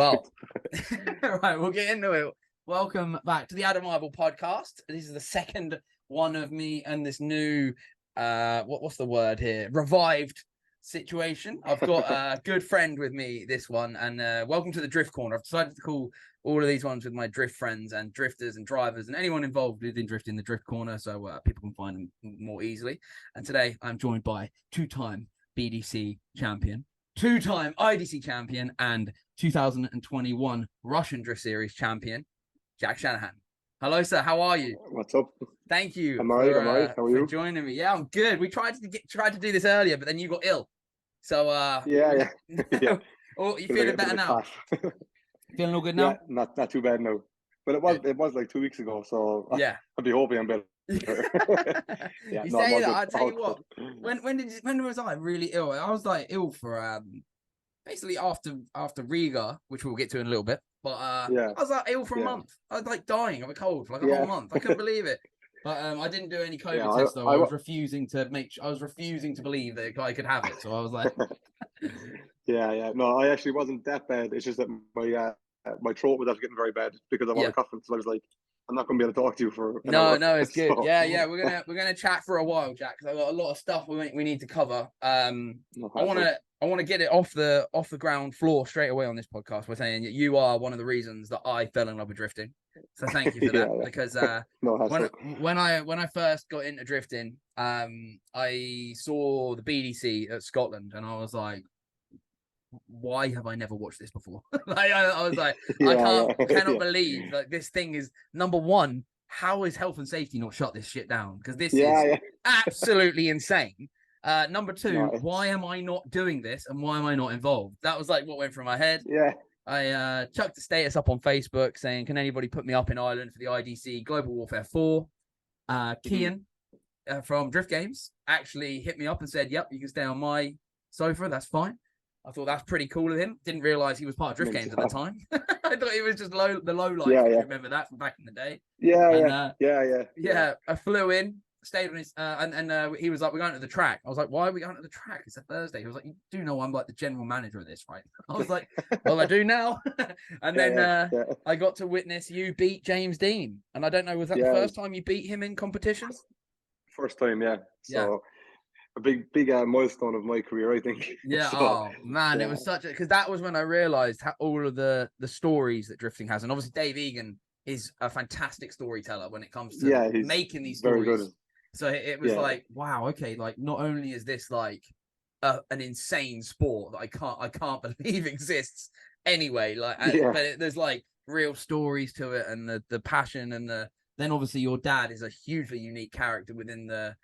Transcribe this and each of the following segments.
Well, right, we'll get into it. Welcome back to the Ivell podcast. This is the second one of me and this new, what's the word here? Revived situation. I've got a good friend with me this one, and welcome to the Drift Corner. I've decided to call all of these ones with my drift friends and drifters and drivers and anyone involved within drifting the Drift Corner, so people can find them more easily. And today I'm joined by two-time BDC champion, two-time IDC champion, and 2021 Russian Drift Series champion, Jack Shanahan. Hello, sir. How are you? What's up? Thank you. I'm all right. How are you? For joining me. Yeah, I'm good. We tried to do this earlier, but then you got ill. So yeah. Oh, you feeling better now? Feeling all good now? Yeah, not too bad now. But it was like 2 weeks ago, so yeah, I'll be hoping I'm better. Yeah, you say that. I tell you what. When was I really ill? I was like ill for basically after Riga, which we'll get to in a little bit. But I was like ill for a month. I was like dying of a cold for like a whole month. I couldn't believe it. But I didn't do any COVID tests though. I was refusing to believe that I could have it. So I was like, yeah. No, I actually wasn't that bad. It's just that my throat was actually getting very bad because I was coughing. So I was like, I'm not going to be able to talk to you for an hour. No, it's good. So. Yeah. We're gonna chat for a while, Jack, because I've got a lot of stuff we need to cover. I want to get it off the ground floor straight away on this podcast by saying that you are one of the reasons that I fell in love with drifting. So thank you for that. Because when I first got into drifting, I saw the BDC at Scotland, and I was like, why have I never watched this before? I was like, I cannot believe that this thing is number one. How is health and safety not shut this shit down? Because this is absolutely insane. Number two, why am I not doing this and why am I not involved? That was like what went through my head. Yeah. I chucked a status up on Facebook saying, can anybody put me up in Ireland for the IDC Global Warfare 4? Kian from Drift Games actually hit me up and said, yep, you can stay on my sofa. That's fine. I thought that's pretty cool of him. Didn't realize he was part of Drift Games at the time. I thought he was just the low life. Yeah. Remember that from back in the day? Yeah. I flew in, stayed on his, and he was like, "We're going to the track." I was like, "Why are we going to the track? It's a Thursday." He was like, "You do know I'm like the general manager of this, right?" I was like, "Well, I do now." And then I got to witness you beat James Dean, and I don't know, was that the first time you beat him in competitions? First time, yeah. So. A big milestone of my career, I think. Yeah. So, oh man, it was such a, because that was when I realized how all of the stories that drifting has, and obviously Dave Egan is a fantastic storyteller when it comes to making these stories. Very good. So it was like, wow, okay, like not only is this like an insane sport that I can't believe exists anyway, like, but there's like real stories to it, and the passion and then obviously your dad is a hugely unique character within the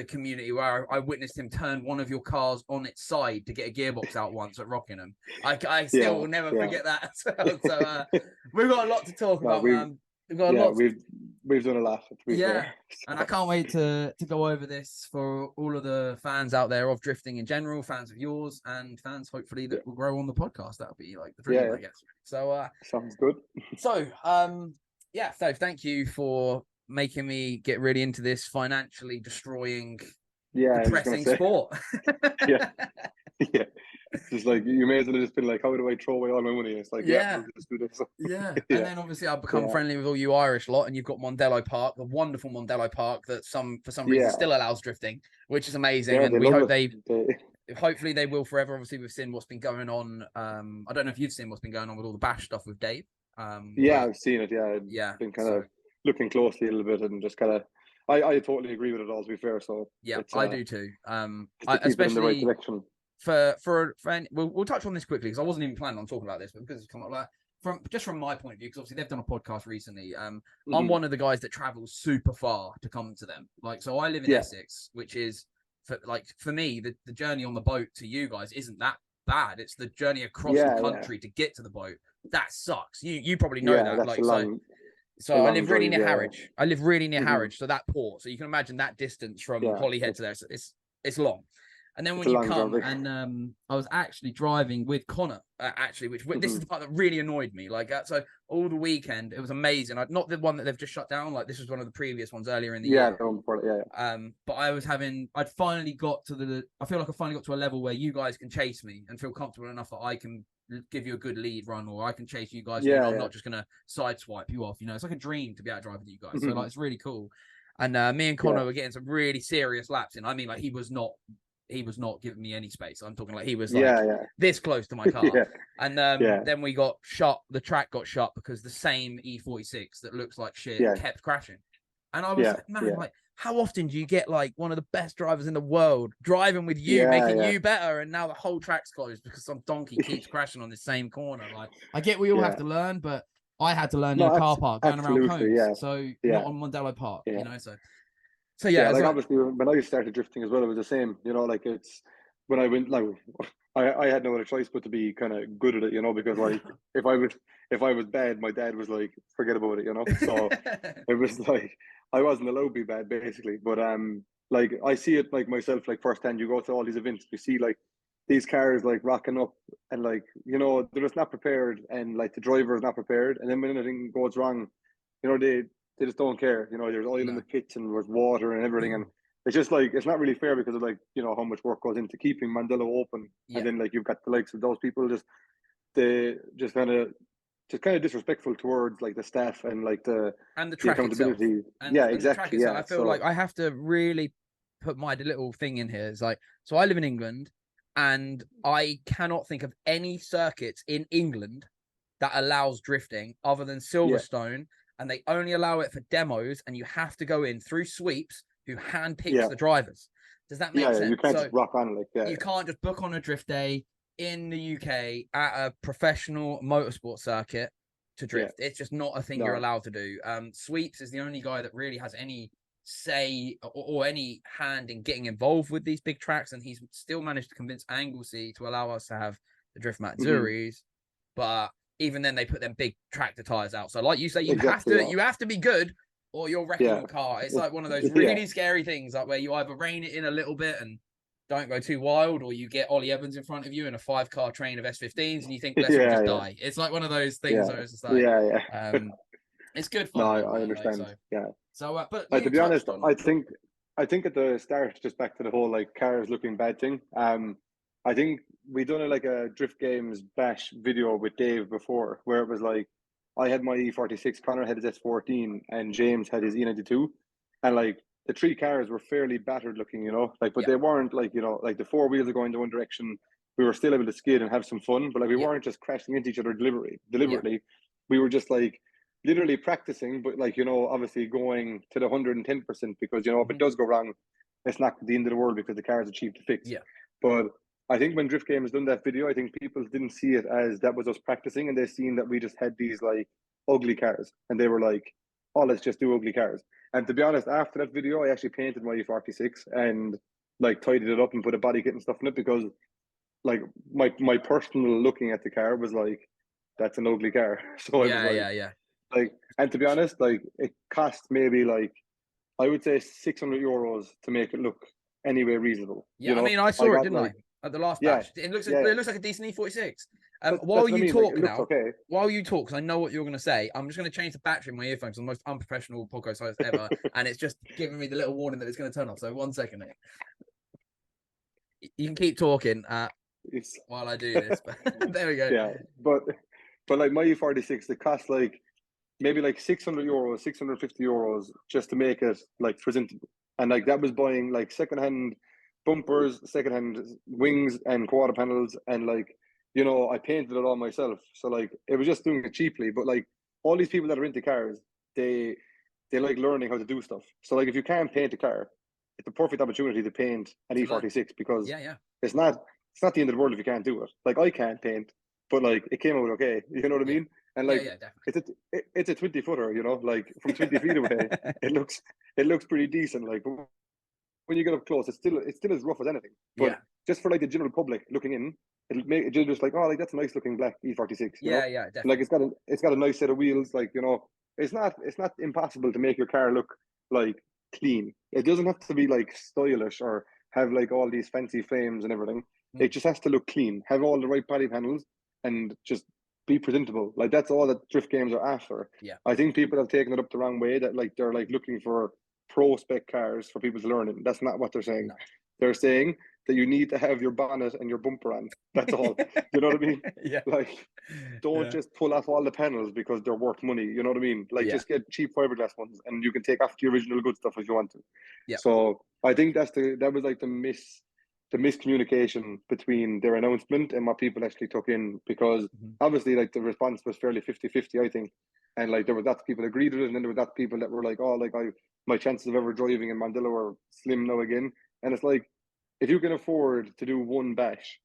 community, where I witnessed him turn one of your cars on its side to get a gearbox out once at Rockingham. I still will never forget that. So we've got a lot to talk about, man. We've got a lot. We've done a lot. Fair. And I can't wait to go over this for all of the fans out there of drifting in general, fans of yours, and fans hopefully that will grow on the podcast. That'll be like the dream, I guess. So sounds good. So so thank you for making me get really into this financially destroying, depressing sport. yeah. Just like, you may as well have just been like, how do I throw away all my money? It's like, I'll just do this. And then obviously I've become friendly with all you Irish lot, and you've got Mondello Park, the wonderful Mondello Park that for some reason still allows drifting, which is amazing. And we hope hopefully they will forever. Obviously we've seen what's been going on. I don't know if you've seen what's been going on with all the bash stuff with Dave. I've seen it. I've been kind of looking closely a little bit, and just kind of I totally agree with it all, to be fair. So I do too. Especially in the right direction. For we'll touch on this quickly, because I wasn't even planning on talking about this, but because it's come up like from my point of view, because obviously they've done a podcast recently. I'm one of the guys that travels super far to come to them. Like, so I live in Essex, which is for me the journey on the boat to you guys isn't that bad. It's the journey across the country to get to the boat that sucks. You probably know that. Like, so I live really near Harwich. I live really near Harwich, so that port. So you can imagine that distance from Holyhead to there. So it's long. And then when you come, and I was actually driving with Connor, which this is the part that really annoyed me. Like, so all the weekend, it was amazing. Not the one that they've just shut down. Like, this was one of the previous ones earlier in the year. But I finally got to I feel like I finally got to a level where you guys can chase me and feel comfortable enough that I can give you a good lead run, or I can chase you guys. Yeah, I'm not just gonna sideswipe you off. It's like a dream to be out driving you guys. So Mhm. like it's really cool. And me and Yeah. Connor were getting some really serious laps in. I mean, like he was not giving me any space. I'm talking like he was like this close to my car. Yeah. And then we got shut. The track got shut because the same E46 that looks like shit kept crashing. And I was like, man, like, how often do you get like one of the best drivers in the world driving with you, making you better, and now the whole track's closed because some donkey keeps crashing on the same corner? Like, I get we all have to learn, but I had to learn in a car park going around cones, so not on Mondello Park, So yeah, like so, obviously when I started drifting as well, it was the same. Like it's when I went like I had no other choice but to be kind of good at it, because like if I was bad, my dad was like, forget about it, So it was like I wasn't allowed to be bad basically. But like I see it like myself, like firsthand. You go to all these events, you see like these cars like rocking up, and like they're just not prepared, and like the driver is not prepared, and then when anything goes wrong, they just don't care. There's oil in the pits and there's water and everything, and it's just like it's not really fair because of like how much work goes into keeping Mandello open, and then like you've got the likes of those people they just kind of disrespectful towards like the staff and like the track accountability. Itself. And exactly. the track itself, I feel like I have to really put my little thing in here. It's like, so I live in England, and I cannot think of any circuits in England that allows drifting other than Silverstone, and they only allow it for demos, and you have to go in through sweeps who handpicks the drivers. Does that make sense? You can't just rock on you can't just book on a drift day in the UK at a professional motorsport circuit to drift. It's just not a thing you're allowed to do. Sweeps is the only guy that really has any say or any hand in getting involved with these big tracks, and he's still managed to convince Anglesey to allow us to have the Drift Matsuris. But even then, they put them big tractor tires out. So, like you say, you have to be good, or you're wrecking your car. It's like one of those really scary things, like where you either rein it in a little bit and don't go too wild, or you get Ollie Evans in front of you in a 5-car train of S15s, and you think, let's all just die. It's like one of those things where it's just like, it's good fun. No, I understand. So, but to be honest, I think at the start, just back to the whole like cars looking bad thing. I think we done a Drift Games bash video with Dave before, where it was like I had my E46, Connor had his S14, and James had his E92, and like the three cars were fairly battered looking, but they weren't like like the four wheels are going to one direction. We were still able to skid and have some fun, but like we weren't just crashing into each other deliberately. We were just like literally practicing, but like obviously going to the 110% because if it does go wrong, it's not the end of the world because the cars are cheap to fix. But I think when Drift Game has done that video, I think people didn't see it as that was us practicing, and they seen that we just had these like ugly cars, and they were like, "Oh, let's just do ugly cars." And to be honest, after that video, I actually painted my E46 and like tidied it up and put a body kit and stuff in it because like my personal looking at the car was like, that's an ugly car. So like, and to be honest, like it cost maybe like I would say €600 to make it look anyway reasonable. I mean, I saw it, didn't I? At the last bash, it looks like a decent E46. While you talk now, while you talk, because I know what you're going to say, I'm just going to change the battery in my earphones. I'm the most unprofessional podcast host ever, and it's just giving me the little warning that it's going to turn off. So 1 second, mate. You can keep talking while I do this. But there we go. Yeah, but like my E46, it costs like maybe like €600, €650 just to make it like presentable, and like that was buying like secondhand bumpers, secondhand wings and quarter panels, and like I painted it all myself, so like it was just doing it cheaply. But like all these people that are into cars, they like learning how to do stuff. So like if you can't paint a car, it's a perfect opportunity to paint an E46 because it's not the end of the world if you can't do it. Like I can't paint, but like it came out okay. You know what I mean? And like it's a 20-footer, like from 20 feet away, it looks pretty decent. Like when you get up close, it's still as rough as anything. But just for like the general public looking in, it'll make it just like, oh, like that's a nice looking black E46. Definitely. Like it's got a nice set of wheels. Like it's not impossible to make your car look like clean. It doesn't have to be like stylish or have like all these fancy flames and everything. It just has to look clean, have all the right body panels, and just be presentable. Like that's all that Drift Games are after. I think people have taken it up the wrong way, that like they're like looking for pro spec cars for people to learn in. That's not what they're saying. They're saying that you need to have your bonnet and your bumper on. That's all. You know what I mean? Yeah. Like, don't just pull off all the panels because they're worth money. You know what I mean? Like, just get cheap fiberglass ones, and you can take off the original good stuff if you want to. Yeah. So I think that was like the miscommunication between their announcement and what people actually took in, because obviously like the response was fairly 50-50, I think. And like there was lots of people agreed with it, and then there was lots of people that were like, oh, like my chances of ever driving in Mandela are slim now again. And it's like, if you can afford to do one bash,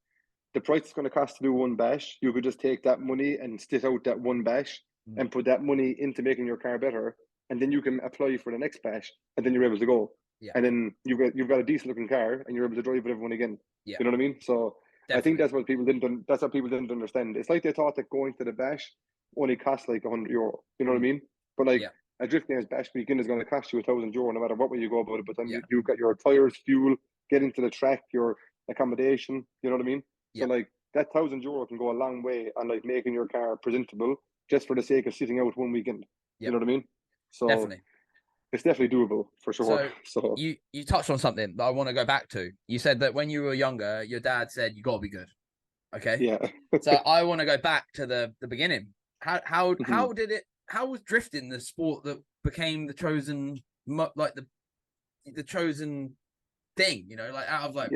the price it's going to cost to do one bash, you could just take that money and split out that one bash and put that money into making your car better, and then you can apply for the next bash, and then you're able to go. Yeah. And then you've got a decent looking car, and you're able to drive with everyone again. Yeah. You know what I mean? So Definitely. I think that's what people didn't understand. It's like they thought that going to the bash only cost like €100. You know what I mean? But like a drift games bash weekend is going to cost you €1,000 no matter what way you go about it. But then you got your tires, fuel, getting to the track, your accommodation. You know what I mean? So like that €1,000 can go a long way on like making your car presentable just for the sake of sitting out one weekend. You know what I mean? So definitely. It's definitely doable for sure. So you touched on something that I want to go back to. You said that when you were younger, your dad said you got to be good. Okay. Yeah. So I want to go back to the beginning. How was drifting the sport that became the chosen, like the chosen thing, you know, like out of like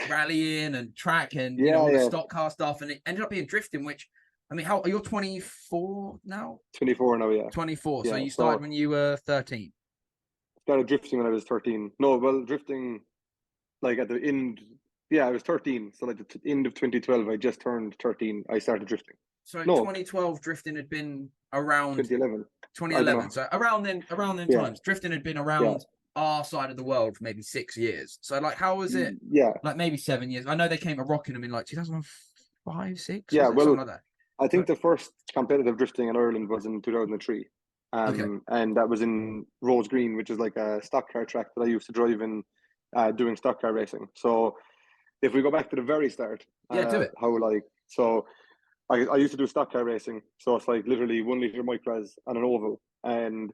rallying and track and you know all the stock car stuff, and it ended up being drifting, which I mean, you're 24 now? 24 now, yeah. 24. So you started when you were 13. Started drifting when I was 13. No, well, drifting like at the end. Yeah, I was 13. So like the end of 2012, I just turned 13. I started drifting. So 2012 drifting had been around 2011. 2011. So around then times, drifting had been around our side of the world for maybe 6 years. So like, how was it? Yeah, like maybe 7 years. I know they came to Rockingham in like 2005, 6. Yeah, well, something like that. I think the first competitive drifting in Ireland was in 2003. And that was in Rose Green, which is like a stock car track that I used to drive in, doing stock car racing. So if we go back to the very start, do it. I used to do stock car racing. So it's like literally 1 litre micras on an oval. And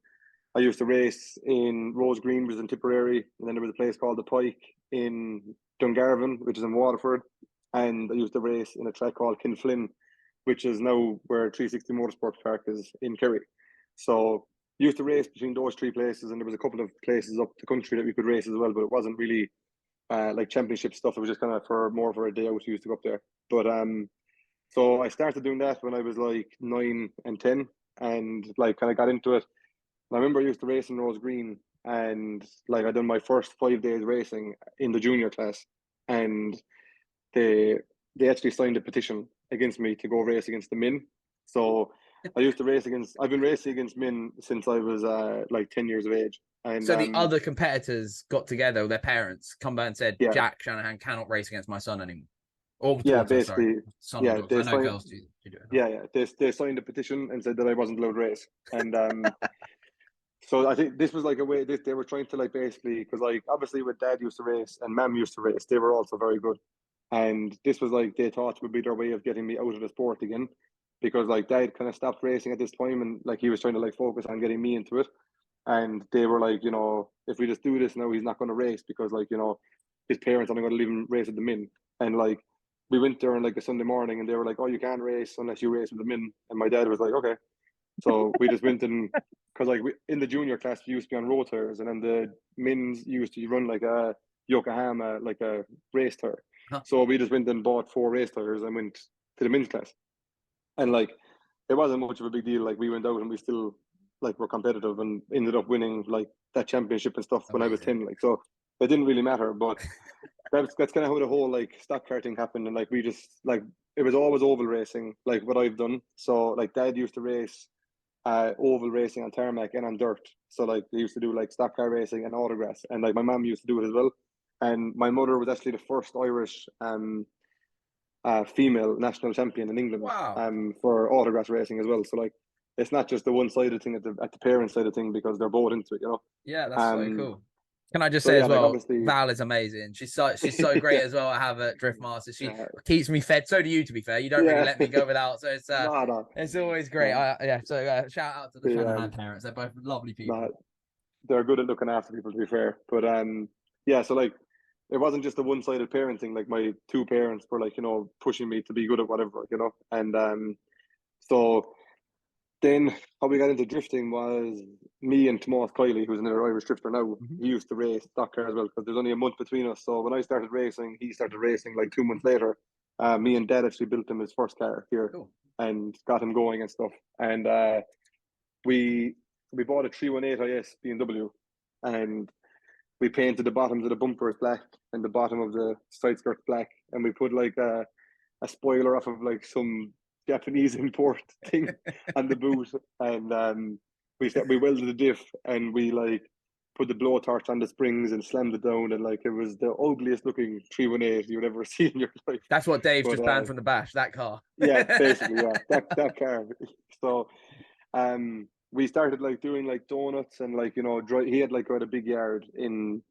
I used to race in Rose Green, which is in Tipperary. And then there was a place called the Pike in Dungarvan, which is in Waterford. And I used to race in a track called Kinflynn, which is now where 360 Motorsports Park is in Kerry. So used to race between those three places, and there was a couple of places up the country that we could race as well, but it wasn't really like championship stuff. It was just kind of more for a day out. We used to go up there. But so I started doing that when I was like 9 and 10, and like kind of got into it. And I remember I used to race in Rose Green, and like I done my first 5 days racing in the junior class, and they actually signed a petition against me to go race against the men. So I've been racing against men since I was like 10 years of age. And so the other competitors got together, their parents come back and said, Jack Shanahan cannot race against my son anymore. Or basically, son or daughter. I know girls do it. They signed a petition and said that I wasn't allowed to race. And so I think this was like a way they were trying to like basically, because like obviously with dad used to race and mom used to race, they were also very good. And this was like they thought would be their way of getting me out of the sport again, because like dad kind of stopped racing at this time, and like he was trying to like focus on getting me into it. And they were like, you know, if we just do this now, he's not going to race because like, you know, his parents aren't going to leave him race with the men. And like we went there on like a Sunday morning, and they were like, oh, you can't race unless you race with the men. And my dad was like, okay. So we just went in, because like in the junior class we used to be on road tires, and then the men's used to run like a Yokohama, like a race tire. So we just went and bought 4 race tires and went to the men's class. And like it wasn't much of a big deal. Like we went out and we still like were competitive and ended up winning like that championship and stuff when I was 10. Like, so it didn't really matter. But that's kind of how the whole like stock car thing happened. And like we just like it was always oval racing, like what I've done. So like dad used to race oval racing on tarmac and on dirt. So like they used to do like stock car racing and autograss, and like my mom used to do it as well. And my mother was actually the first Irish female national champion in England. For autograss racing as well. So like it's not just the one-sided thing at the parent side of thing, because they're both into it, you know. Yeah, that's so cool. Can I just say as well, like Val is amazing. She's so great as well. I have at Drift Master. She keeps me fed. So do you, to be fair. You don't really let me go without. So it's it's always great. So shout out to the Shanahan parents. They're both lovely people. They're good at looking after people, to be fair. But so like it wasn't just a one-sided parenting. Like my two parents were like, pushing me to be good at whatever, and so then how we got into drifting was me and Tomas Kiley, who's another Irish drifter now. Mhm. He used to race stock car as well because there's only a month between us. So when I started racing, he started racing like 2 months later. Me and Dad actually built him his first car here Cool. and got him going and stuff. And we bought a 318 IS BMW, and we painted the bottoms of the bumpers black and the bottom of the side skirts black, and we put like a spoiler off of like some Japanese import thing on the boot, and we welded the diff, and we like put the blowtorch on the springs and slammed it down, and like it was the ugliest looking 318 you'd ever see in your life. That's what Dave's But just banned from the bash. That car. yeah, basically, yeah, that car. So we started like doing like donuts and like he had like quite a big yard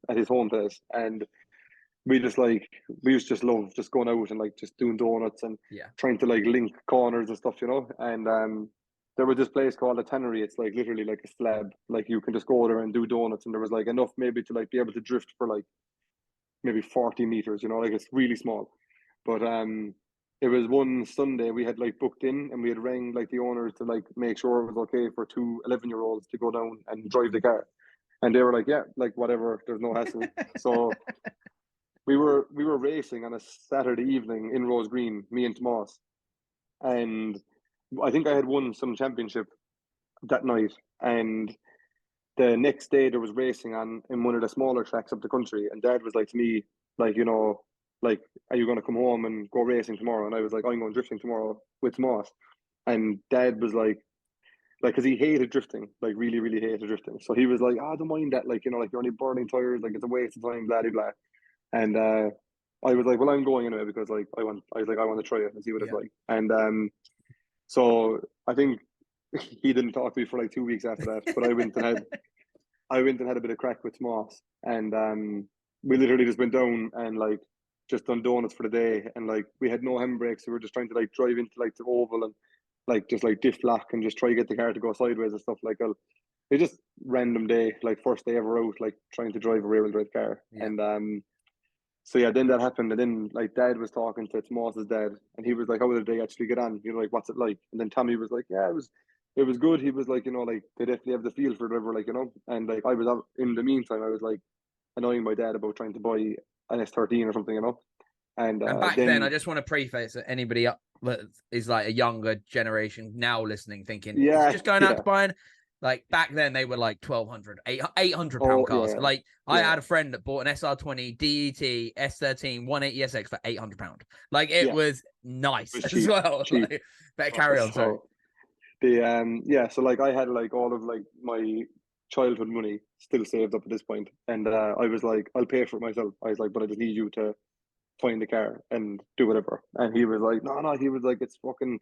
at his home place, and we used to just love just going out and like just doing donuts and Yeah. trying to like link corners and stuff, and there was this place called a tannery. It's like literally like a slab, like you can just go there and do donuts, and there was like enough maybe to like be able to drift for like maybe 40 meters, like it's really small. But it was one Sunday we had like booked in, and we had rang like the owners to like make sure it was okay for two 11-year-olds to go down and drive the car, and they were like, yeah, like whatever, there's no hassle. So we were racing on a Saturday evening in Rose Green, me and Tomas, and I think I had won some championship that night, and the next day there was racing on in one of the smaller tracks up the country, and Dad was like to me, like, like, are you going to come home and go racing tomorrow? And I was like, I'm going drifting tomorrow with Tomas. And Dad was like, because he hated drifting, like really, really hated drifting. So he was like, don't mind that, like, like you're only burning tires, like it's a waste of time, blah, blah, blah. And I was like, well, I'm going anyway because like I want to try it and see what it's like. And so I think he didn't talk to me for like 2 weeks after that, but I went and had a bit of crack with Moss, and we literally just went down and like just done donuts for the day, and like we had no handbrakes, so we were just trying to like drive into like the oval and like just like diff lock and just try to get the car to go sideways and stuff. Like it just random day, like first day ever out, like trying to drive a rear-wheel drive car. Yeah. And so yeah, then that happened, and then like Dad was talking to Tomas's dad, and he was like, "How did they actually get on? Like what's it like?" And then Tommy was like, "Yeah, it was good." He was like, like they definitely have the feel for it, whatever, like And like I was out in the meantime, I was like annoying my dad about trying to buy an S13 or something, And And back then, I then just want to preface that anybody up that is like a younger generation now listening, thinking, yeah, just going out yeah, to buy like back then they were like 1,200, 800 pound oh cars. yeah, Like I yeah, had a friend that bought an SR20 DET S13 180SX for 800 pound. Like it yeah, was it nice was as cheap, well. cheap. Like, better carry on. Sorry. So the yeah, so like I had like all of like my childhood money still saved up at this point, and I was like, I'll pay for it myself. I was like, but I just need you to find the car and do whatever. And he was like, no, he was like, it's fucking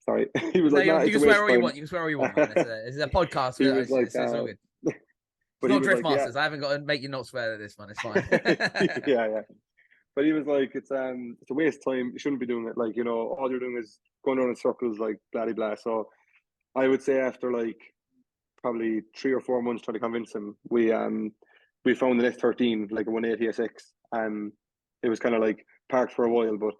sorry. He was No, like, nah, you it's can a swear waste all of you time. want. You can swear all you want, man. It's a podcast. He was like, It's all good. It's but he not was Drift like, yeah, Masters. I haven't got to make you not swear at this one. It's fine. yeah, yeah. But he was like, it's a waste of time. You shouldn't be doing it. Like, all you're doing is going around in circles, like blah blah blah. So I would say after like probably 3 or 4 months trying to convince him, we found an S13, like a 180 SX. It was kind of like parked for a while, but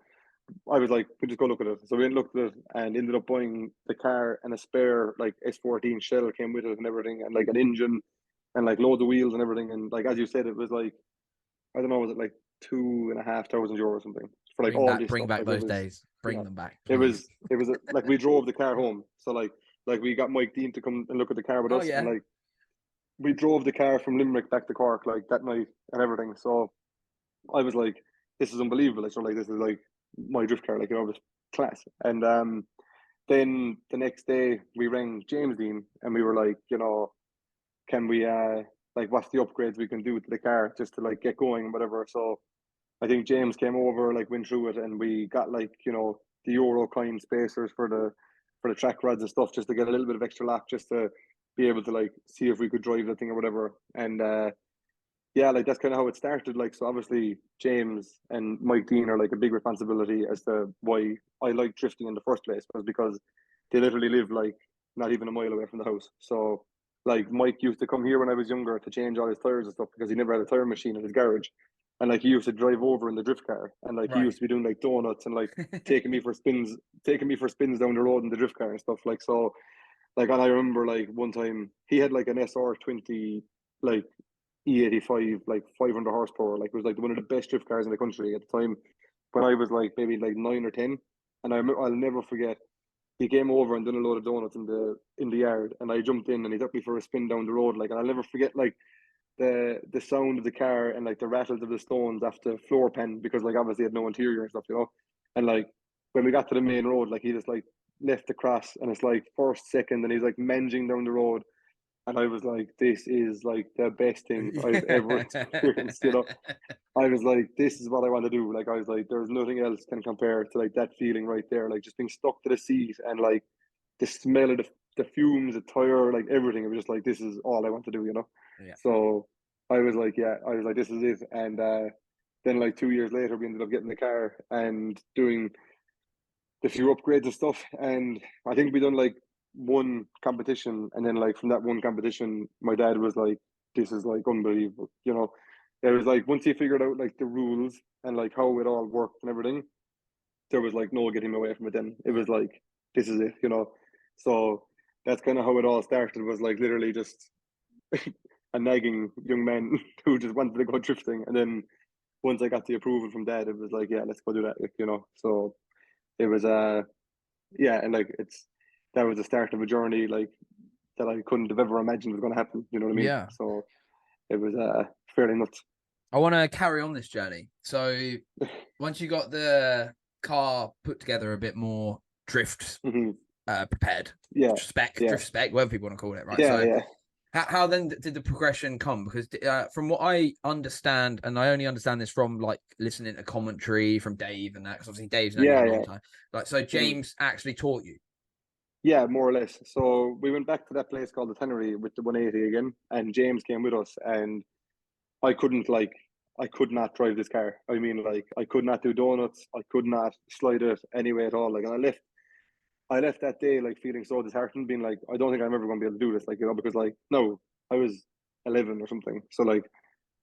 I was like, we just go look at it. So we looked at it and ended up buying the car, and a spare like S14 shell came with it and everything, and like an engine and like loads of wheels and everything. And like as you said, it was like, I don't know, was it like €2,500 or something for like all this Bring stuff? back Like it those was, days. Bring them back, it please. was like we drove the car home. So like we got Mike Dean to come and look at the car with Oh us, yeah. and like we drove the car from Limerick back to Cork like that night and everything. So I was like, this is unbelievable. So like this is like my drift car, like it was class. And then the next day we rang James Dean and we were like, can we like what's the upgrades we can do to the car just to like get going and whatever. So I think James came over, like went through it, and we got like the Euro kind spacers for the track rods and stuff, just to get a little bit of extra lap, just to be able to like see if we could drive the thing or whatever. And yeah, like that's kind of how it started. Like, so obviously James and Mike Dean are like a big responsibility as to why I like drifting in the first place, was because they literally live like not even a mile away from the house. So like Mike used to come here when I was younger to change all his tires and stuff because he never had a tire machine in his garage. and like he used to drive over in the drift car, and like he Right. used to be doing like donuts and like taking me for spins down the road in the drift car and stuff like so. Like, and I remember like one time he had like an SR20 like E85 like 500 horsepower, like it was like one of the best drift cars in the country at the time. When I was like maybe like 9 or 10, and I'll never forget. He came over and done a load of donuts in the yard, and I jumped in and he took me for a spin down the road. Like, and I'll never forget like the sound of the car and like the rattles of the stones after floor pan, because like obviously it had no interior and stuff, you know. And like when we got to the main road, like he just like left the cross and it's like first, second, and he's like menging down the road. And I was like, this is like the best thing I've ever experienced, you know. I was like, this is what I want to do. Like I was like, there's nothing else can compare to like that feeling right there. Like just being stuck to the seat and like the smell of the fumes, the tire, like everything. It was just like, this is all I want to do, you know. Yeah. So I was like, yeah, I was like, this is it. And then like 2 years later, we ended up getting the car and doing the few upgrades and stuff. And I think we done like one competition, and then like from that one competition, my dad was like, "This is like unbelievable," you know. It was like once he figured out like the rules and like how it all worked and everything, there was like no getting away from it. Then it Yeah. was like, "This is it," you know. So that's kind of how it all started. Was like literally just a nagging young man who just wanted to go drifting, and then once I got the approval from dad, it was like, yeah, let's go do that, like, you know. So it was yeah, and like that was the start of a journey like that I couldn't have ever imagined was going to happen. You know what I mean? Yeah. So it was fairly nuts. I want to carry on this journey. So once you got the car put together a bit more drift Hmm. prepared, Yeah, yeah, drift spec, whatever people want to call it, right? yeah, So yeah, how then did the progression come? Because from what I understand, and I only understand this from like listening to commentary from Dave and that, because obviously Dave's known you yeah, for a long yeah. time. Like, so Hmm. James actually taught you. Yeah, more or less. So we went back to that place called the Tannery with the 180 again, and James came with us, and I couldn't like I could not drive this car. I mean, like I could not do donuts. I could not slide it anyway at all. Like, and I left that day like feeling so disheartened, being like, I don't think I'm ever going to be able to do this. Like, you know, because like no, I was 11 or something. So like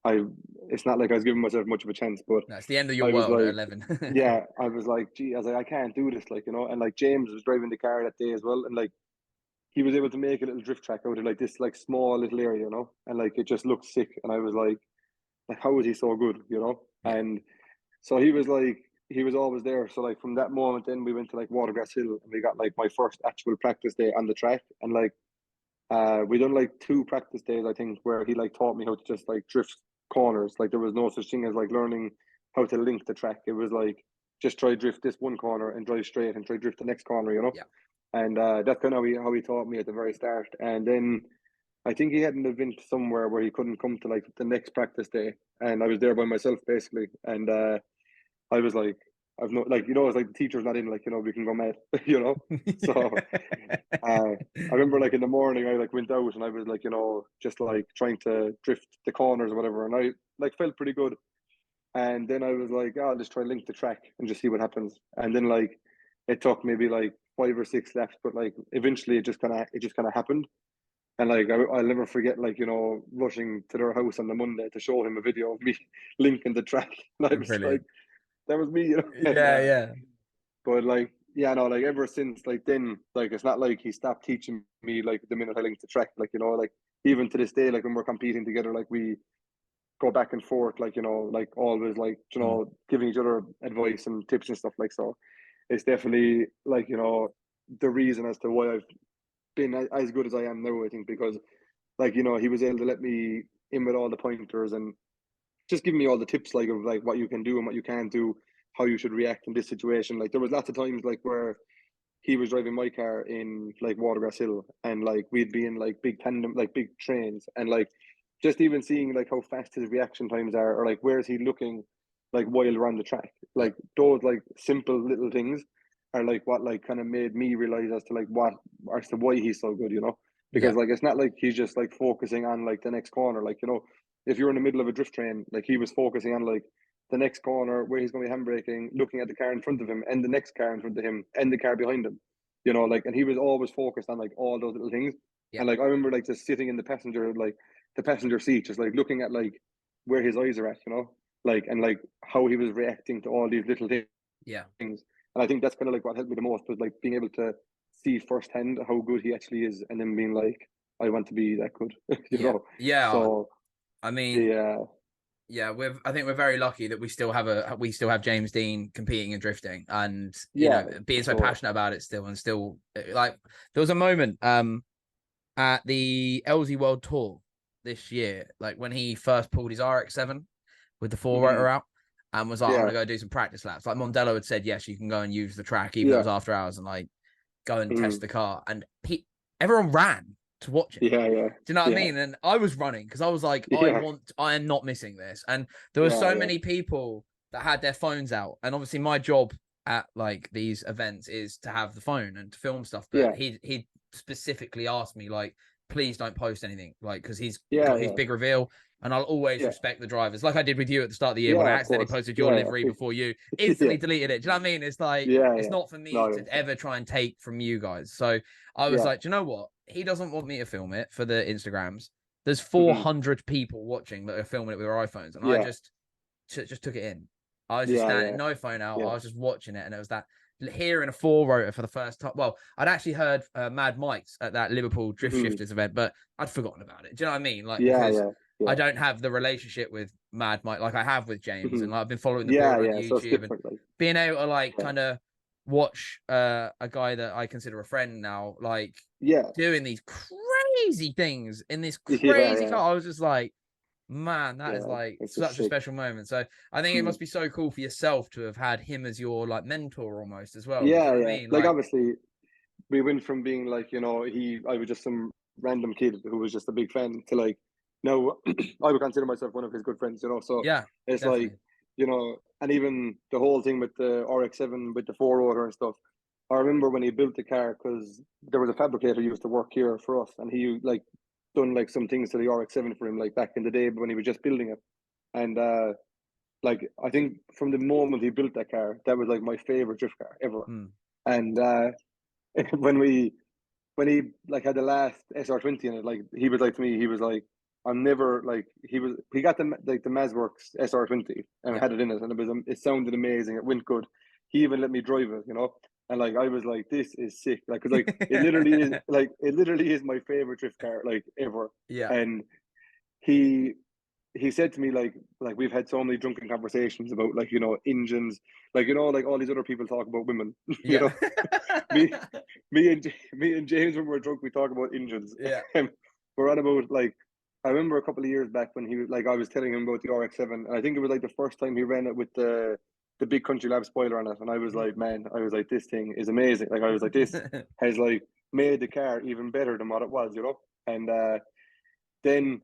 I, it's not like I was giving myself much of a chance, but That's the end of your I was world at like, 11. yeah, I was like, gee, I was like, I can't do this, like, you know. And like James was driving the car that day as well, and like he was able to make a little drift track out of like this like small little area, you know, and like it just looked sick. And I was like how is he so good, you know? Yeah. And so he was like, he was always there. So like from that moment, then we went to like Watergrass Hill, and we got like my first actual practice day on the track, and like we done like 2 practice days, I think, where he like taught me how to just like drift corners. Like there was no such thing as like learning how to link the track. It was like just try drift this one corner and drive straight and try drift the next corner, you know. Yeah. And that's kind of how he taught me at the very start. And then I think he had an event somewhere where he couldn't come to like the next practice day, and I was there by myself basically. And I was like, I've no like, you know, it's like the teacher's not in, like, you know, we can go mad, you know. So I remember like in the morning I like went out and I was like, you know, just like trying to drift the corners or whatever, and I like felt pretty good. And then I was like, oh, I'll just try link the track and just see what happens. And then like it took maybe like 5 or 6 laps, but like eventually it just kind of happened. And like I'll never forget, like, you know, rushing to their house on the Monday to show him a video of me linking the track. And I was like, Brilliant. that was me, you know. And Yeah, yeah. but like, yeah, no, like ever since like then, like it's not like he stopped teaching me like the minute I linked the track, like, you know, like even to this day, like when we're competing together, like we go back and forth, like, you know, like always, like, you Mm. know, giving each other advice and tips and stuff, like. So it's definitely like, you know, the reason as to why I've been as good as I am now, I think, because like, you know, he was able to let me in with all the pointers and just give me all the tips, like, of like what you can do and what you can't do, how you should react in this situation. Like there was lots of times like where he was driving my car in like Watergrass Hill, and like we'd be in like big tandem, like big trains, and like just even seeing like how fast his reaction times are, or like where is he looking, like while around the track, Yeah. like those like simple little things are like what like kind of made me realize as to like what as to why he's so good, you know. Yeah. Because like it's not like he's just like focusing on like the next corner, like, you know, if you're in the middle of a drift train, like he was focusing on like the next corner where he's going to be handbraking, looking at the car in front of him and the next car in front of him and the car behind him, you know, like, and he was always focused on like all those little things. Yeah. And like I remember like just sitting in the passenger seat, just like looking at like where his eyes are at, you know. like, and like how he was reacting to all these little things. Yeah. And I think that's kind of like what helped me the most, was like being able to see firsthand how good he actually is, and then being like, I want to be that good, you Yeah. know. Yeah. So I mean, yeah, yeah, I think we're very lucky that we still have James Dean competing and drifting, and yeah, being for so sure. passionate about it still, and still like there was a moment at the LZ World Tour this year, like when he first pulled his RX-7 with the four Hmm. rotor out and was like, I'm Yeah, gonna go do some practice laps. Like Mondello had said, yes, you can go and use the track, even though it yeah, was after hours, and like go and test mm, the car. And everyone ran to watch it. yeah, yeah, Do you know what I yeah, mean? And I was running because I was like, yeah, I am not missing this. And there were yeah, so yeah, many people that had their phones out. And obviously my job at like these events is to have the phone and to film stuff. But yeah, he specifically asked me, like, please don't post anything, like, because he's yeah, got his yeah, big reveal. And I'll always yeah, respect the drivers, like I did with you at the start of the year when yeah, I of accidentally course, posted your yeah, yeah, livery before you, instantly yeah, deleted it. Do you know what I mean? It's like, yeah, it's yeah, not for me no, to 100%. ever try and take from you guys. So I was Yeah, like, do you know what? He doesn't want me to film it for the Instagrams. There's hmm, 400 people watching that are filming it with their iPhones, and I yeah, just took it in. I was just yeah, standing, yeah, no phone out. I yeah, was just watching it, and it was that hearing a four rotor for the first time. Well, I'd actually heard Mad Mike's at that Liverpool Drift hmm, Shifters event, but I'd forgotten about it. Do you know what I mean? Like, yeah, because yeah, I yeah, don't have the relationship with Mad Mike like I have with James, hmm, and like, I've been following the yeah, build on yeah. So it's YouTube and different, like, being able to like yeah, kind of watch a guy that I consider a friend now, like yeah, doing these crazy things in this yeah, crazy yeah, car. I was just like, man, that is yeah. like It's just such a sick. special moment. So I think it Hmm. must be so cool for yourself to have had him as your like mentor almost as well. Do you Yeah, know what I yeah. mean? Like Like, obviously, we went from being like, I was just some random kid who was just a big fan, to like, no, I would consider myself one of his good friends, So yeah, it's like, definitely. and even the whole thing with the RX-7 with the four rotor and stuff. I remember when he built the car, because there was a fabricator who used to work here for us, and he like done like some things to the RX-7 for him, like back in the day when he was just building it. And like I think from the moment he built that car, that was like my favorite drift car ever. Hmm. And when we when he like had the last SR20 in it, like he was like to me, he was like, I'm never like he got the Mazworks SR20 and Yeah. had it in it, and it sounded amazing, it went good. He even let me drive it. And like I was like, this is sick, like, because like it literally is my favorite drift car like ever. Yeah. And he he said to me, like we've had so many drunken conversations about, like, engines, like, like all these other people talk about women. you Yeah. know me me and James, when we're drunk, we talk about engines. Yeah. We're on about, like, I remember a couple of years back when he was like, I was telling him about the RX-7, and I think it was like the first time he ran it with the big Country Lab spoiler on it, and I was like, man, I was like, this thing is amazing. Like, I was like, this has like made the car even better than what it was. And then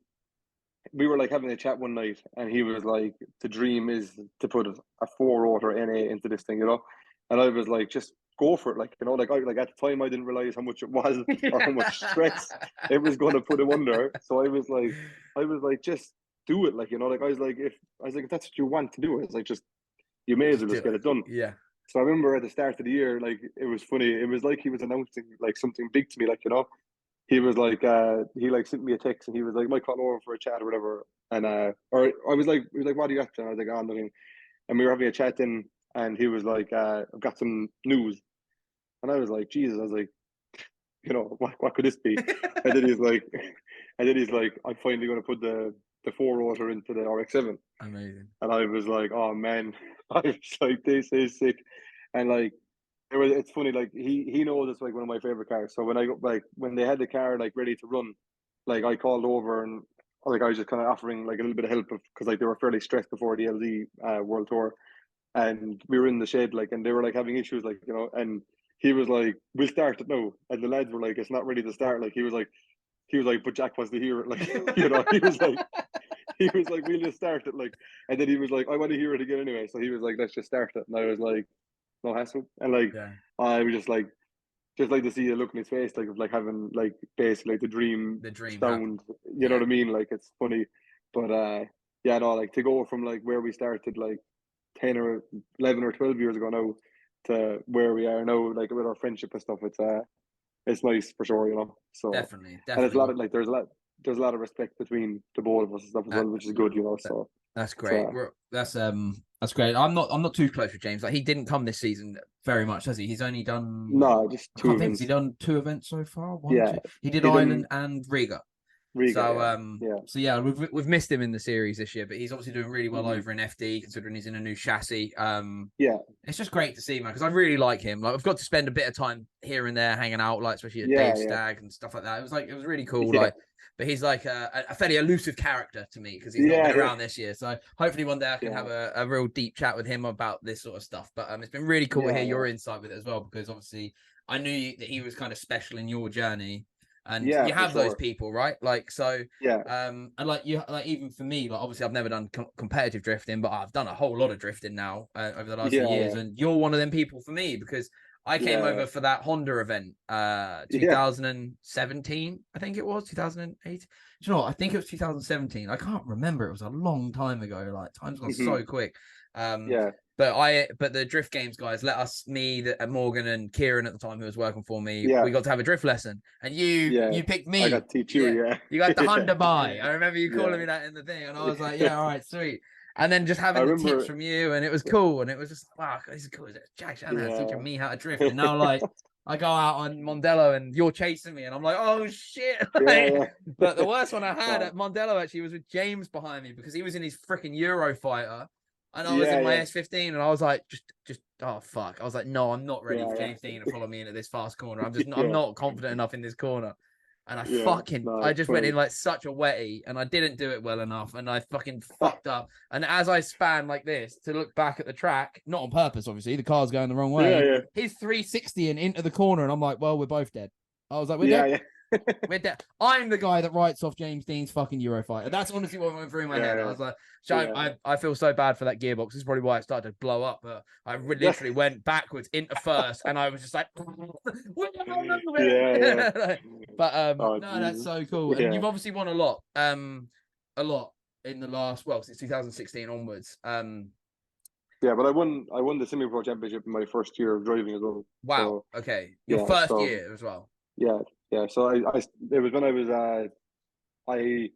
we were like having a chat one night, and he was like, the dream is to put a four rotor NA into this thing. And I was like, just go for it. Like, like at the time I didn't realize how much it was, or how much stress it was going to put him under. So I was like, just do it. Like, if that's what you want to do, it's like, just, you may as Just well do just get it. it done. Yeah. So I remember at the start of the year, like, it was funny. It was like he was announcing like something big to me, he was like, he like sent me a text, and he was like, might call over for a chat or whatever. And or I was like, he was like, what are you up to? And I was like, oh, nothing. And we were having a chat then, and he was like, I've got some news. And I was like, Jesus, I was like, what could this be? And then he's like, I'm finally going to put the four rotor into the RX-7. Amazing. And I was like, oh man, I was like, this is sick. And like, it's funny, like, he knows it's like one of my favorite cars. So when I go, like, when they had the car like ready to run, like, I called over, and like I was just kind of offering like a little bit of help, because like they were fairly stressed before the LZ World Tour, and we were in the shed, like, and they were like having issues, like, and he was like, we'll start it now, and the lads were like, it's not ready to start. Like, he was like, but Jack wants to hear it, like, he was like, we'll just start it, like. And then he was like, I want to hear it again anyway. So he was like, let's just start it. And I was like, no hassle. And like, Yeah. I was just like to see a look in his face, like, of like having like basically like the dream The dream sound. happened. You know Yeah. what I mean? Like, it's funny. But yeah, no, like, to go from like where we started like 10 or 11 or 12 years ago now, to where we are now, like with our friendship and stuff, it's nice for sure. So, Definitely. and it's a Definitely. lot of like, there's a lot of respect between the both of us and stuff as That well, which is good. that So That's great. So That's great. I'm not too close with James. Like he didn't come this season very much, has he? He's only done. no, just I two can't think. Has he events. done 2 events so far? One, Yeah, two. He did he done Ireland and Riga. Riga. So Yeah, yeah. we've missed him in the series this year, but he's obviously doing really well Hmm. over in FD, considering he's in a new chassis. Yeah, It's just great to see, man, because I really like him. Like I've got to spend a bit of time here and there hanging out, like especially at yeah, Dave's yeah, Stag and stuff like that. It was really cool. yeah, Like, but he's like a fairly elusive character to me because he's not been yeah, yeah, around this year. So hopefully one day I can yeah, have a real deep chat with him about this sort of stuff. But it's been really cool to hear yeah, your insight with it as well, because obviously I knew that he was kind of special in your journey, and yeah, you for have those sure. people, right? Like so. Yeah, And like you, like even for me, like obviously I've never done competitive drifting, but I've done a whole lot of drifting now over the last few yeah, years, yeah, and you're one of them people for me because I came yeah, over for that Honda event, yeah. 2017, I think it was 2008. Do you know what? I think it was 2017. I can't remember. It was a long time ago. Like time's gone Hmm. so quick. Um, Yeah, but the drift games guys let us, Morgan and Kieran at the time who was working for me, yeah, we got to have a drift lesson, and yeah. you picked I me. got to teach you. Yeah, Yeah, you got the yeah, Honda buy. I remember you calling yeah. me that in the thing, and I was like, yeah, all right, sweet. And then just I having the tips remember. from you, and it was cool, and it was just wow, this is cool. Jack Shanahan's teaching Yeah. me how to drift, and now like I go out on Mondello, and you're chasing me, and I'm like, oh shit. Yeah, But the yeah. worst one I had No. at Mondello actually was with James behind me because he was in his freaking Eurofighter, and I was Yeah, in my yeah, S15, and I was like, just oh fuck. I was like, no, I'm not ready yeah, for yeah, James Dean to follow me into this fast corner. I'm yeah, not confident enough in this corner. And yeah. No, I it's just went funny. in like such a wetty, and I didn't do it well enough, and I fucking fucked up. And as I span like this to look back at the track, not on purpose, obviously, the car's going the wrong Yeah, way. yeah, He's 360 and into the corner, and I'm like, well, we're both dead. I was like, we're yeah, dead. yeah, We're dead. I'm the guy that writes off James Dean's fucking Eurofighter. That's honestly what went through my head. I yeah, was like, so yeah, I feel so bad for that gearbox. This is probably why it started to blow up. But I yeah, literally went backwards into first, and I was just like, yeah, yeah. but Oh no, that's Jesus. so cool. And Yeah, you've obviously won a lot in the last, well, since 2016 onwards. yeah. But I won the semi pro championship in my first year of driving as well. Wow. So Okay, your yeah, first so year as well. yeah, yeah. So it was when I was I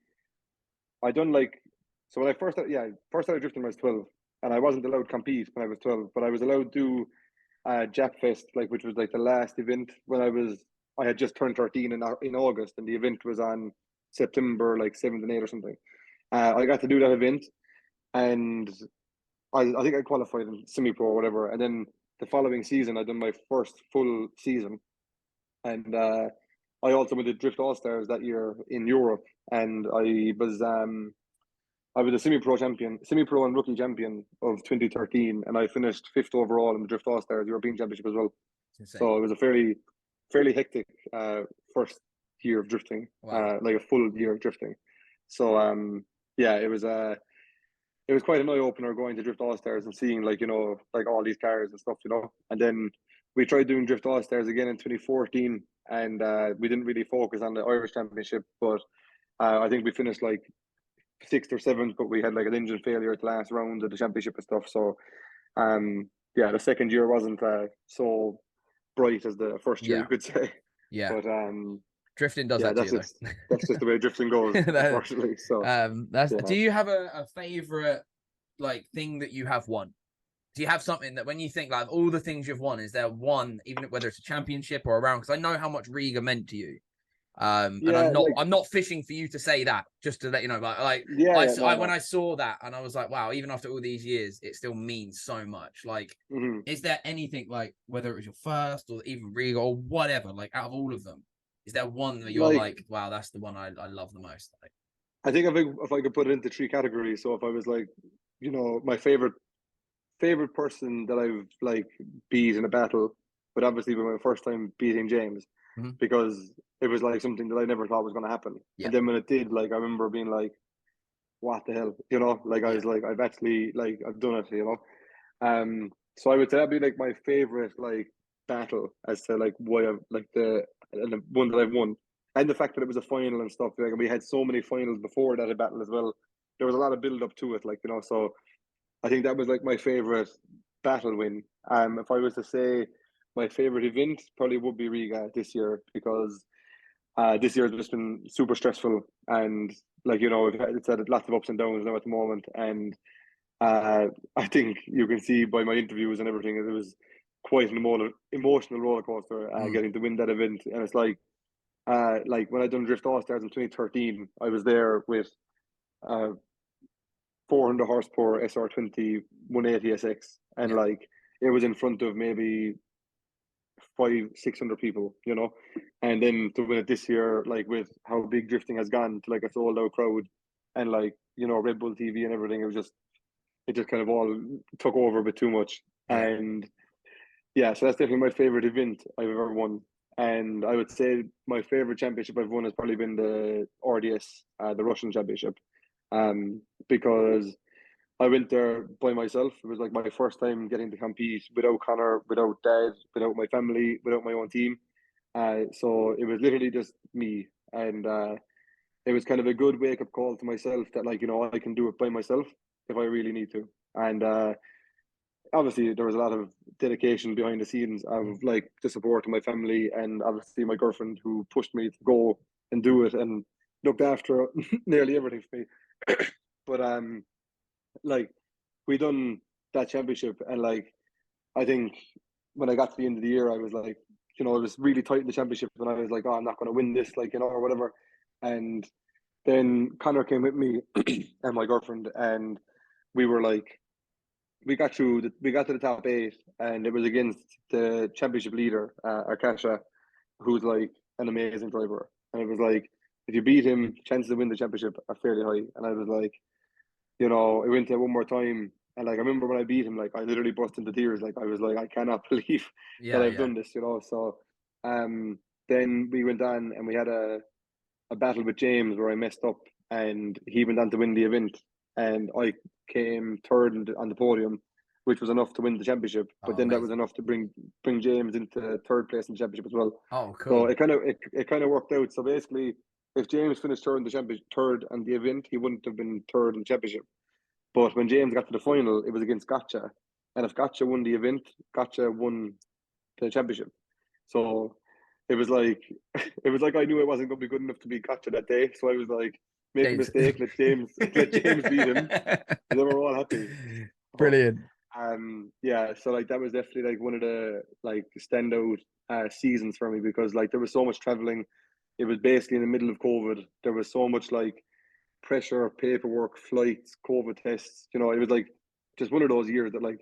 I done like so when I first started drifting when I was 12, and I wasn't allowed to compete when I was 12, but I was allowed to do Jap Fest, like which was like the last event when I had just turned 13 in August, and the event was on September like 7th and 8th or something. I got to do that event, and I think I qualified in semi pro or whatever, and then the following season I done my first full season, and I also went to Drift All Stars that year in Europe, and I was a semi-pro champion, semi-pro and rookie champion of 2013, and I finished fifth overall in the Drift All Stars European Championship as well. It's insane. So it was a fairly hectic first year of drifting, Wow. like a full year of drifting. So yeah, it was quite an eye opener going to Drift All Stars and seeing like like all these cars and stuff, And then we tried doing Drift All Stars again in 2014, and we didn't really focus on the Irish Championship, but I think we finished like sixth or seventh, but we had like an engine failure at the last round of the championship and stuff. So, yeah, the second year wasn't so bright as the first year, Yeah. you could say. Yeah. But Drifting does yeah, that to you though. that's just the way drifting goes, That- unfortunately. So, that's. yeah, Do you have a favorite like thing that you have won? Do you have something that when you think like all the things you've won, is there one, even whether it's a championship or a round? Because I know how much Riga meant to you. And yeah, like I'm not fishing for you to say that, just to let you know. But like yeah, yeah, no, when no. I saw that, and I was like, wow, even after all these years, it still means so much. Like, Hmm. is there anything like whether it was your first or even Riga or whatever, like out of all of them, is there one that you're Like like, wow, that's the one I love the most? Like, I think if I could put it into three categories, so if I was like, my favorite person that I've like beat in a battle would obviously be my first time beating James, mhm. because it was like something that I never thought was going to happen. Yeah, And then when it did, like I remember being like, "What the hell?" Like I yeah, was like, "I've actually like I've done it." So I would say that'd be like my favorite like battle as to like why I've like the one that I've won, and the fact that it was a final and stuff. Like we had so many finals before that battle as well. There was a lot of build up to it, so I think that was like my favorite battle win. If I was to say my favorite event, probably would be Riga this year, because this year has just been super stressful, and like it's had lots of ups and downs now at the moment, and I think you can see by my interviews and everything, it was quite an emotional roller coaster Mm. getting to win that event. And it's like when I done Drift All Stars in 2013, I was there with 400 horsepower SR20 180 SX, and Yeah. like it was in front of maybe 500-600 people, and then to win it this year, like with how big drifting has gone to like a sold out crowd, and like Red Bull TV and everything, it just kind of all took over a bit too much. Yeah. And yeah, so that's definitely my favorite event I've ever won. And I would say my favorite championship I've won has probably been the RDS, the Russian championship, because I went there by myself. It was like my first time getting to compete without Connor, without Dad, without my family, without my own team. So it was literally just me, and it was kind of a good wake up call to myself that like I can do it by myself if I really need to. And obviously there was a lot of dedication behind the scenes of like the support of my family, and obviously my girlfriend who pushed me to go and do it and looked after nearly everything for me. But like we done that championship, and like I think when I got to the end of the year, I was like, it was really tight in the championship, and I was like, oh, I'm not going to win this, like or whatever. And then Connor came with me and my girlfriend, and we were like, we got to the top eight, and it was against the championship leader, Arkasha, who's like an amazing driver. And it was like, if you beat him, chances to win the championship are fairly high. And I was like, I went there one more time. And like, I remember when I beat him, like, I literally burst into tears. Like, I was like, I cannot believe that Yeah. I've Yeah. done this, So, then we went on and we had a battle with James where I messed up, and he went on to win the event, and I came third on the podium, which was enough to win the championship. But Oh, then that was amazing. enough to bring James into third place in the championship as well. Oh, So cool. it kind of worked out. So basically, if James finished third on the event, he wouldn't have been third in the championship. But when James got to the final, it was against Gotcha, and if Gotcha won the event, Gotcha won the championship. So it was like it was like I knew I wasn't going to be good enough to beat Gotcha that day. So I was like, make a James. mistake, let James beat him, and then we're all happy. But Brilliant. yeah, so like that was definitely like one of the like standout seasons for me, because like there was so much traveling. It was basically in the middle of COVID. There was so much like pressure, paperwork, flights, COVID tests. It was like just one of those years that like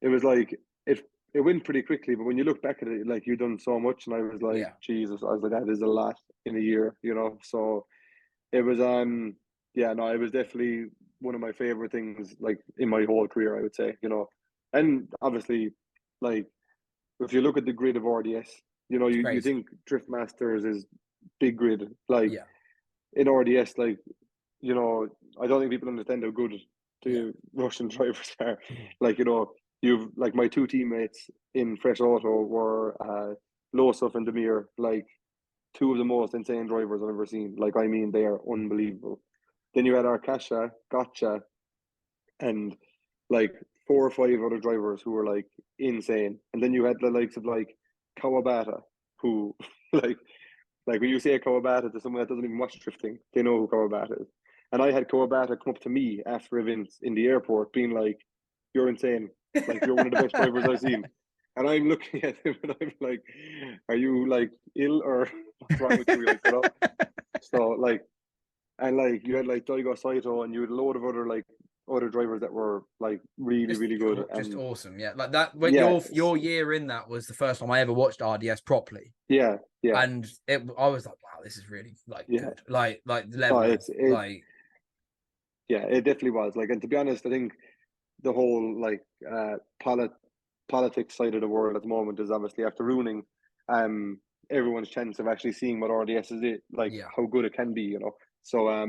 it was like it went pretty quickly, but when you look back at it, like you've done so much, and I was like, Yeah. Jesus, I was like, that is a lot in a year, So it was yeah, no, it was definitely one of my favorite things like in my whole career, I would say, And obviously, like if you look at the grid of RDS, It's you crazy. think Drift Masters is big grid. Like Yeah. in RDS, like, I don't think people understand how good Yeah. the Russian drivers are. Like, you've like my two teammates in Fresh Auto were Losov and Demir, like two of the most insane drivers I've ever seen. Like, I mean, they are unbelievable. Then you had Arkasha, Gotcha, and like four or five other drivers who were like insane. And then you had the likes of like Kawabata, who like when you say Kawabata to someone that doesn't even watch drifting, they know who Kawabata is. And I had Kawabata come up to me after events in the airport, being like, "You're insane! Like you're one of the best drivers I've seen." And I'm looking at him and I'm like, "Are you like ill or what's wrong with you?" Like, So like, and like you had like Daigo Saito, and you had a load of other like other drivers that were like really Just really good. just And awesome. Yeah. Like that when yeah, your year in that was the first time I ever watched RDS properly. yeah, yeah, And I was like, wow, this is really like yeah. good. Like the No, level of like yeah, it definitely was. Like, and to be honest, I think the whole like politics side of the world at the moment is obviously after ruining um everyone's chance of actually seeing what RDS is, like yeah. how good it can be, So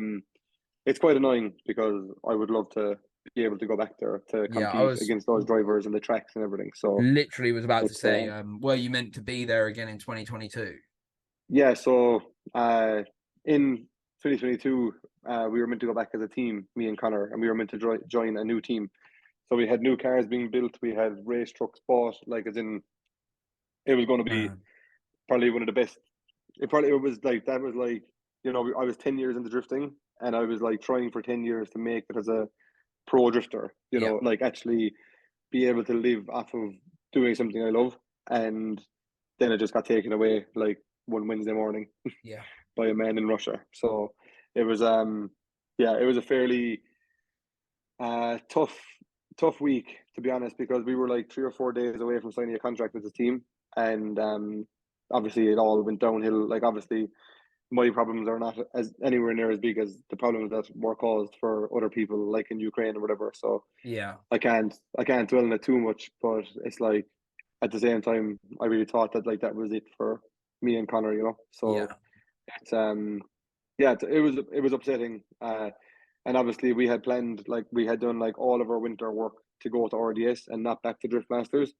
it's quite annoying because I would love to be able to go back there to Yeah, I compete was against those drivers and the tracks and everything. So literally was about to it's say, were you meant to be there again in 2022? yeah, so in 2022 we were meant to go back as a team, me and Connor, and we were meant to join a new team. So we had new cars being built. We had race trucks bought, like as in, it was going to be Man. probably one of the best. It was like that was like I was 10 years into drifting, and I was like trying for 10 years to make it as a pro drifter, you Yeah. know, like actually be able to live off of doing something I love. And then it just got taken away like one Wednesday morning Yeah. by a man in Russia. So it was yeah, it was a fairly tough week, to be honest, because we were like 3 or 4 days away from signing a contract with the team, and obviously it all went downhill. Like obviously my problems are not as anywhere near as big as the problems that were caused for other people, like in Ukraine or whatever. So Yeah. I can't dwell on it too much, but it's like at the same time I really thought that like that was it for me and Connor, you know. Yeah. So it's yeah, it was upsetting. And obviously we had planned, like we had done like all of our winter work to go to RDS and not back to Drift Masters.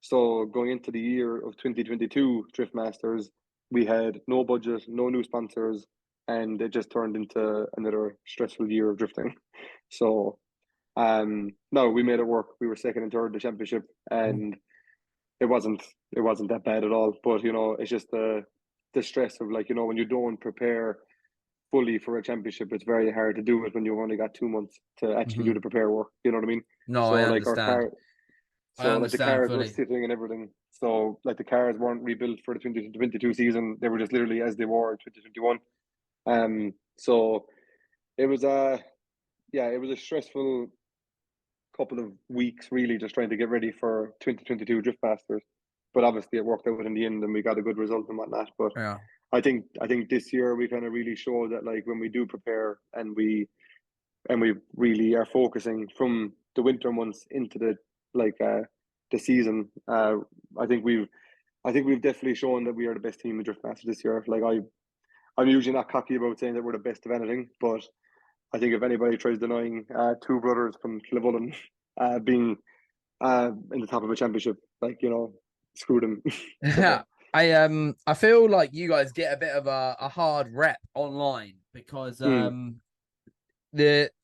So going into the year of 2022 Drift Masters, we had no budget, no new sponsors, and it just turned into another stressful year of drifting. So no, we made it work. We were second and third in the championship, Mhm. and it wasn't that bad at all. But you know, it's just the stress of, like, you know, when you don't prepare fully for a championship, it's very hard to do it when you've only got 2 months to actually do Mhm. the prepare work. You know what I mean? No, So I like our understand. car, I so like the understand cars were fully. sitting and everything. So like the cars weren't rebuilt for the 2022 season. They were just literally as they were in 2021. So it was yeah, it was a stressful couple of weeks really, just trying to get ready for 2022 Drift Masters. But obviously it worked out in the end and we got a good result and whatnot. But Yeah. I think this year we kind of really showed that, like, when we do prepare and we really are focusing from the winter months into the season. I think we've definitely shown that we are the best team in Drift Masters this year. Like I'm usually not cocky about saying that we're the best of anything, but I think if anybody tries denying two brothers from Cleveland being in the top of a championship, like, you know, screw them. Yeah. So I feel like you guys get a bit of a hard rep online because mm,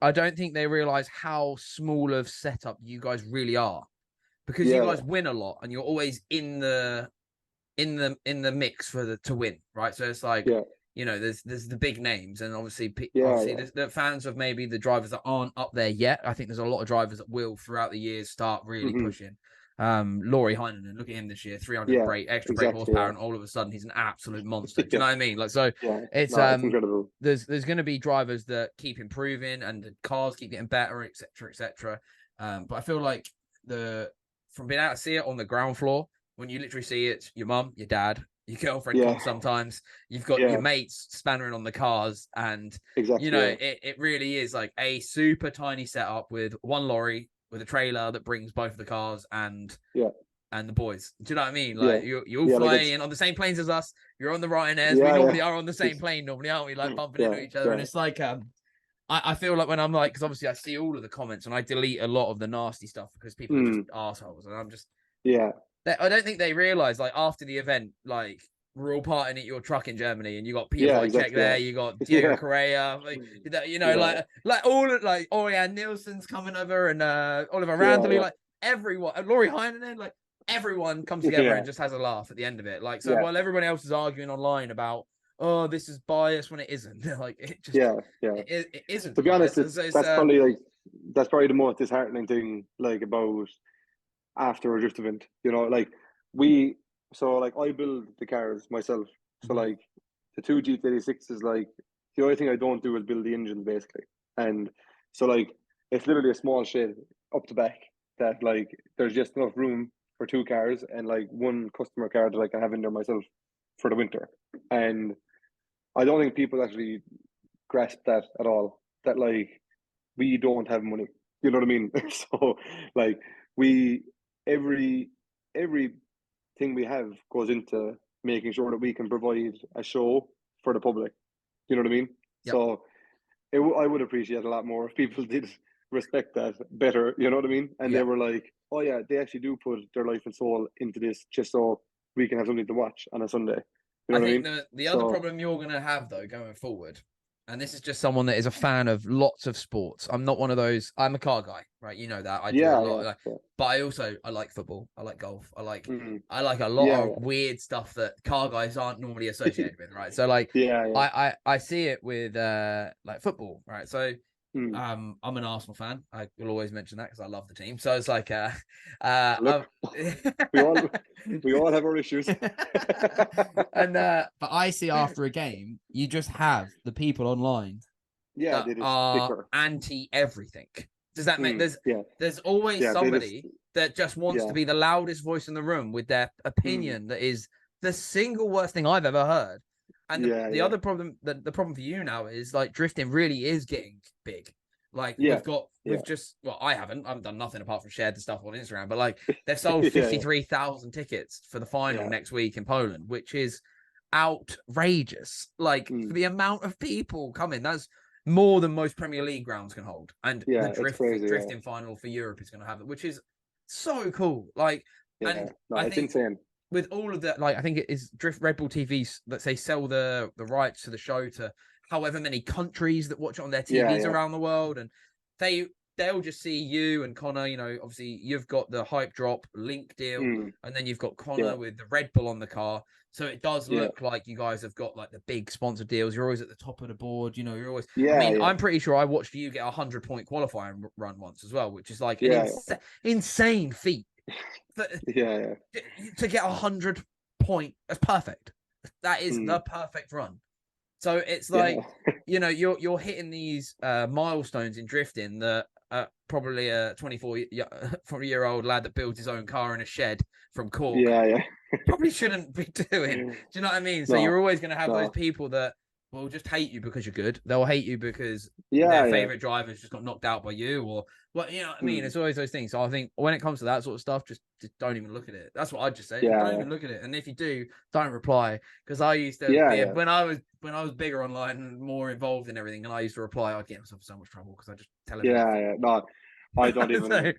I don't think they realize how small of setup you guys really are, because you yeah, guys win a lot and you're always in the mix for to win, right? So it's like, yeah, there's the big names, and obviously yeah, obviously yeah. the fans of maybe the drivers that aren't up there yet. I think there's a lot of drivers that will throughout the years start really Hmm. pushing. Laurie Heinonen, look at him this year, 300 Yeah, brake extra brake exactly. horsepower, Yeah, and all of a sudden he's an absolute monster. Do you yeah, know what I mean? Like, so yeah. it's No, it's incredible. there's going to be drivers that keep improving and the cars keep getting better, etc., etc. But I feel like from being able to see it on the ground floor, when you literally see it, your mum, your dad, your girlfriend Yeah, comes sometimes, you've got your yeah, mates spannering on the cars, and exactly. Yeah, it really is like a super tiny setup with one lorry with a trailer that brings both of the cars yeah, and the boys. Do you know what I mean? yeah, Like you all yeah. Like fly it's in on the same planes as us. You're on the Ryanairs. We yeah, yeah. normally are on the same It's plane normally, aren't we? Like bumping yeah, into each other. And yeah. it's like I feel like when I'm like, because obviously I see all of the comments and I delete a lot of the nasty stuff because people are just Mm, assholes, and I'm just yeah, I don't think they realize, like, after the event, like, we're all partying at your truck in Germany, and you got Peter yeah, Wojcik exactly. there, Yeah, you got Diego yeah, Correa, like, yeah, all like Oriane Nielsen's coming over, and Oliver yeah, Randley, yeah, like everyone, Laurie Heinonen, like everyone comes together yeah, and just has a laugh at the end of it. Like, so yeah, while everyone else is arguing online about, oh, this is bias when it isn't, like it just yeah, yeah. it isn't To be honest, bias. it's It's that's probably like that's probably the most disheartening thing, like, about after a drift event. You know, like we so like I build the cars myself. So Mhm. like the two GT86 is like the only thing I don't do is build the engines basically. And so like it's literally a small shed up the back that, like, there's just enough room for two cars and like one customer car that I can have in there myself for the winter. And I don't think people actually grasp that at all. That, like, we don't have money. You know what I mean? So like we every every thing we have goes into making sure that we can provide a show for the public. You know what I mean? Yep. So I would appreciate a lot more if people did respect that better. You know what I mean? And they Yeah. were like, "Oh yeah, they actually do put their life and soul into this just so we can have something to watch on a Sunday." You know I what I think mean? the other So problem you're gonna have though going forward and this is just someone that is a fan of lots of sports. I'm not one of those. I'm a car guy, right? You know that. I do a lot, but I like football. I like golf. I like a lot of weird stuff that car guys aren't normally associated with, right? So like, I see it with like football, right? So I'm an Arsenal fan. I will always mention that because I love the team. So it's like, Look, we all have our issues. And but I see after a game, you just have the people online that are anti everything. Does that make there's always somebody that just wants to be the loudest voice in the room with their opinion that is the single worst thing I've ever heard. And the other problem, the problem for you now is like drifting really is getting big. Like we've just, well, I haven't done nothing apart from shared the stuff on Instagram, but like they've sold 53,000 tickets for the final next week in Poland, which is outrageous. Like for the amount of people coming, that's more than most Premier League grounds can hold. And the drifting final for Europe is going to have it, which is so cool. Like, and I think it's insane. With all of that, like I think it is Red Bull TV that they sell the rights to the show to however many countries that watch it on their TVs around the world, and they'll just see you and Connor. You know, obviously you've got the Hype Drop link deal, and then you've got Connor with the Red Bull on the car. So it does look like you guys have got like the big sponsor deals. You're always at the top of the board. You know, you're always. I mean, I'm pretty sure I watched you get a 100-point qualifying run once as well, which is like an insane feat. To get 100-point, that's perfect. That is the perfect run. So it's like, you know, you're hitting these milestones in drifting that probably a 24-year-old lad that builds his own car in a shed from Cork probably shouldn't be doing. Do you know what I mean? So you're always going to have those people that will just hate you because you're good. They'll hate you because their favorite drivers just got knocked out by you, or what, you know what I mean? It's always those things. So I think when it comes to that sort of stuff, just don't even look at it. That's what I'd just say. Don't even look at it. And if you do, don't reply. Because I used to when I was bigger online and more involved in everything, and I used to reply, I'd get myself in so much trouble because I just tell everyone. No, I don't even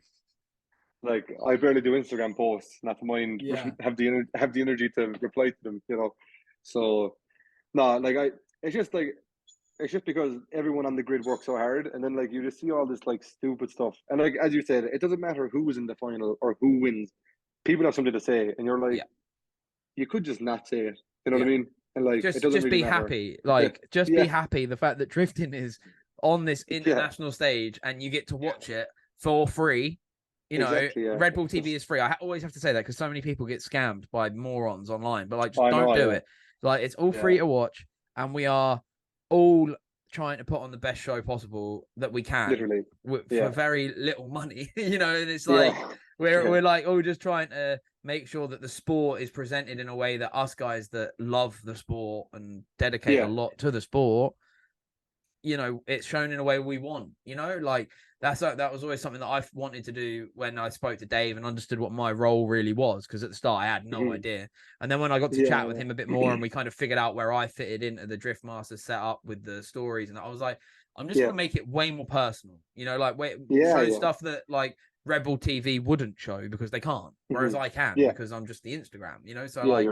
like, I barely do Instagram posts, not to mind have the energy to reply to them, you know. So no, like it's just because everyone on the grid works so hard, and then like you just see all this like stupid stuff, and like as you said, it doesn't matter who's in the final or who wins. People have something to say, and you're like, you could just not say it. You know what I mean? And like, just it doesn't really be matter. happy. Like, just be happy. The fact that drifting is on this international stage, and you get to watch it for free. You know, Red Bull TV is free. I always have to say that because so many people get scammed by morons online. But like, just don't do it. Like, it's all free to watch, and we are all trying to put on the best show possible that we can, for very little money. You know, and it's like we're like all just trying to make sure that the sport is presented in a way that us guys that love the sport and dedicate a lot to the sport, you know, it's shown in a way we want. You know, like that was always something that I wanted to do when I spoke to Dave and understood what my role really was, because at the start I had no idea, and then when I got to chat with him a bit more and we kind of figured out where I fitted into the Drift Master setup with the stories, and I was like, I'm just gonna make it way more personal, you know, like show stuff that like Red Bull TV wouldn't show because they can't, whereas I can because I'm just the Instagram, you know. So like,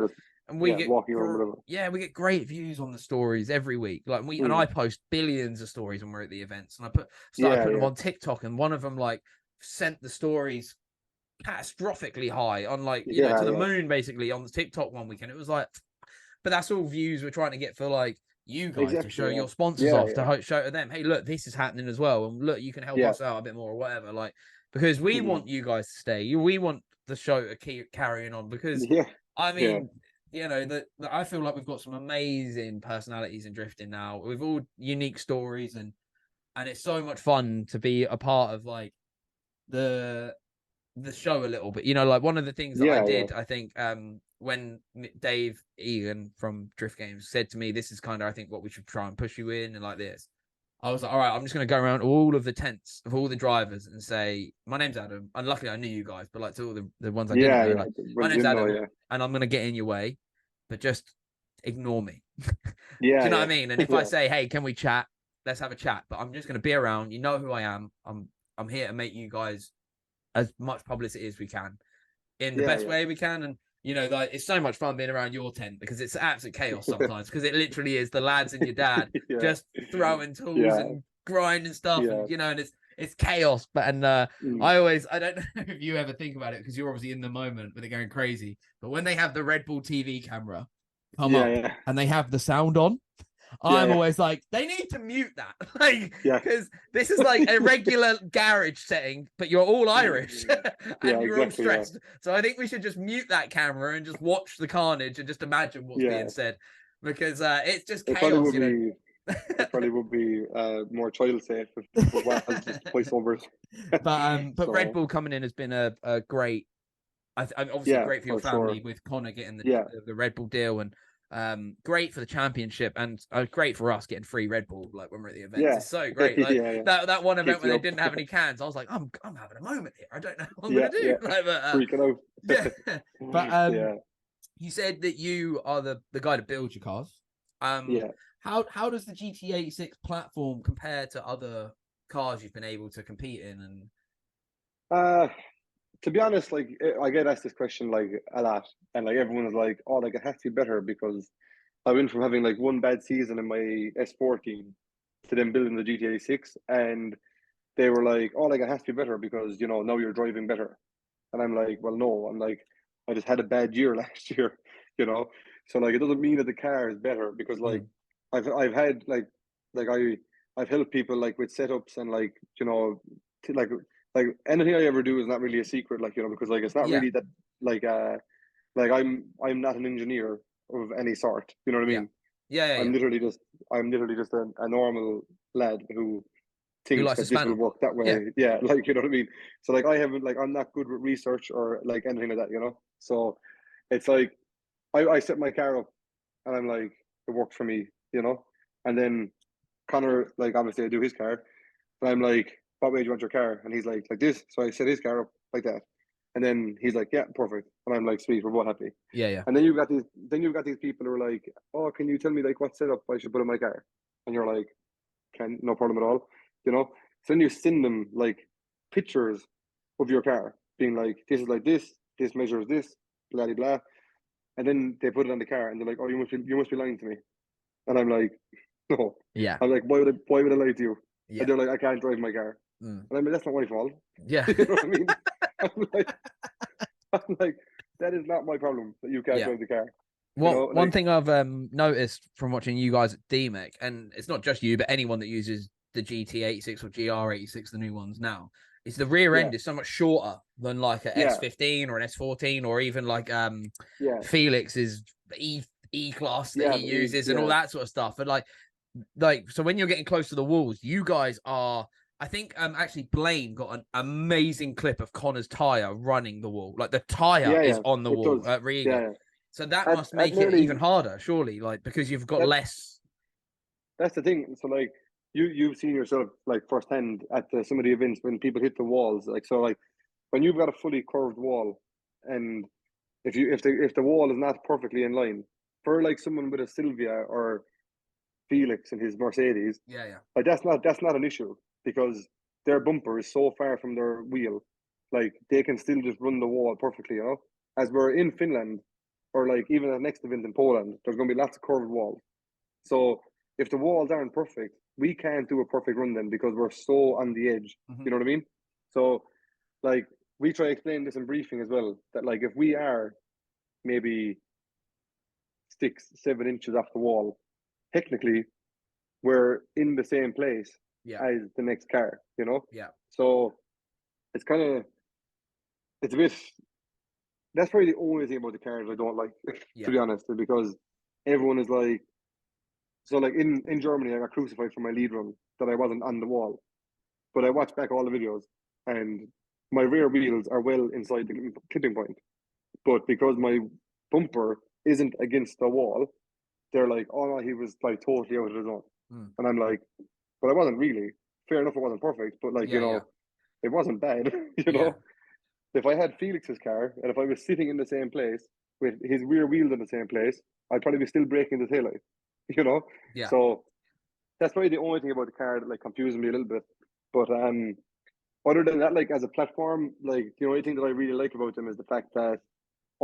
and we get we get great views on the stories every week. Like and I post billions of stories when we're at the events, and I started putting them on TikTok, and one of them like sent the stories catastrophically high on like to the moon basically on the TikTok one weekend. It was like, but that's all views we're trying to get for like you guys to show your sponsors off, to show to them, hey, look, this is happening as well, and look, you can help us out a bit more or whatever, like, because we want you guys to stay. We want the show to keep carrying on, because I mean, you know, that I feel like we've got some amazing personalities in drifting now. We've all unique stories, and it's so much fun to be a part of like the show a little bit. You know, like one of the things that I did, I think, when Dave Egan from Drift Games said to me, this is kind of, I think, what we should try and push you in, and like this, I was like, all right, I'm just going to go around all of the tents of all the drivers and say, my name's Adam. And luckily I knew you guys, but like to all the ones I didn't know, like, my name's Adam, and I'm going to get in your way, but just ignore me. Do you know what I mean? And if I say, hey, can we chat? Let's have a chat. But I'm just going to be around. You know who I am. I'm here to make you guys as much publicity as we can in the best way we can. you know, like it's so much fun being around your tent because it's absolute chaos sometimes because it literally is the lads and your dad Yeah, just throwing tools yeah, and grinding stuff yeah. and you know, and it's chaos. But Mm. I don't know if you ever think about it because you're obviously in the moment with it going crazy. But when they have the Red Bull TV camera come Yeah, up yeah, and they have the sound on, yeah, I'm yeah, always like, they need to mute that. Like, yeah. because this is like a regular garage setting, but you're all Irish Yeah, and you're all exactly. Yeah, stressed. So I think we should just mute that camera and just watch the carnage and just imagine what's being yeah. said because it's just It probably chaos, would you know. be. It probably would be more child safe if it was just voiceovers. But Red So Bull coming in has been a great. I'm obviously yeah, great for your for sure. family with Connor getting Yeah, the Red Bull deal and great for the championship and great for us getting free Red Bull like when we're at the events. yeah, It's so yeah, great. Like yeah. that one event Keeps when you they up. didn't have any cans, I was like, I'm having a moment here. I don't know what I'm Yeah, gonna do. yeah. Like, Freaking out. yeah. But Yeah, you said that you are the guy to build your cars. Um, yeah. how does the GT86 platform compare to other cars you've been able to compete in? And Uh, to be honest, like I get asked this question like a lot, and like everyone is like, "Oh, like it has to be better," because I went from having like one bad season in my S14 to then building the GTA 6, and they were like, "Oh, like it has to be better because now you're driving better," and I'm like, "Well, no, I'm like I just had a bad year last year, you know, so like it doesn't mean that the car is better because like mm, I've had like I've helped people like with setups and like like anything I ever do is not really a secret, like because like it's not yeah, really that like like I'm not an engineer of any sort. You know what I yeah, mean? yeah. I'm literally just a normal lad who Who thinks likes to that this will spanner? work that Yeah, way. Yeah, like you know what I mean? So like I haven't like I'm not good with research or like anything like that. So it's like I set my car up and I'm like, it worked for me. And then Connor, like obviously I do his car, and I'm like, what way do you want your car? And he's like this. So I set his car up like that. And then he's like, yeah, perfect. And I'm like, sweet, we're both happy. yeah. And then you've got these people who are like, oh, can you tell me like what setup I should put in my car? And you're like, can no problem at all, you know. So then you send them like pictures of your car, being like, this is like this measures this, blah blah blah, and then they put it on the car, and they're like, oh, you must be lying to me, and I'm like, no, Yeah, I'm like, why would I lie to you? And yeah, they're like, I can't drive my car, mm, and I'm like, that's not my fault, yeah, you know what I mean? I'm like, I'm like, that is not my problem that you can't yeah. drive the car, Well, one like, thing I've noticed from watching you guys at DMEC, and it's not just you, but anyone that uses the GT86 or GR86, the new ones now, is the rear yeah, end is so much shorter than like a yeah, S15 or an S14 or even like yeah, Felix's E class that yeah, he uses and all yeah, that sort of stuff. And like so when you're getting close to the walls, you guys are. I think actually Blaine got an amazing clip of Connor's tire running the wall. Like the tire yeah, is yeah, on the it wall does, at Riga. yeah, yeah. So that At, must at make it even nearly harder, surely, like because you've got that less. that's the thing. So like you've seen yourself like firsthand at some of the events when people hit the walls. Like so like when you've got a fully curved wall, and if the wall is not perfectly in line for like someone with a Sylvia or Felix in his Mercedes, Yeah, yeah, like that's not an issue because their bumper is so far from their wheel, like they can still just run the wall perfectly. As we're in Finland or like even at the next event in Poland, there's going to be lots of curved walls. So if the walls aren't perfect, we can't do a perfect run then because we're so on the edge. mm-hmm. You know what I mean? So like we try to explain this in briefing as well that like if we are maybe 6-7 inches off the wall, technically we're in the same place Yeah, as the next car. yeah, So it's kind of it's a bit. That's probably the only thing about the cars I don't like, to yeah, be honest, because everyone is like, so like in Germany, I got crucified for my lead run that I wasn't on the wall. But I watched back all the videos, and my rear wheels are well inside the clipping point. But because my bumper isn't against the wall, they're like, "Oh no, he was like totally out of his zone," mm. and I'm like, "But I wasn't really. Fair enough, it wasn't perfect, but like Yeah, yeah, it wasn't bad. you yeah, know, if I had Felix's car and if I was sitting in the same place with his rear wheels in the same place, I'd probably be still braking the taillight. You know, yeah, so that's probably the only thing about the car that like confuses me a little bit. But other than that, like as a platform, like the only thing that I really like about them is the fact that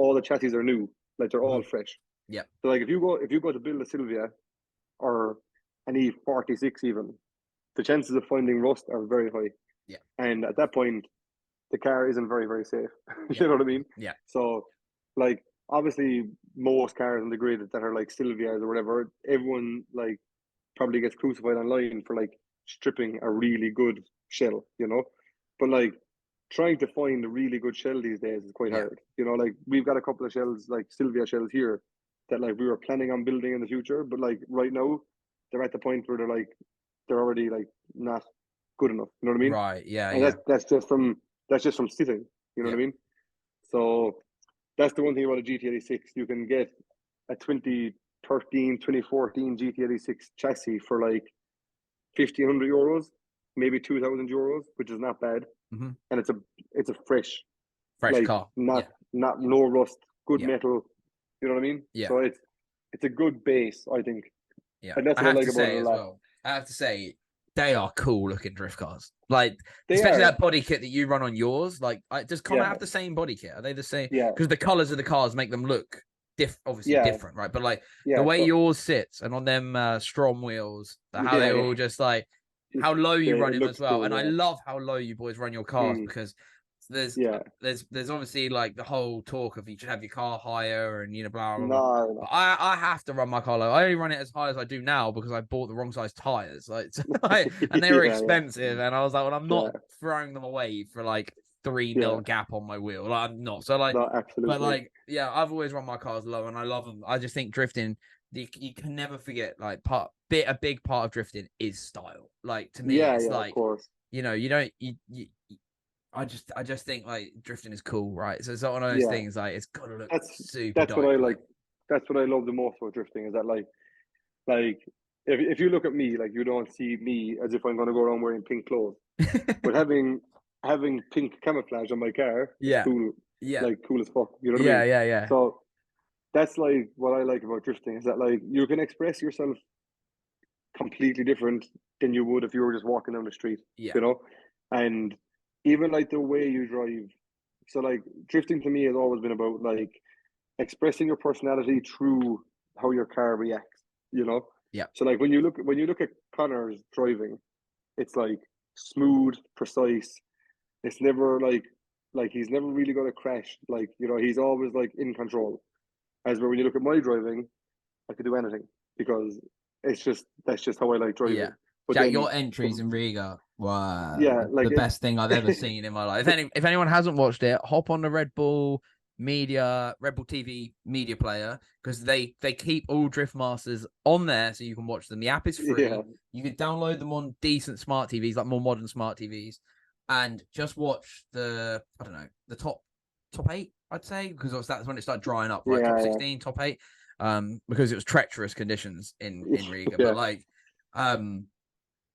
all the chassis are new, like they're all fresh. Yeah. So like if you go to build a Sylvia or an E46 even, the chances of finding rust are very high. Yeah. And at that point, the car isn't very, very safe. Yeah. You know what I mean? Yeah. So like obviously most cars on the grid that are like Sylvias or whatever, everyone like probably gets crucified online for like stripping a really good shell, you know? But like trying to find a really good shell these days is quite hard. You know, like we've got a couple of shells, like Sylvia shells here, that like we were planning on building in the future, but like right now they're at the point where they're already like not good enough. You know what I mean? Right. Yeah. And Yeah. that's just from sitting. You know Yeah. what I mean? So that's the one thing about a GT86. You can get a 2013, 2014 GT86 chassis for like 1,500 euros, maybe 2,000 euros, which is not bad. Mm-hmm. And it's a fresh like car. not no rust, good Yeah. metal. You know what I mean? Yeah. So it's a good base, I think. Yeah. And that's I what I have like to about say it a as lot. well. I have to say they are cool looking drift cars. Like They especially are. that body kit that you run on yours. Like, does Connor Yeah. have the same body kit? Are they the same? Yeah. Because the colors of the cars make them look obviously Yeah. different, right? But like the Yeah. way So yours sits and on them Strom wheels, how they all just like how low you run it them as looks well. cool, And I yeah. love how low you boys run your cars because Yeah. there's obviously like the whole talk of you should have your car higher and blah blah blah. No. But I have to run my car low. I only run it as high as I do now because I bought the wrong size tires. And they were Yeah, expensive, and I was like, well, I'm not yeah. throwing them away for like 3 Yeah. mil gap on my wheel. Like, I'm not. So like, No, absolutely. but like, yeah, I've always run my cars low, and I love them. I just think drifting, you can never forget like a big part of drifting is style. Like to me, it's like of course. you don't I just think like drifting is cool, right? So it's one of those things like it's gotta look super that's dope. what I like. That's what I love the most about drifting is that like if you look at me, like you don't see me as if I'm gonna go around wearing pink clothes. But having pink camouflage on my car is cool. Yeah. Like cool as fuck. You know what I mean? Yeah. So that's like what I like about drifting is that like you can express yourself completely different than you would if you were just walking down the street. Yeah. You know? And even like the way you drive. So like drifting to me has always been about like expressing your personality through how your car reacts, you know? Yeah. So like when you look at Connor's driving, it's like smooth, precise. It's never like he's never really gonna crash. Like, you know, he's always like in control. As where when you look at my driving, I could do anything because that's just how I like driving. Yeah. But Jack, then your entries in Riga were like the best thing I've ever seen in my life. If anyone hasn't watched it, hop on the Red Bull TV media player because they keep all Drift Masters on there so you can watch them. The app is free. Yeah. You can download them on decent smart TVs, like more modern smart TVs, and just watch the top 8, I'd say, because that's when it started drying up, right? Top 16, top 8. Because it was treacherous conditions in Riga. But like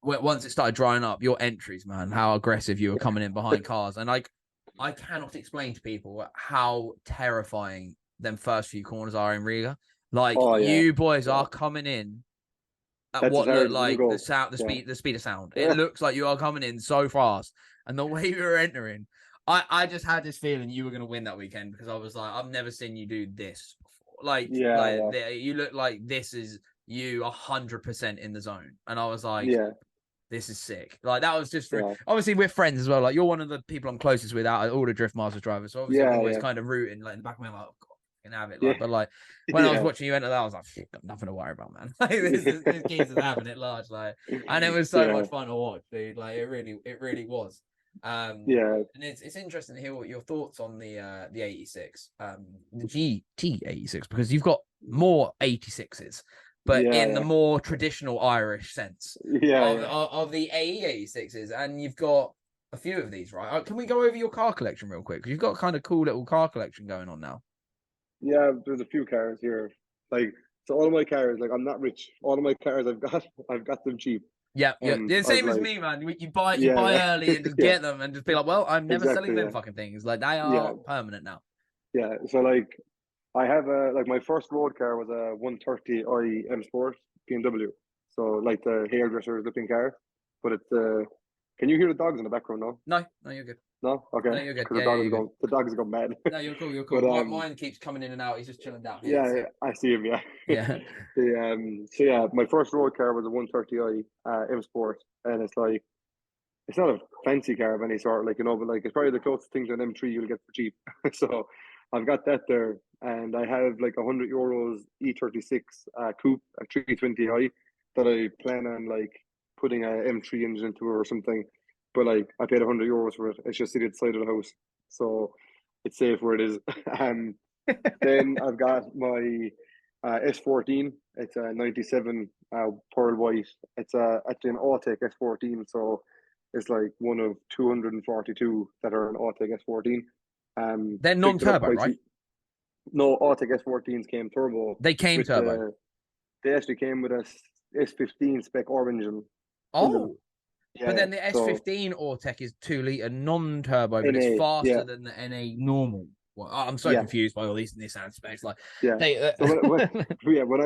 once it started drying up, your entries, man, how aggressive you were coming in behind cars. And like I cannot explain to people how terrifying them first few corners are in Riga. Like you boys are coming in at That's what looked like the speed of sound. It looks like you are coming in so fast. And the way you were entering, I just had this feeling you were gonna win that weekend because I was like, I've never seen you do this before. Like you look like this is you 100% in the zone. And I was like, this is sick. Like that was just obviously we're friends as well. Like you're one of the people I'm closest with out of all the Drift Masters drivers. So obviously I'm always kind of rooting like in the back of my mind, like, oh, God, I can have it. Like, but like when I was watching you enter that, I was like, got nothing to worry about, man. Like this geezer's having it large. Like, and it was so much fun to watch, dude. Like it really was. And it's interesting to hear what your thoughts on the 86, the GT 86, because you've got more 86s. But in the more traditional Irish sense of the AE 86s. And you've got a few of these, right? Can we go over your car collection real quick? Because you've got kind of cool little car collection going on now. Yeah, there's a few cars here. Like, so all of my cars, like, I'm not rich. All of my cars I've got them cheap. Yeah. The same as me, man. You buy early and just get them and just be like, well, I'm never selling them fucking things. Like, they are permanent now. Yeah, so like, I have my first road car was a 130i M Sport BMW. So like the hairdresser's looking car, but it's can you hear the dogs in the background now? No, you're good. No, No, okay, you're good. because Yeah, yeah, you're good. the dog's gone mad. No, you're cool. You're But cool. Mine keeps coming in and out. He's just chilling down here. yeah, So. yeah, I see him. Yeah. Yeah. So yeah, my first road car was a 130i M Sport, and it's not a fancy car of any sort, like, you know, but like it's probably the closest thing to an M3 you'll get for cheap. So I've got that there, and I have like €100 E36 coupe, a 320i that I plan on like putting a M3 engine into or something. But like I paid €100 for it. It's just sitting at the side of the house, so it's safe where it is. um, then I've got my S14. It's a 97 pearl white. It's actually an Autek S14, so it's like one of 242 that are an Autek S14. They're Picked it up non-turbo, quite right? cheap. No, Autek S14s came turbo They came with turbo. they actually came with a S15 spec R engine in them. Oh, but Yeah, then the so S15 Autek is 2 litre non-turbo, but it's NA, faster yeah, than the NA normal. Well, I'm so yeah, confused by all these Nissan specs. Like yeah. they, So yeah, when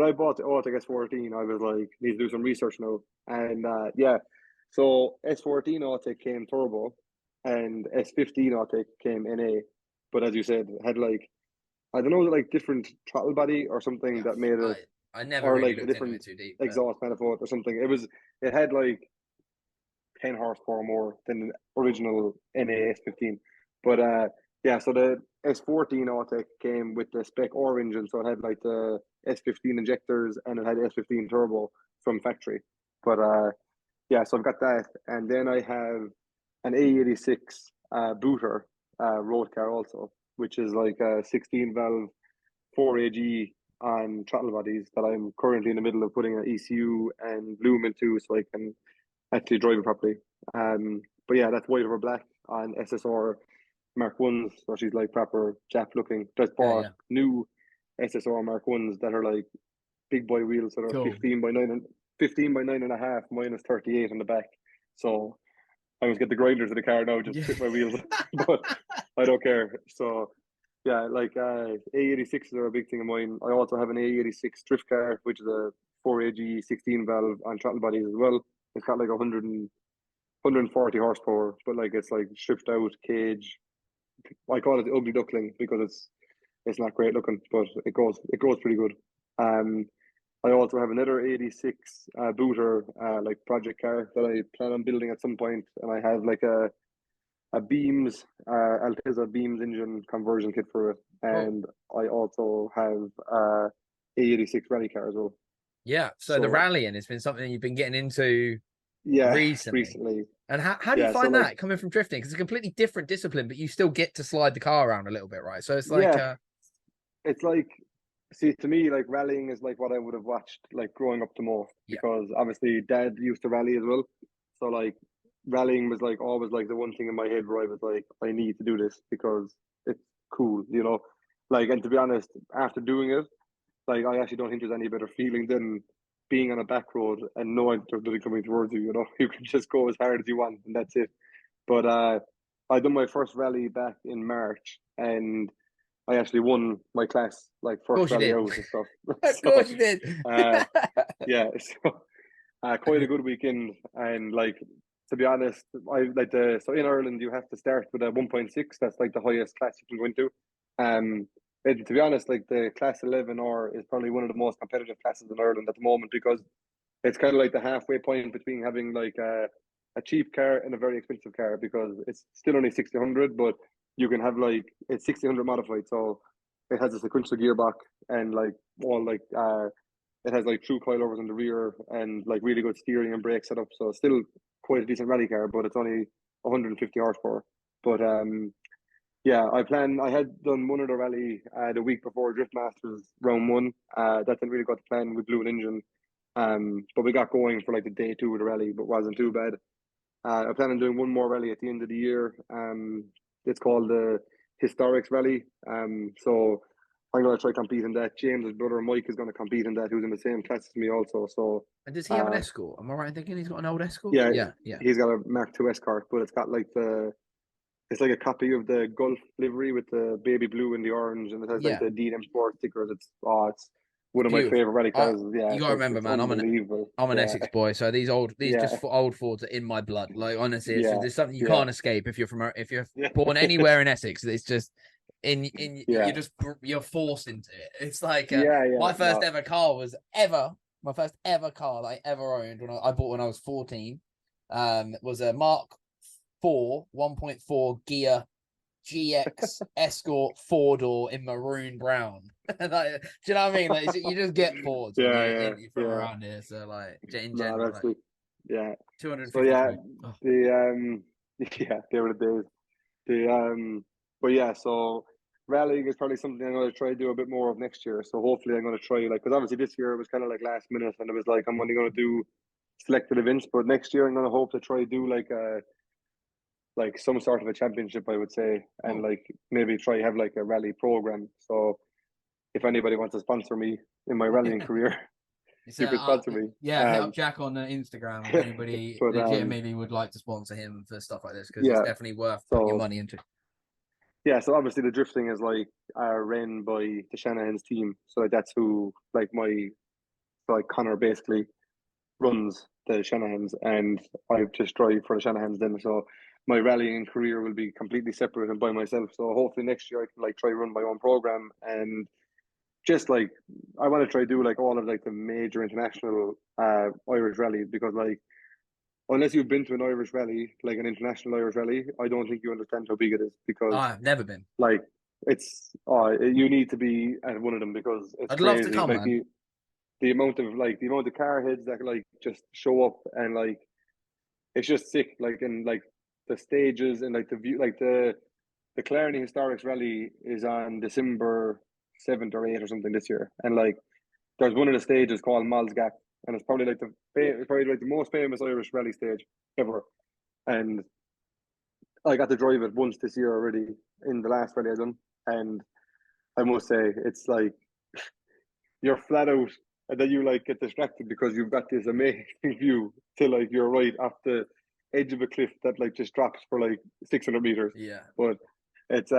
I bought the Autek S14, I was like, need to do some research now, and yeah, so S14 Autek came turbo, and S15 Autek came NA, but as you said, it had like, I don't know, like different throttle body or something yeah, that made it, I never or really like a looked into different it too deep, but exhaust manifold or something. It had like 10 horsepower more than the original NA S15. But yeah, so the S14 Autek came with the spec R engine, so it had like the S15 injectors and it had S15 turbo from factory. But yeah, so I've got that, and then I have an A86 booter road car also, which is like a 16 valve 4AG on throttle bodies that I'm currently in the middle of putting an ECU and loom into so I can actually drive it properly. But yeah, that's white over black on SSR Mark Ones, so she's like proper Jap looking. Just yeah, bought yeah, new SSR Mark Ones that are like big boy wheels that are cool. 15 by 9.5 minus 38 on the back. So I must get the grinders of the car now just to fit my wheels, but I don't care. So yeah, like A86s are a big thing of mine. I also have an A86 drift car, which is a 4AG 16 valve on throttle bodies as well. It's got like 140 horsepower, but like it's like stripped out cage. I call it the ugly duckling because it's not great looking, but it goes pretty good. Um, I also have another 86 booter like project car that I plan on building at some point, and I have like a Beams Alteza Beams engine conversion kit for it, Cool. and I also have A86 rally car as well. Yeah. So the So rallying has been something you've been getting into yeah, recently. recently, And how do you yeah. So find like that coming from drifting? Because it's a completely different discipline, but you still get to slide the car around a little bit, right? So it's like, yeah, it's like, see, to me, like rallying is like what I would have watched like growing up the most yeah, because obviously dad used to rally as well. So like rallying was like always like the one thing in my head where I was like, I need to do this because it's cool, you know. Like, and to be honest, after doing it, like I actually don't think there's any better feeling than being on a back road and knowing there's nothing coming towards you, you know. You can just go as hard as you want and that's it. But I done my first rally back in March and I actually won my class, like of first course you rally did. out and stuff. Of So, course you did. uh, yeah, so quite a good weekend. And like, to be honest, I like so in Ireland you have to start with a 1.6. That's like the highest class you can go into. And to be honest, like the class 11R is probably one of the most competitive classes in Ireland at the moment because it's kind of like the halfway point between having like a cheap car and a very expensive car because it's still only 1600, but you can have like it's 1600 modified, so it has a sequential gearbox and like all like it has like true coilovers in the rear and like really good steering and brake setup. So it's still quite a decent rally car, but it's only 150 horsepower. But yeah, I had done one other rally the week before Drift Masters round one. That didn't really go to plan with Blue Engine. But we got going for like the day two of the rally, but wasn't too bad. I plan on doing one more rally at the end of the year. It's called the Historics Rally. So I'm going to try compete in that. James's brother Mike is going to compete in that, who's in the same class as me also. So And does he have an escort? Am I right in thinking he's got an old escort? yeah, Yeah, yeah. he's got a Mark II Escort, but it's got like it's like a copy of the Gulf livery with the baby blue and the orange, and it has like Yeah. the D&M Sport stickers. one of my Beautiful. favorite rally cars. Yeah, You gotta remember, it's man. unbelievable. I'm an Yeah, Essex boy, so these old yeah, old Fords are in my blood. Like honestly, it's just yeah, there's something you yeah, can't escape if you're yeah, born anywhere in Essex. It's just in yeah, you're forced into it. It's like yeah, yeah. my first No, ever car was my first ever car that I ever owned when I bought when I was 14. Was a Mark 4 1.4 gear GX Escort 4-door in maroon brown. Like, do you know what I mean? Like, you just get Fords when yeah, you're yeah, from yeah. around here. So, like, in No, general, that's like the yeah. So 250 yeah, quid. Oh. the yeah, they were the days. The but yeah, so rallying is probably something I'm going to try to do a bit more of next year. So hopefully I'm going to try like because obviously this year it was kind of like last minute and it was like I'm only going to do selected events, but next year I'm going to hope to try to do like some sort of a championship, I would say, and Oh. like maybe try have like a rally program. So if anybody wants to sponsor me in my rallying career, It's you could sponsor me. yeah, hit up Jack on Instagram if anybody but legitimately would like to sponsor him for stuff like this because it's yeah, definitely worth putting your so money into. yeah, so obviously the drifting is like ran by the Shanahan's team. So like that's who like my so like Connor basically runs the Shanahans and I just drive for the Shanahans then. So my rallying career will be completely separate and by myself. So hopefully next year I can like try run my own program and just like I want to try do like all of like the major international Irish rallies because like unless you've been to an Irish rally, like an international Irish rally, I don't think you understand how big it is because I've never been. like it's you need to be at one of them because it's I'd love to crazy. come, Like man. the amount of car heads that like just show up and like it's just sick. Like and like the stages and like the view, like the Clarny Historics Rally is on December 7th or 8th or something this year, and like there's one of the stages called Mal's Gap, and it's probably like it's probably like the most famous Irish rally stage ever, and I got to drive it once this year already in the last rally I done, and I must say it's like you're flat out and then you like get distracted because you've got this amazing view to like you're right off the edge of a cliff that like just drops for like 600 meters. Yeah. But it's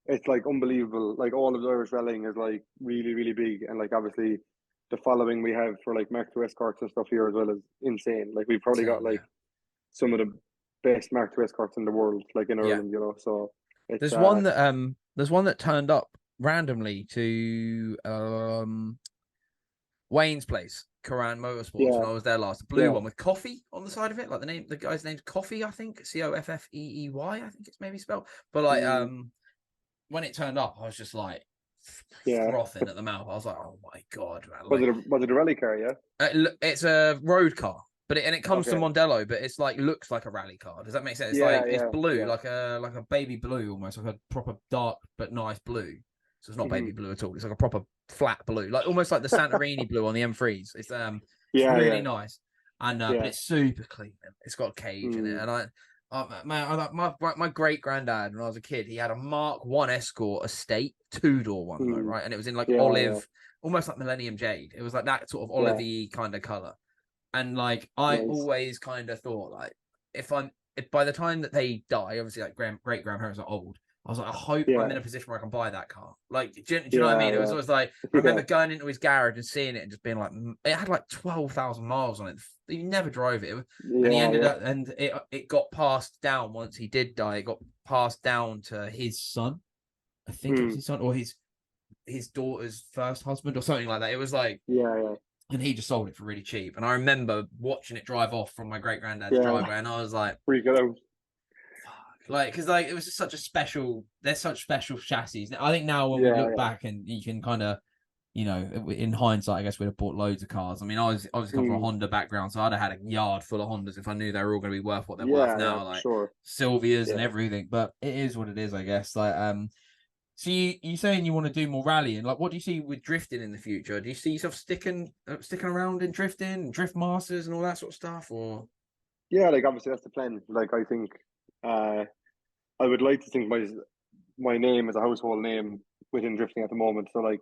it's like unbelievable. Like all of the Irish rallying is like really, really big and like obviously the following we have for like Mark II escorts and stuff here as well is insane. Like we've probably got Same, like yeah. some of the best Mark II escorts in the world, like in Yeah. Ireland, you know. So it's There's one that turned up randomly to Wayne's place, Coran Motorsports, yeah, when I was there last. A blue yeah. one with coffee on the side of it. Like the guy's name's Coffee, I think. Coffeey, I think it's maybe spelled. But like Mm, when it turned up, I was just like yeah. frothing at the mouth. I was like, oh my god, man. Was Like it a rally car, yeah? it's a road car. But it comes to Okay. Mondello, but it's like looks like a rally car. Does that make sense? It's Yeah, like it's yeah, blue, yeah. like a baby blue almost, like a proper dark but nice blue. So it's not Hmm. baby blue at all. It's like a proper flat blue, like almost like the Santorini blue on the M3s. It's Yeah, really yeah, nice, and but yeah. it's super clean. It's got a cage in it, Mm, and man, my great granddad when I was a kid, he had a Mark One Escort Estate 2-door one though, mm. right? And it was in like Yeah, yeah, olive, almost like Millennium Jade. It was like that sort of yeah. olivey kind of color. And like I Nice. always kind of thought like if by the time that they die, obviously like great grandparents are old. I was like, I hope I'm Yeah, in a position where I can buy that car. Like, do you know what I yeah, mean? It was yeah, always like I yeah. remember going into his garage and seeing it and just being like, it had like 12,000 miles on it. He never drove it, and he Yeah, ended yeah. up and it got passed down once he did die. It got passed down to his son. I think it was Mm, his son or his daughter's first husband or something like that. It was like yeah, yeah, and he just sold it for really cheap. And I remember watching it drive off from my great granddad's yeah. driveway, and I was like, Freak it out. fuck. Like, because like it was just such a special. There's such special chassis. I think now when we Yeah, look yeah. back and you can kind of, in hindsight, I guess we'd have bought loads of cars. I mean, I was come from a Mm, Honda background, so I'd have had a yard full of Hondas if I knew they were all going to be worth what they're worth yeah, yeah, now, for like sure. Sylvias and Yeah. everything. But it is what it is, I guess. Like, so you saying you want to do more rallying? Like, what do you see with drifting in the future? Do you see yourself sticking around in drifting, drift masters, and all that sort of stuff? Or Yeah, like obviously that's the plan. Like I think uh I would like to think my name is a household name within drifting at the moment. So like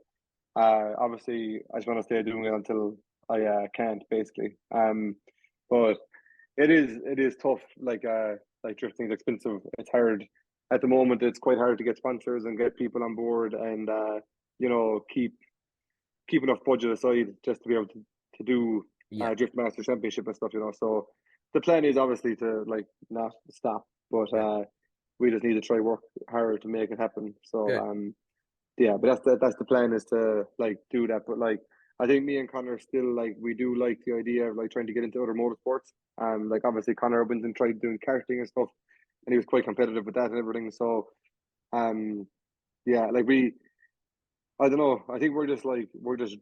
obviously I just want to stay doing it until I can't basically. But it is tough. Like drifting is expensive. It's hard at the moment. It's quite hard to get sponsors and get people on board and you know keep enough budget aside just to be able to do Yeah, Drift Master Championship and stuff, So the plan is obviously to like not stop, but yeah, we just need to try work harder to make it happen. So good. yeah, but that's the plan, is to like do that. But like I think me and Connor still, like, we do like the idea of like trying to get into other motorsports. Like obviously Connor went and tried doing karting and stuff, and he was quite competitive with that and everything. So yeah, like I don't know. I think we're just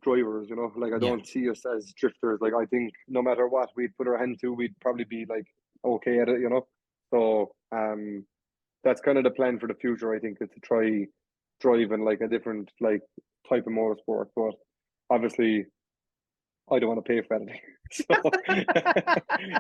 drivers, Like I Yeah, don't see us as drifters. Like I think no matter what we'd put our hand to, we'd probably be like okay at it. So that's kind of the plan for the future. I think, is to try driving like a different like type of motorsport. But obviously, I don't want to pay for anything. So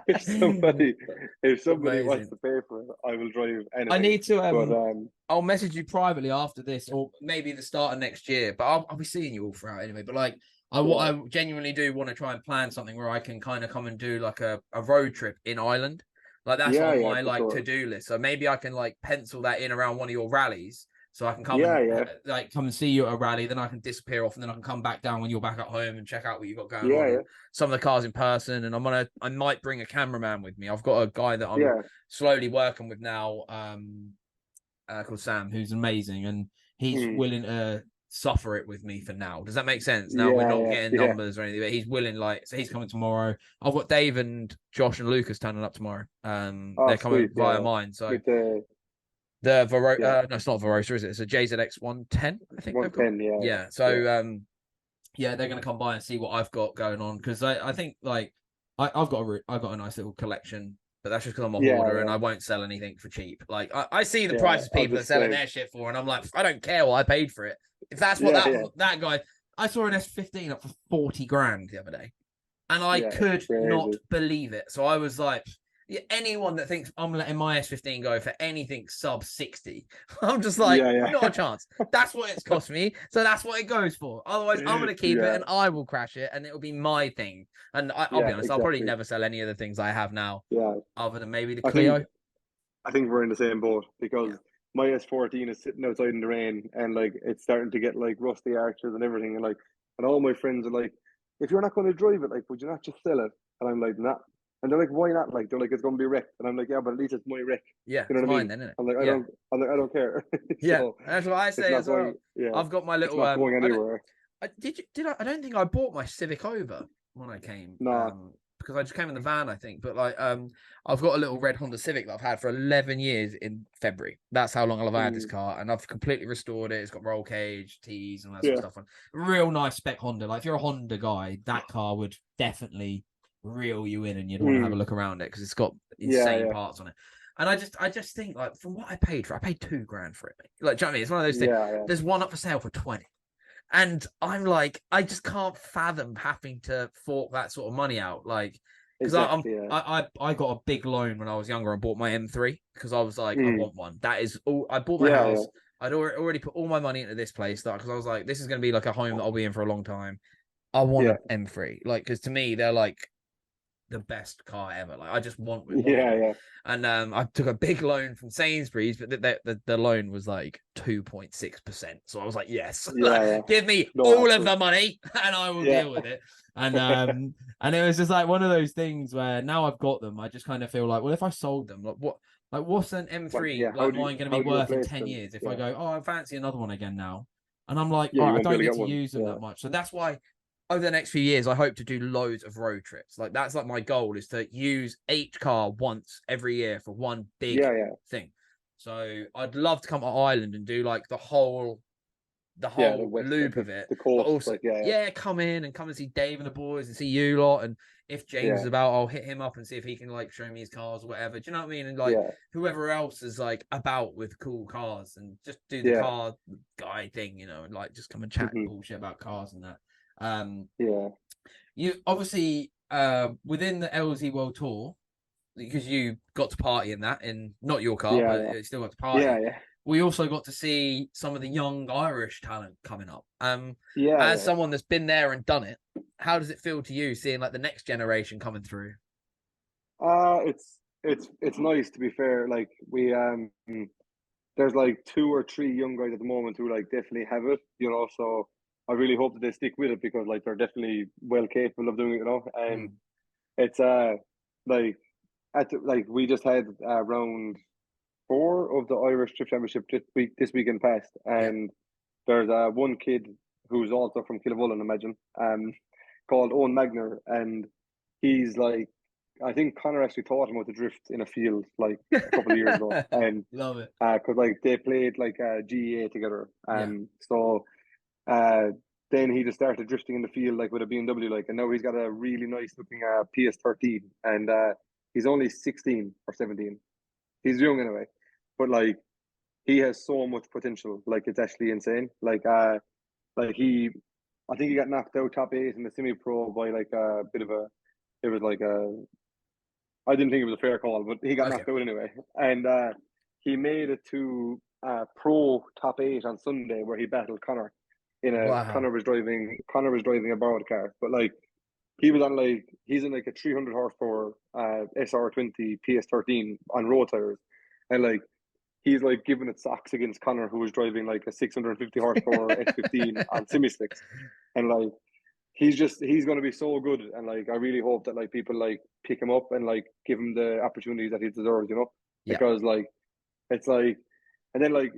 if somebody if somebody wants amazing. to pay for it, I will drive I anything. need to But I'll message you privately after this, or maybe the start of next year. But I'll be seeing you all throughout anyway. But like, yeah, I genuinely do want to try and plan something where I can kind of come and do like a road trip in Ireland. Like that's yeah, on yeah, my for like to sure. do list. So maybe I can like pencil that in around one of your rallies, so I can come Yeah, and yeah, like come and see you at a rally. Then I can disappear off, and then I can come back down when you're back at home and check out what you've got going yeah, on and yeah, some of the cars in person. And I might bring a cameraman with me. I've got a guy that I'm yeah. slowly working with now. Called Sam, who's amazing, and he's Mm. willing to suffer it with me for now. Does that make sense? Now we're Yeah, not yeah, getting yeah. numbers or anything, but he's willing. Like, so he's coming tomorrow. I've got Dave and Josh and Lucas turning up tomorrow. Oh, They're coming sweet. Yeah, via yeah. mine. So With the the Vero, yeah, no, it's not Verosa, is it? It's a JZX 110. I think they've got. 110. Yeah, Yeah. yeah, So yeah, they're gonna come by and see what I've got going on, because I think like I've got a nice little collection, but that's just because I'm a yeah, hoarder and yeah, I won't sell anything for cheap. Like I see the yeah. prices I'm people are just selling saying. their shit for, and I'm like, I don't care what I paid for it. If that's what Yeah, yeah, that guy, I saw an S15 up for 40 grand the other day, and I yeah. It's could not crazy. believe it. So I was like, yeah, anyone that thinks I'm letting my S15 go for anything sub 60, I'm just like, Yeah, not a yeah, chance. That's what it's cost me. So that's what it goes for. Otherwise, I'm going to keep it yeah, and I will crash it and it'll be my thing. And I'll be yeah. honest, I'll probably Exactly. never sell any of the things I have now, Yeah. other than maybe the I think Clio. I think we're in the same boat, Yeah. because my S14 is sitting outside in the rain, and like it's starting to get like rusty arches and everything, and all my friends are like, if you're not going to drive it, like, would you not just sell it? And I'm like, nah. And they're like, why not? Like, they're like, it's going to be wrecked. And I'm like, yeah, but at least it's my wreck. Yeah. You know It's what I mine mean? then, isn't it? I'm like, Yeah. I don't care. Yeah. So That's what I it's say not as going. well. Yeah, I've got my it's little, not going I don't, anywhere. I don't think I bought my Civic over when I came. Nah. Because I just came in the van, I think. But like, I've got a little red Honda Civic that I've had for 11 years in February. That's how long I've had this Mm, car, and I've completely restored it. It's got roll cage, T's, and all that sort yeah. of stuff on. Real nice spec Honda. Like, if you're a Honda guy, that car would definitely reel you in, and you'd want to have a Mm, look around it because it's got yeah. insane Yeah. parts on it. And I just think like, from what I paid for, I paid $2,000 for it. Mate. Like, do you know what I mean? It's one of those things. Yeah. Yeah. There's one up for sale for 20. And I'm like, I just can't fathom having to fork that sort of money out. Like, because Exactly. Yeah. I got a big loan when I was younger and bought my M3 because I was like, I Mm, want one. That is all. I bought my yeah. Yeah. house. I'd already put all my money into this place because I was like, this is going to be like a home that I'll be in for a long time. I want Yeah. an M3, like, because to me they're like the best car ever. Like, I just wanted Yeah. one. Yeah. And I took a big loan from Sainsbury's, but the loan was like 2.6%. So I was like, yes, Yeah. Yeah. give me No all of hassle. the money and I will Yeah. deal with it. And it was just like one of those things where now I've got them, I just kind of feel like, well, if I sold them, what's an But M3 yeah, like mine going to be how do you worth in replace 10 them? years if I Yeah. go, oh, I fancy another one again now. And I'm like, Yeah, all you right, I won't be don't able to get get to one. use them Yeah. that much. So that's why over the next few years, I hope to do loads of road trips. Like, that's like my goal, is to use each car once every year for one big Yeah, yeah. thing. So I'd love to come to Ireland and do like the whole Yeah, the loop of it, the but coast, also, like, yeah, yeah, come and see Dave and the boys and see you lot. And if James yeah, is about, I'll hit him up and see if he can like show me his cars or whatever. Do you know what I mean? And like, yeah, whoever else is like about with cool cars, and just do the yeah, car guy thing, and like just come and chat hmm, bullshit about cars and that. Um, yeah, you obviously within the LZ World Tour, because you got to party in that, in not your car, yeah, but yeah, it still got to yeah, party. yeah, We also got to see some of the young Irish talent coming up. yeah, As yeah. someone that's been there and done it, how does it feel to you seeing like the next generation coming through? It's nice, to be fair. Like, we there's like two or three young guys at the moment who like definitely have it. So I really hope that they stick with it because like they're definitely well capable of doing it, you know. And Mm. it's like like we just had round four of the Irish Drift Championship this weekend past, Yeah. and there's one kid who's also from Killavullen, imagine, called Owen Magner, and he's like, I think Connor actually taught him how to drift in a field like a couple of years ago, and Love it. because like they played like GEA together, Yeah. so uh, then he just started drifting in the field like with a BMW, like, and now he's got a really nice looking PS13, and he's only 16 or 17. He's young anyway, but like he has so much potential. Like it's actually insane. Like he, I think he got knocked out top eight in the semi pro by like a bit of a. It was like a. I didn't think it was a fair call, but he got Okay. knocked out anyway, and he made it to pro top eight on Sunday where he battled Connor. In a Wow. Connor was driving a borrowed car, but like he was on like he's in like a 300 horsepower SR20 PS13 on road tires, and like he's like giving it socks against Connor, who was driving like a 650 horsepower S15 on semi slicks, and like he's going to be so good, and like I really hope that like people like pick him up and like give him the opportunities that he deserves, you know, Yeah. because like it's like, and then like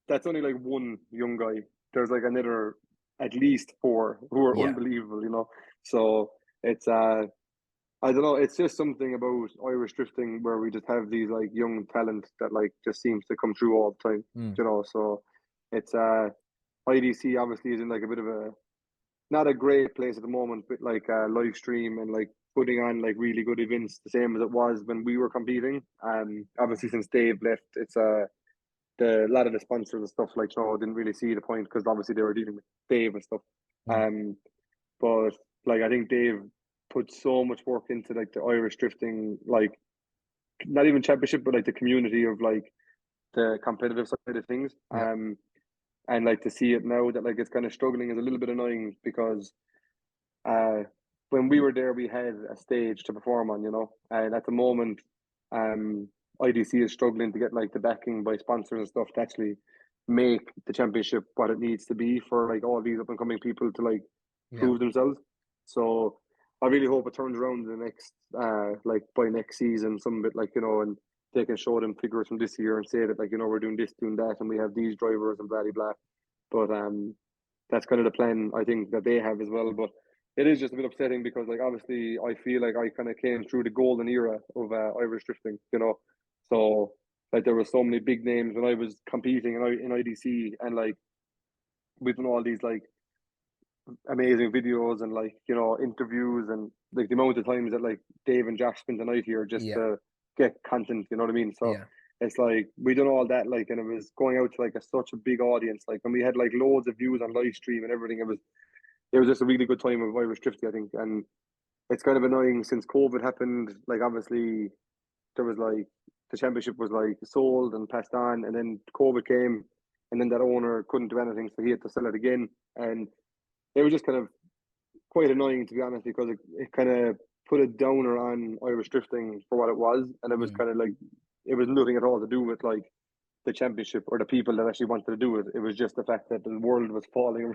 that's only like one young guy. There's like another at least four who are Yeah. unbelievable, you know. So it's I don't know. It's just something about Irish drifting where we just have these like young talent that like just seems to come through all the time, Mm. you know. So it's IDC obviously is in like a bit of a not a great place at the moment, but like live stream and like putting on like really good events, the same as it was when we were competing. Obviously since Dave left, it's the a lot of the sponsors and stuff like didn't really see the point because obviously they were dealing with Dave and stuff. Mm. But like I think Dave put so much work into like the Irish drifting, like not even championship, but like the community of like the competitive side of things. Yeah. And like to see it now that like it's kind of struggling is a little bit annoying because uh when we were there we had a stage to perform on, you know, and at the moment um IDC is struggling to get like the backing by sponsors and stuff to actually make the championship what it needs to be for like all these up and coming people to like Yeah. prove themselves. So I really hope it turns around in the next like by next season some bit, like, you know, and they can show them figures from this year and say that like, you know, we're doing this, doing that, and we have these drivers and blah blah blah. But that's kind of the plan I think that they have as well. But it is just a bit upsetting because like obviously I feel like I kind of came through the golden era of Irish drifting, you know. So like there were so many big names when I was competing in IDC, and like we've done all these like amazing videos and like, you know, interviews, and like the amount of times that like Dave and Josh spent the night here just Yeah. to get content, you know what I mean? So Yeah. it's like we done all that, like, and it was going out to like such a big audience, like, and we had like loads of views on live stream and everything. It was just a really good time of Irish drifting, I think. And it's kind of annoying since COVID happened. Like obviously there was like the championship was like sold and passed on, and then COVID came, and then that owner couldn't do anything, so he had to sell it again. And it was just kind of quite annoying, to be honest, because it kind of put a downer on Irish drifting for what it was, and it was Mm. kind of like it was nothing at all to do with like the championship or the people that actually wanted to do it. It was just the fact that the world was falling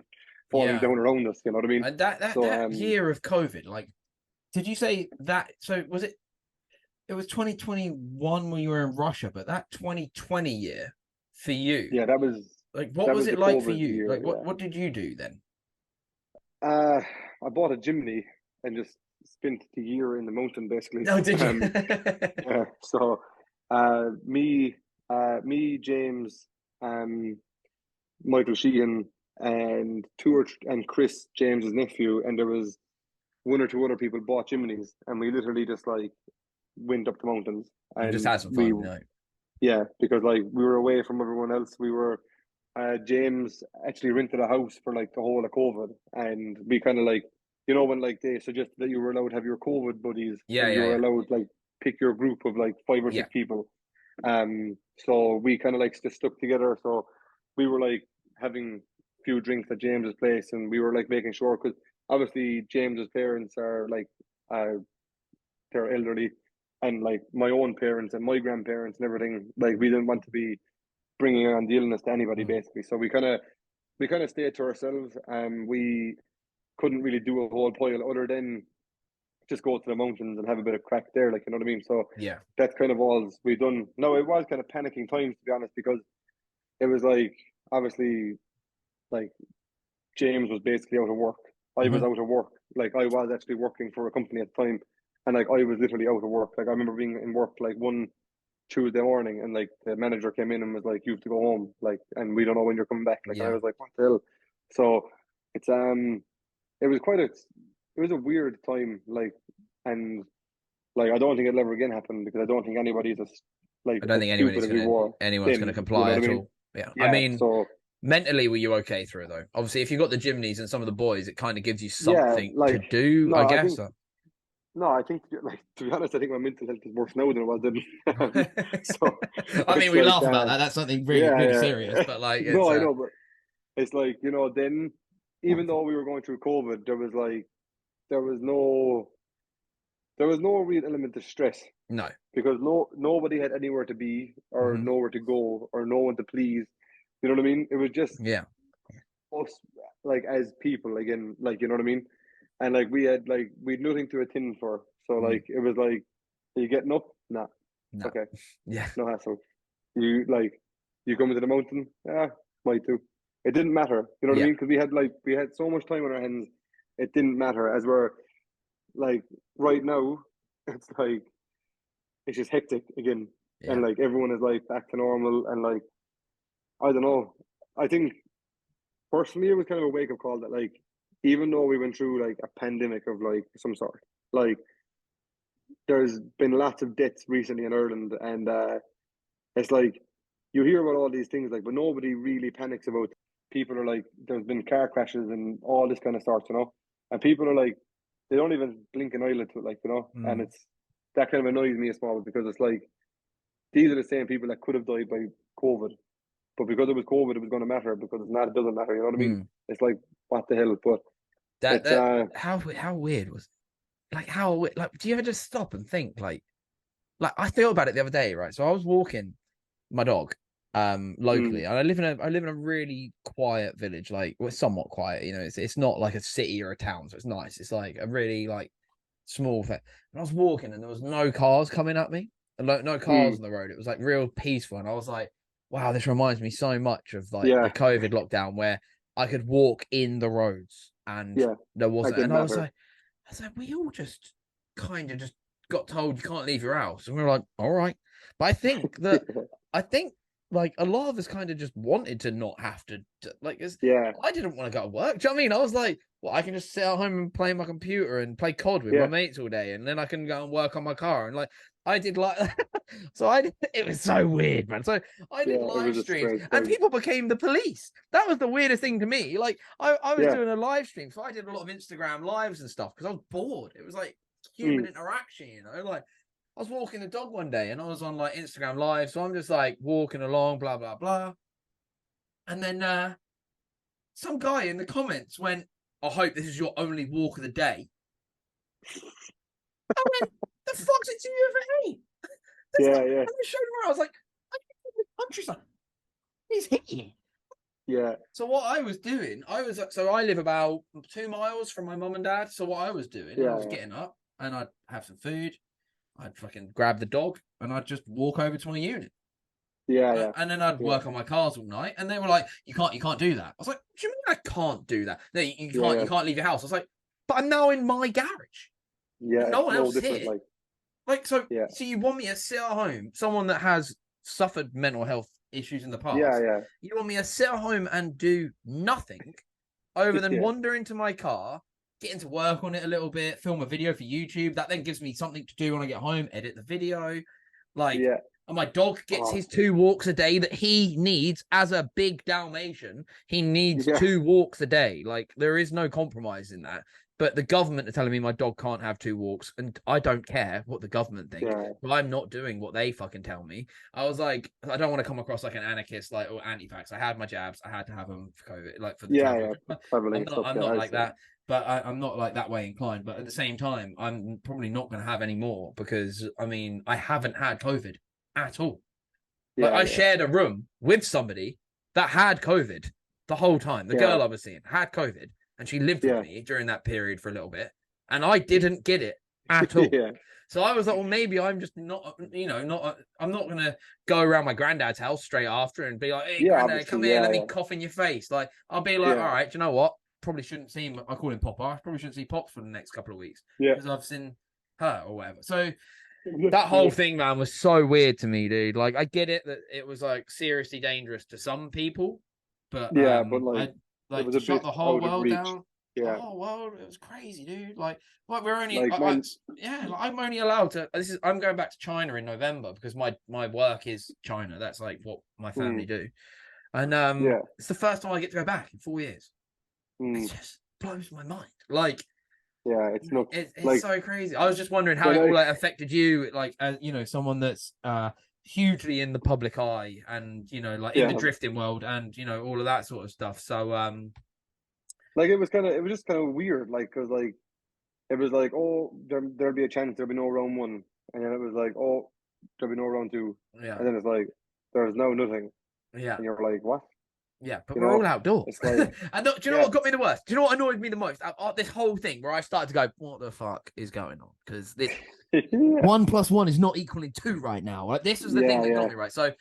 Yeah. down around us. You know what I mean? And that So that year of COVID, like, did you say that? So was it? It was 2021 when you were in Russia, but that 2020 year for you, yeah, like, what that was was the it like for COVID you? Like, year. what did you do then? Yeah, I bought a Jimny and just spent the year in the mountain basically. No, did you? Yeah, so me, James, um, Michael Sheehan, and and Chris, James's nephew, and there was one or two other people bought chimneys, and we literally just like went up the mountains, And just and had some fun, you know? yeah, because like we were away from everyone else. We were James actually rented a house for like the whole of COVID, and we kind of like, you know, when like they suggested that you were allowed to have your COVID buddies Yeah, and you yeah, were yeah, allowed like pick your group of like five or yeah, six people. So we kind of like just stuck together. So we were like having a few drinks at James's place, and we were like making sure, because obviously James's parents are like they're elderly, and like my own parents and my grandparents and everything. Like we didn't want to be bringing on the illness to anybody mm, basically. So we kind of we kind of stayed to ourselves, and we couldn't really do a whole pile other than just go to the mountains and have a bit of crack there, like, you know what I mean? So Yeah. that's kind of all we done. No, it was kind of panicking times, to be honest, because it was like, obviously, like, James was basically out of work. I was Hmm. out of work. Like, I was actually working for a company at the time, and like I was literally out of work. Like, I remember being in work like one Tuesday morning, and like the manager came in and was like, "You have to go home," like, and we don't know when you're coming back. Like, and I Yeah. was like, "What the hell?" So it's it was quite a, it was a weird time, like, and like I don't think it'll ever again happen, because I don't think anybody's as like I don't as think stupid as we were anyone's gonna then. You know comply what I at mean? all. Yeah. I Yeah. mean, So mentally, were you okay through it though? Obviously, if you got the gymnies and some of the boys, it kind of gives you yeah, something to like do, no, I I guess. think no, I think like, to be honest, I think my mental health is worse now than it was then. So I mean, it's we like laugh about that. That's something really, yeah, really serious. yeah. But like, No, it's I know, but it's like, you know, then oh, even though we were going through COVID, there was like there was no there was no real element of stress, no. because nobody had anywhere to be or Hmm. nowhere to go or no one to please. You know what I mean? It was just Yeah. us, like, as people again, like, you know what I mean? And like we had nothing to attend for. So Mm. like it was like, are you getting up? Nah. No. Okay. Yeah. No hassle. You like you coming to the mountain? Yeah, might too. It didn't matter. You know what I Yeah. mean? Because we had so much time on our hands, it didn't matter. As we're like right now, it's like it's just hectic again. Yeah. And like everyone is like back to normal, and like I don't know. I think personally, it was kind of a wake up call that, like, even though we went through like a pandemic of like some sort, like there's been lots of deaths recently in Ireland, and it's like you hear about all these things, like, but nobody really panics about. People are like, there's been car crashes and all this kind of stuff, you know, and people are like, they don't even blink an eyelid to it, like, you know, and Mm. it's that kind of annoys me a small bit, because it's like these are the same people that could have died by COVID, but because it was COVID, it was going to matter. Because it's not, it doesn't matter. You know what I mean? Mm. It's like, what the hell? But That it's that how weird was like like do you ever just stop and think like I thought about it the other day, right? So I was walking my dog mm, locally, and I live in a really quiet village, like well, somewhat quiet, you know, it's not like a city or a town, so it's nice. It's like a really like small thing. And I was walking and there was no cars coming at me, and no cars mm, on the road. It was like real peaceful, and I was like, wow, this reminds me so much of like the yeah, COVID lockdown where I could walk in the roads and yeah, there it wasn't. didn't And matter. I was like, we all just kind of just got told you can't leave your house, and we were like, all right. But I think like a lot of us kind of just wanted to not have to like. Yeah, I didn't want to go to work. Do you know what I mean? I was like, well, I can just sit at home and play my computer and play COD with my yeah, mates all day, and then I can go and work on my car. And like, I did like, so I did, it was so weird, man. So I did yeah. It live was a streams, strange and time. people became the police. That was the weirdest thing to me. Like, I was Yeah, doing a live stream, so I did a lot of Instagram lives and stuff because I was bored. It was like human mm, interaction, you know, like. I was walking the dog one day and I was on like Instagram live. So I'm just like walking along, blah, blah, blah. And then some guy in the comments went, I hope this is your only walk of the day. I went, the fuck's it to you of me? This guy, yeah, yeah, and I showed him around. I was like, I'm in the countryside. He's here. yeah, So what I was doing, so I live about 2 miles from my mum and dad. So what I was doing, I was yeah, getting up and I'd have some food. I'd fucking grab the dog and I'd just walk over to my unit. yeah, yeah, And then I'd yeah, work on my cars all night, and they were like, you can't do that." I was like, "What do you mean I can't do that? No, yeah, you yeah, can't leave your house." I was like, "But I'm now in my garage, yeah. and no It's one no else is different. here. Like, Like, yeah, so you want me to sit at home? Someone that has suffered mental health issues in the yeah, past, yeah, you want me to sit at home and do nothing, over than yeah, wander into my car, get into work on it a little bit, film a video for YouTube. That then gives me something to do when I get home, edit the video. Like, yeah. and my dog gets Oh, his 2 walks a day that he needs as a big Dalmatian. He needs yeah, 2 walks a day. Like, there is no compromise in that. But the government are telling me my dog can't have 2 walks, and I don't care what the government think. yeah, But I'm not doing what they fucking tell me. I was like, I don't want to come across like an anarchist, like or anti-vax. I had my jabs. I had to have them for COVID, like for the yeah, travel. yeah. For traveling and stuff. I'm Yeah, not I like say. that. But I'm not like that way inclined. But at the same time, I'm probably not going to have any more because I mean, I haven't had COVID at all. Like Yeah, I yeah, shared a room with somebody that had COVID. the whole time. The girl I was seeing had COVID, and she lived with me during that period for a little bit, and I didn't get it at all. So I was like, well, maybe I'm just not, I'm not going to go around my granddad's house straight after and be like, hey, granddad, come here, let me cough in your face. Like, I'll be like, all right, do you know what? Probably shouldn't see him. I call him Papa. I probably shouldn't see Pops for the next couple of weeks because I've seen her or whatever. So that whole thing, man, was so weird to me, dude. Like, I get it that it was like seriously dangerous to some people, but but like, it was to shut the whole world down. Yeah. The whole world, it was crazy, dude. Like we're only, like, I'm only allowed to. I'm going back to China in November because my work is China. That's like what my family do, and it's the first time I get to go back in 4 years. It just blows my mind. Like, it's not. It's like, so crazy. I was just wondering how it all like affected you, like as someone that's hugely in the public eye, and like in the drifting world, and all of that sort of stuff. So like it was just kind of weird, like because like it was like, oh, there'll be a chance there'll be no round one, and then it was like, oh, there'll be no round two, and then it's like there's nothing, and you're like, what? Yeah, but we're all outdoors. Like, and do you know what got me the worst? Do you know what annoyed me the most? This whole thing where I started to go, what the fuck is going on? Because this 1 + 1 is not equaling 2 right now. Like, this was the thing that got me right. So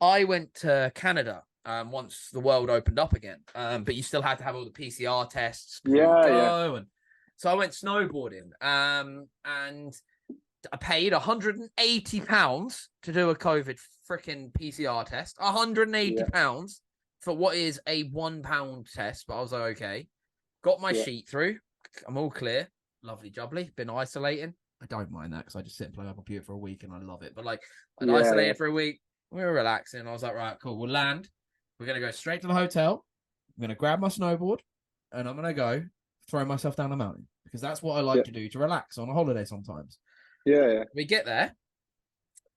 I went to Canada once the world opened up again, but you still had to have all the PCR tests. And so I went snowboarding, and I paid £180 to do a COVID freaking PCR test. £180 for what is a £1 test, but I was like, okay. Got my sheet through. I'm all clear. Lovely jubbly. Been isolating. I don't mind that because I just sit and play my computer for a week and I love it. But like, I'd isolated for a week. We were relaxing. I was like, right, cool. We'll land. We're going to go straight to the hotel. I'm going to grab my snowboard and I'm going to go throw myself down a mountain because that's what I like to do to relax on a holiday sometimes. We get there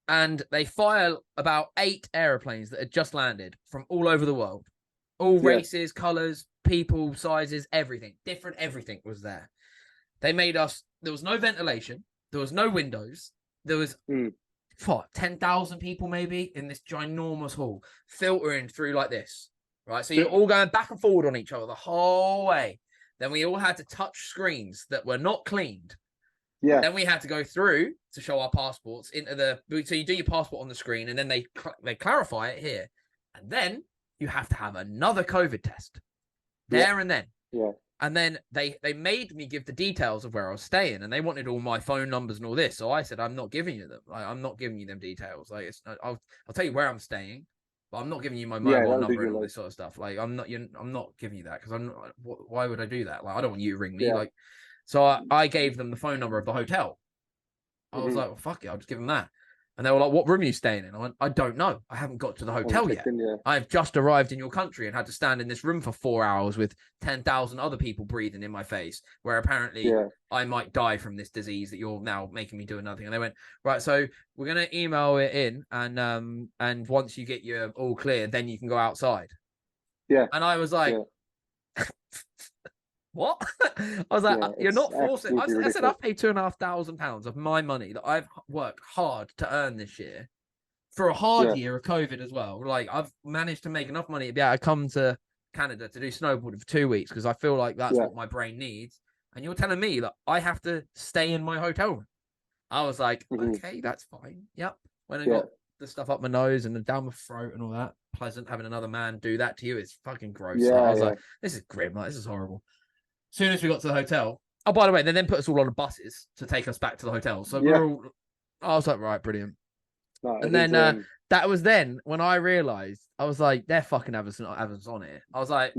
and they fire about 8 airplanes that had just landed from all over the world. All races, colours, people, sizes, everything. Different everything was there. They made us... There was no ventilation. There was no windows. There was... 10,000 people maybe in this ginormous hall filtering through like this, right? So you're all going back and forward on each other the whole way. Then we all had to touch screens that were not cleaned. Then we had to go through to show our passports into the... So you do your passport on the screen and then they clarify it here. And then you have to have another COVID test there and then. And then they made me give the details of where I was staying, and they wanted all my phone numbers and all this. So I said, I'm not giving you them. Like, I'm not giving you them details. Like, I'll tell you where I'm staying, but I'm not giving you my mobile number and all this sort of stuff. Like, I'm not giving you that because I'm not. Why would I do that? Like, I don't want you to ring me. Like, so I gave them the phone number of the hotel. I was like, well, fuck it, I'll just give them that. And they were like, what room are you staying in? I went, I don't know. I haven't got to the hotel yet. I've just arrived in your country and had to stand in this room for 4 hours with 10,000 other people breathing in my face, where apparently I might die from this disease that you're now making me do another thing. And they went, right, so we're going to email it in. And once you get your all clear, then you can go outside. And I was like, what? I was like, you're not forcing. I said, I've paid £2,500 of my money that I've worked hard to earn this year for a hard year of COVID as well. Like, I've managed to make enough money to be able to come to Canada to do snowboarding for 2 weeks because I feel like that's what my brain needs. And you're telling me that I have to stay in my hotel room. I was like, okay, that's fine. Yep. When I got the stuff up my nose and down my throat and all that, pleasant having another man do that to you. It's fucking gross. I was like, this is grim. Like, this is horrible. As soon as we got to the hotel, oh, by the way, they then put us all on the buses to take us back to the hotel. So we're all, I was like, right, brilliant. And then that was then when I realized, I was like, they're fucking having us on here. I was like,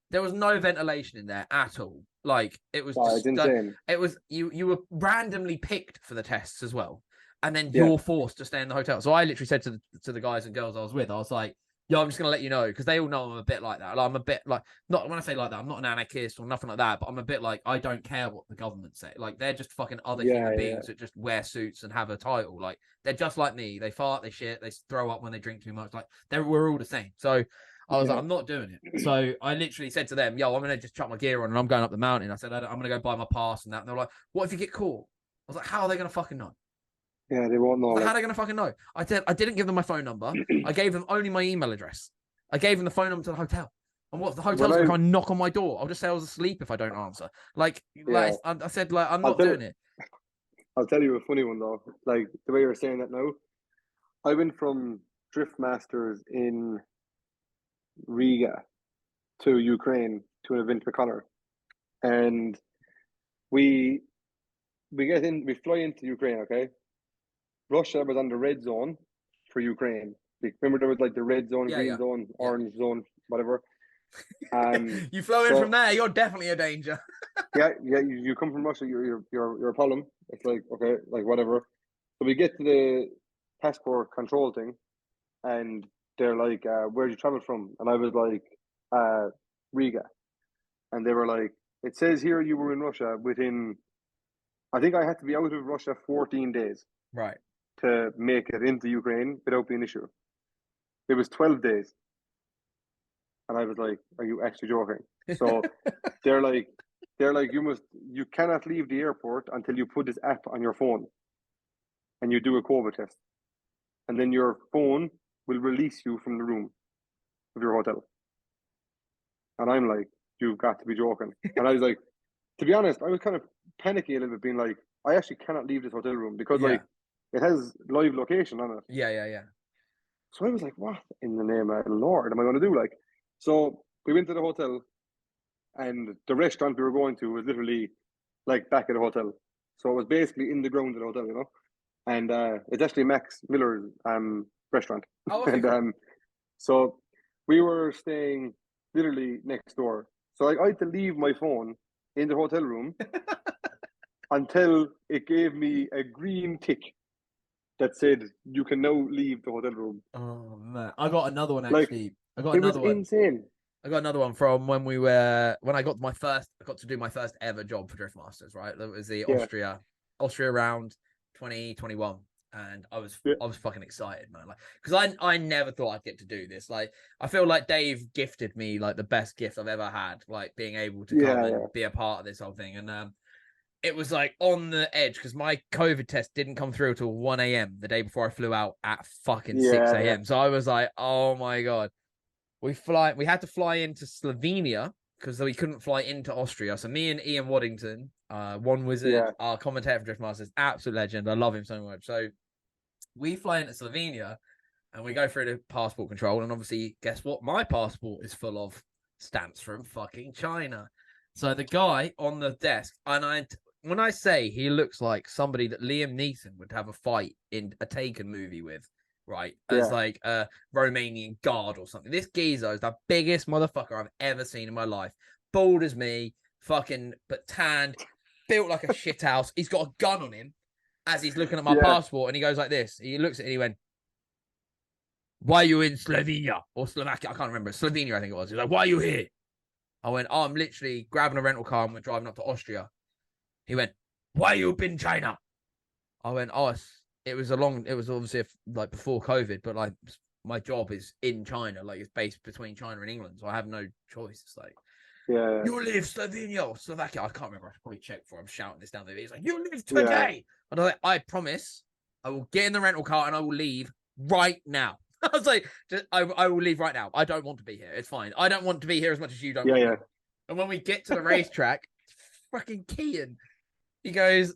there was no ventilation in there at all. Like, it was just, it was, you were randomly picked for the tests as well. And then you're forced to stay in the hotel. So I literally said to the guys and girls I was with, I was like, yo, I'm just going to let you know, because they all know I'm a bit like that. Like, I'm a bit like, not when I say like that, I'm not an anarchist or nothing like that, but I'm a bit like, I don't care what the government say. Like, they're just fucking other human beings that just wear suits and have a title. Like, they're just like me. They fart, they shit, they throw up when they drink too much. Like, we're all the same. So I was like, I'm not doing it. So I literally said to them, yo, I'm going to just chuck my gear on and I'm going up the mountain. I said, I'm going to go buy my pass and that. And they're like, what if you get caught? I was like, how are they going to fucking know? Yeah, they won't know. How are they going to fucking know? I didn't give them my phone number. I gave them only my email address. I gave them the phone number to the hotel. And what the when hotel's gonna come and knock on my door? I'll just say I was asleep if I don't answer. Like I said, like I'm not doing it. I'll tell you a funny one though. Like the way you're saying that now, I went from Drift Masters in Riga to Ukraine to an event with Connor, and we we fly into Ukraine. Okay, Russia was on the red zone for Ukraine. Remember there was like the red zone, green zone, orange zone, whatever. You flow in from there, you're definitely a danger. yeah. You come from Russia, you're a problem. It's like okay, like whatever. So we get to the passport control thing, and they're like, "Where'd you travel from?" And I was like, "Riga," and they were like, "It says here you were in Russia within." I think I had to be out of Russia 14 days, right, to make it into Ukraine without being an issue. It was 12 days. And I was like, are you actually joking? So they're like, you cannot leave the airport until you put this app on your phone and you do a COVID test. And then your phone will release you from the room of your hotel. And I'm like, you've got to be joking. And I was like, to be honest, I was kind of panicking a little bit, being like, I actually cannot leave this hotel room because like it has live location on it. Yeah. So I was like, what in the name of the Lord am I going to do? Like, so we went to the hotel, and the restaurant we were going to was literally like back at the hotel. So it was basically in the ground of the hotel, you know? And it's actually Max Miller's restaurant. Oh, okay, and cool. so we were staying literally next door. So like, I had to leave my phone in the hotel room until it gave me a green tick that said you can now leave the hotel room. Oh man, I got another one Like, actually. I got it was another one. insane. I got another one from when I got to do my first ever job for Drift Masters. Right, that was the Austria round 2021, and I was fucking excited, man. Like, because I never thought I'd get to do this. Like, I feel like Dave gifted me like the best gift I've ever had, like being able to come and be a part of this whole thing, and it was like on the edge because my COVID test didn't come through till 1 a.m. the day before I flew out at fucking 6 a.m. So I was like, oh my God. We had to fly into Slovenia because we couldn't fly into Austria. So me and Ian Waddington, One Wizard, our commentator for Drift Masters, absolute legend. I love him so much. So we fly into Slovenia and we go through the passport control. And obviously, guess what? My passport is full of stamps from fucking China. So the guy on the desk, and when I say he looks like somebody that Liam Neeson would have a fight in a Taken movie with, right? As like a Romanian guard or something. This geezer is the biggest motherfucker I've ever seen in my life. Bald as me, fucking, but tanned, built like a shit house. He's got a gun on him as he's looking at my passport, and he goes like this. He looks at it and he went, why are you in Slovenia? Or Slovakia? I can't remember. Slovenia, I think it was. He's like, why are you here? I went, oh, I'm literally grabbing a rental car and we're driving up to Austria. He went, why are you in China? I went, oh, it was obviously like before COVID, but like my job is in China, like it's based between China and England, so I have no choice. It's like, you live Slovenia or Slovakia. I can't remember. I should probably check before I'm shouting this down there. He's like, you live today. And I'm like, I promise I will get in the rental car and I will leave right now. I was like, I will leave right now. I don't want to be here. It's fine. I don't want to be here as much as you don't want to. And when we get to the racetrack, fucking Kean, he goes,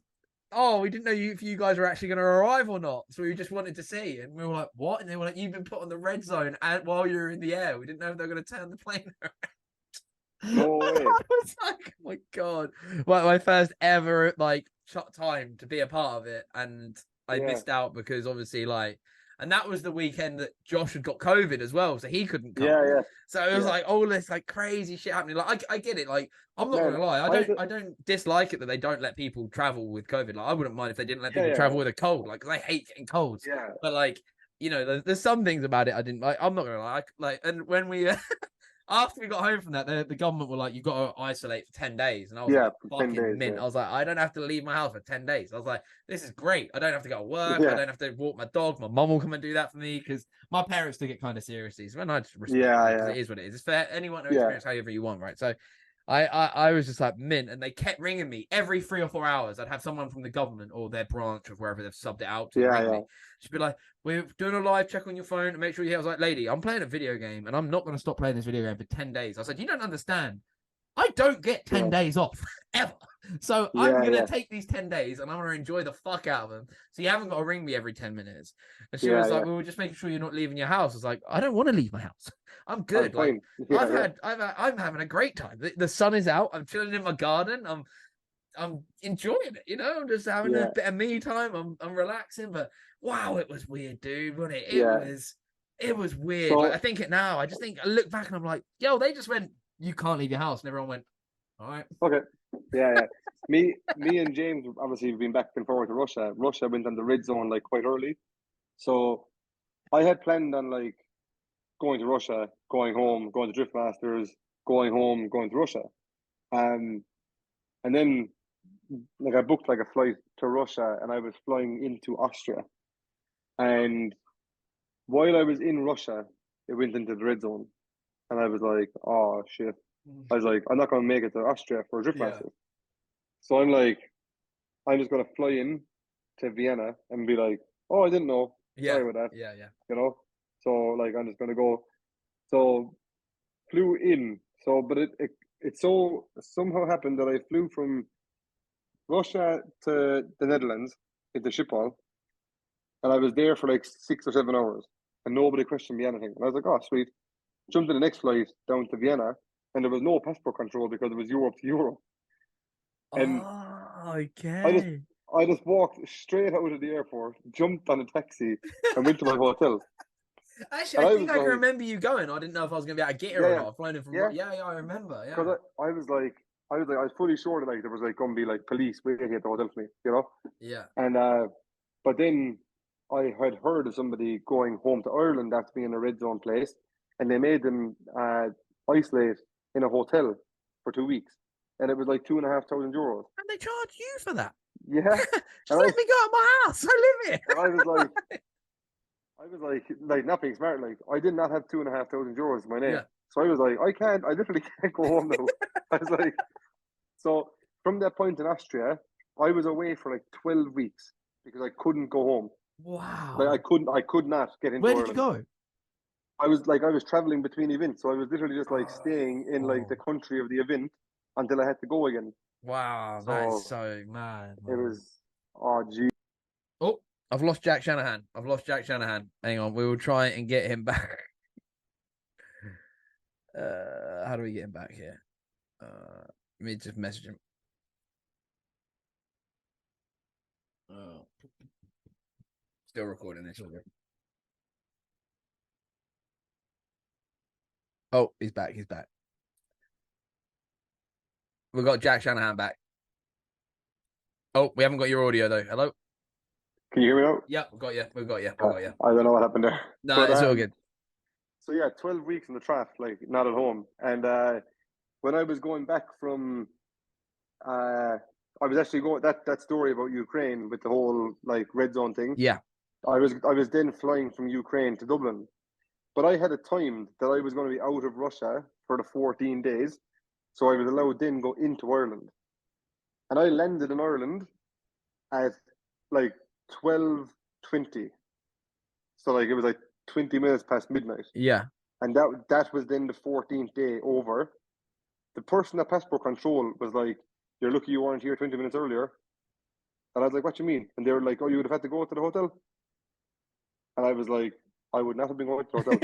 oh, we didn't know if you guys were actually going to arrive or not. So we just wanted to see. And we were like, what? And they were like, you've been put on the red zone while you're in the air. We didn't know if they were going to turn the plane around. No way. I was like, oh my God. Well, my first ever like shot time to be a part of it. And I missed out because obviously like, and that was the weekend that Josh had got COVID as well, so he couldn't come. So it was like all this like crazy shit happening. Like I get it. Like I'm not gonna lie, I don't dislike it that they don't let people travel with COVID. Like I wouldn't mind if they didn't let people travel with a cold. Like because I hate getting colds. But like you know, there's some things about it I didn't like. I'm not gonna lie. Like and when we after we got home from that, the government were like, "You've got to isolate for 10 days," and I was like, "Fucking mint." I was like, "I don't have to leave my house for 10 days." I was like, "This is great. I don't have to go to work. I don't have to walk my dog. My mum will come and do that for me because my parents took it kind of seriously." So I just respect it because it is what it is. It's for anyone to experience however you want, right? So I was just like mint, and they kept ringing me every 3 or 4 hours. I'd have someone from the government or their branch of wherever they've subbed it out to ring me. She'd be like, "We're doing a live check on your phone to make sure you." I was like, "Lady, I'm playing a video game, and I'm not going to stop playing this video game for 10 days." I said, "You don't understand. I don't get 10 days off ever. So I'm going to take these 10 days and I'm going to enjoy the fuck out of them. So you haven't got to ring me every 10 minutes." And she was like, "We were just making sure you're not leaving your house." I was like, "I don't want to leave my house. I'm good. Like I'm having a great time. The sun is out. I'm chilling in my garden. I'm enjoying it. You know, I'm just having a bit of me time. I'm relaxing. But wow, it was weird, dude. Wasn't it? It was weird. So, like I think it now. I look back and I'm like, yo, they just went, "You can't leave your house," and everyone went, "All right." Okay. Yeah. Me and James obviously have been back and forward to Russia. Russia went on the red zone like quite early. So I had planned on like going to Russia, going home, going to Drift Masters, going home, going to Russia. And then like I booked like a flight to Russia and I was flying into Austria. And while I was in Russia, it went into the red zone. And I was like, oh shit. I was like, I'm not gonna make it to Austria for a Drift Masters. So I'm like, I'm just gonna fly in to Vienna and be like, oh, I didn't know. Sorry about that. Yeah. You know? So like I'm just gonna go. So flew in. So but it so somehow happened that I flew from Russia to the Netherlands into Schiphol, and I was there for like 6 or 7 hours, and nobody questioned me anything. And I was like, oh sweet. Jumped to the next flight down to Vienna, and there was no passport control because it was Europe to Europe. And okay. I just walked straight out of the airport, jumped on a taxi, and went to my hotel. Actually, I think I can remember you going. I didn't know if I was going to be able to get here or not. I've flown in from. Yeah, I remember. Yeah. Because I was fully sure that like there was like going to be like police waiting at the hotel for me, you know. Yeah. And but then I had heard of somebody going home to Ireland after being in a red zone place, and they made them isolate in a hotel for 2 weeks, and it was like €2,500. And they charge you for that? Yeah. Just let me go out of my house. I live here. And I was like not being smart. Like I did not have €2,500 in my name, so I was like, I literally can't go home now. I was like, so from that point in Austria, I was away for like 12 weeks because I couldn't go home. Wow. Like I could not get into. Where Ireland. Did you go? I was traveling between events, so I was literally just like staying in like the country of the event until I had to go again. Wow, that is so mad. Man. It was, gee. Oh, I've lost Jack Shanahan. Hang on, we will try and get him back. How do we get him back here? Let me just message him. Oh. Still recording this. Oh, he's back. We've got Jack Shanahan back. Oh, we haven't got your audio though. Hello? Can you hear me now? Yeah, we've got you. I don't know what happened there. No, but, it's all good. So yeah, 12 weeks in the trap, like not at home. And when I was going back from I was actually going that story about Ukraine with the whole like red zone thing. Yeah. I was then flying from Ukraine to Dublin. But I had it timed that I was going to be out of Russia for the 14 days. So I was allowed then go into Ireland. And I landed in Ireland at like 12:20. So like it was like 20 minutes past midnight. Yeah. And that was then the 14th day over. The person at passport control was like, "You're lucky you weren't here 20 minutes earlier." And I was like, "What do you mean?" And they were like, "Oh, you would have had to go to the hotel." And I was like, "I would not have been going to the hotel."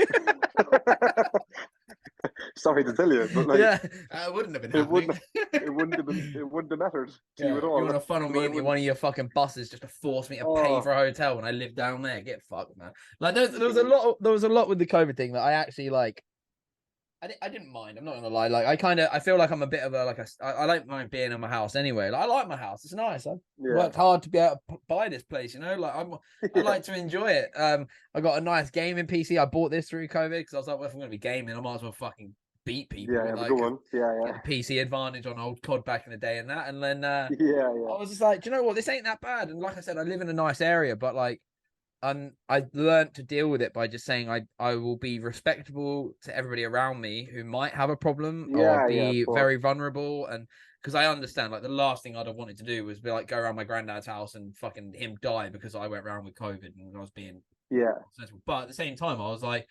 Sorry to tell you, but like, it wouldn't have been happening. It wouldn't have mattered to you at all. You want to funnel me into one of your fucking buses just to force me to pay for a hotel when I live down there? Get fucked, man. Like there was a lot with the COVID thing that I actually like. I didn't mind. I'm not gonna lie. Like I feel like I'm a bit of I like my being in my house anyway. Like I like my house. It's nice. I worked hard to be able to buy this place. You know, like I like to enjoy it. I got a nice gaming PC. I bought this through COVID because I was like, well, if I'm gonna be gaming, I might as well fucking beat people. Yeah, like, good one. Yeah. Get the PC advantage on old COD back in the day and that. And then I yeah. was just like, do you know what? This ain't that bad. And like I said, I live in a nice area, but like I learned to deal with it by just saying I will be respectable to everybody around me who might have a problem or Yeah, of be course. very vulnerable, and because I understand, like, the last thing I'd have wanted to do was be like go around my granddad's house and fucking him die because I went around with COVID and I was being Yeah, sensible. But at the same time, I was like,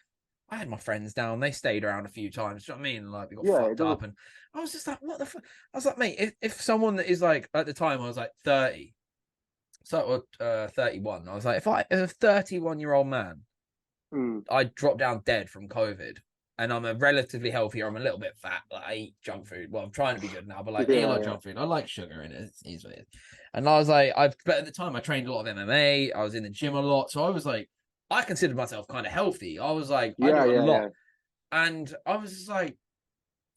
I had my friends down, they stayed around a few times. Do you know what I mean? Like, we got yeah. fucked up, and I was just like, what the fuck? I was like, mate, if someone that is like, at the time I was like 30. So 31. I was like, if a 31-year-old man, I dropped down dead from COVID, and I'm a relatively healthy, or I'm a little bit fat. Like, I eat junk food. Well, I'm trying to be good now, but like, I eat a lot of junk food. I like sugar in it. It's what it is. And I was like, but at the time I trained a lot of MMA. I was in the gym a lot, so I was like, I considered myself kind of healthy. I was like, I do a lot, and I was just like,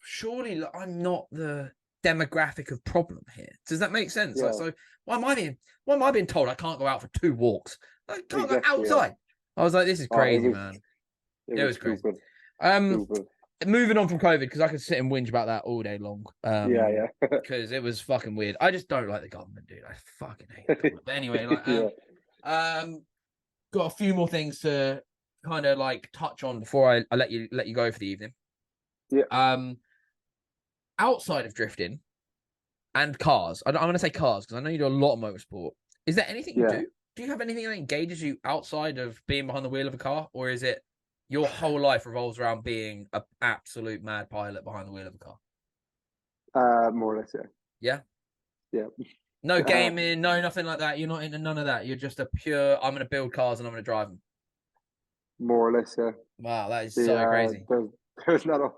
surely I'm not the demographic of problem here. Does that make sense? Like, so why am I being told I can't go out for 2 walks? I can't go outside. I was like, this is crazy, man. It was crazy. Stupid. Moving on from COVID, because I could sit and whinge about that all day long. Because it was fucking weird. I just don't like the government, dude. I fucking hate the government. But anyway, like, got a few more things to kind of like touch on before I let you go for the evening. Yeah. Outside of drifting and cars, I'm going to say cars because I know you do a lot of motorsport. Is there anything you do? Do you have anything that engages you outside of being behind the wheel of a car, or is it your whole life revolves around being an absolute mad pilot behind the wheel of a car? More or less, yeah. Yeah. No gaming, no nothing like that. You're not into none of that. You're just a pure, I'm going to build cars and I'm going to drive them. More or less, yeah. Wow, that is so crazy. There's not a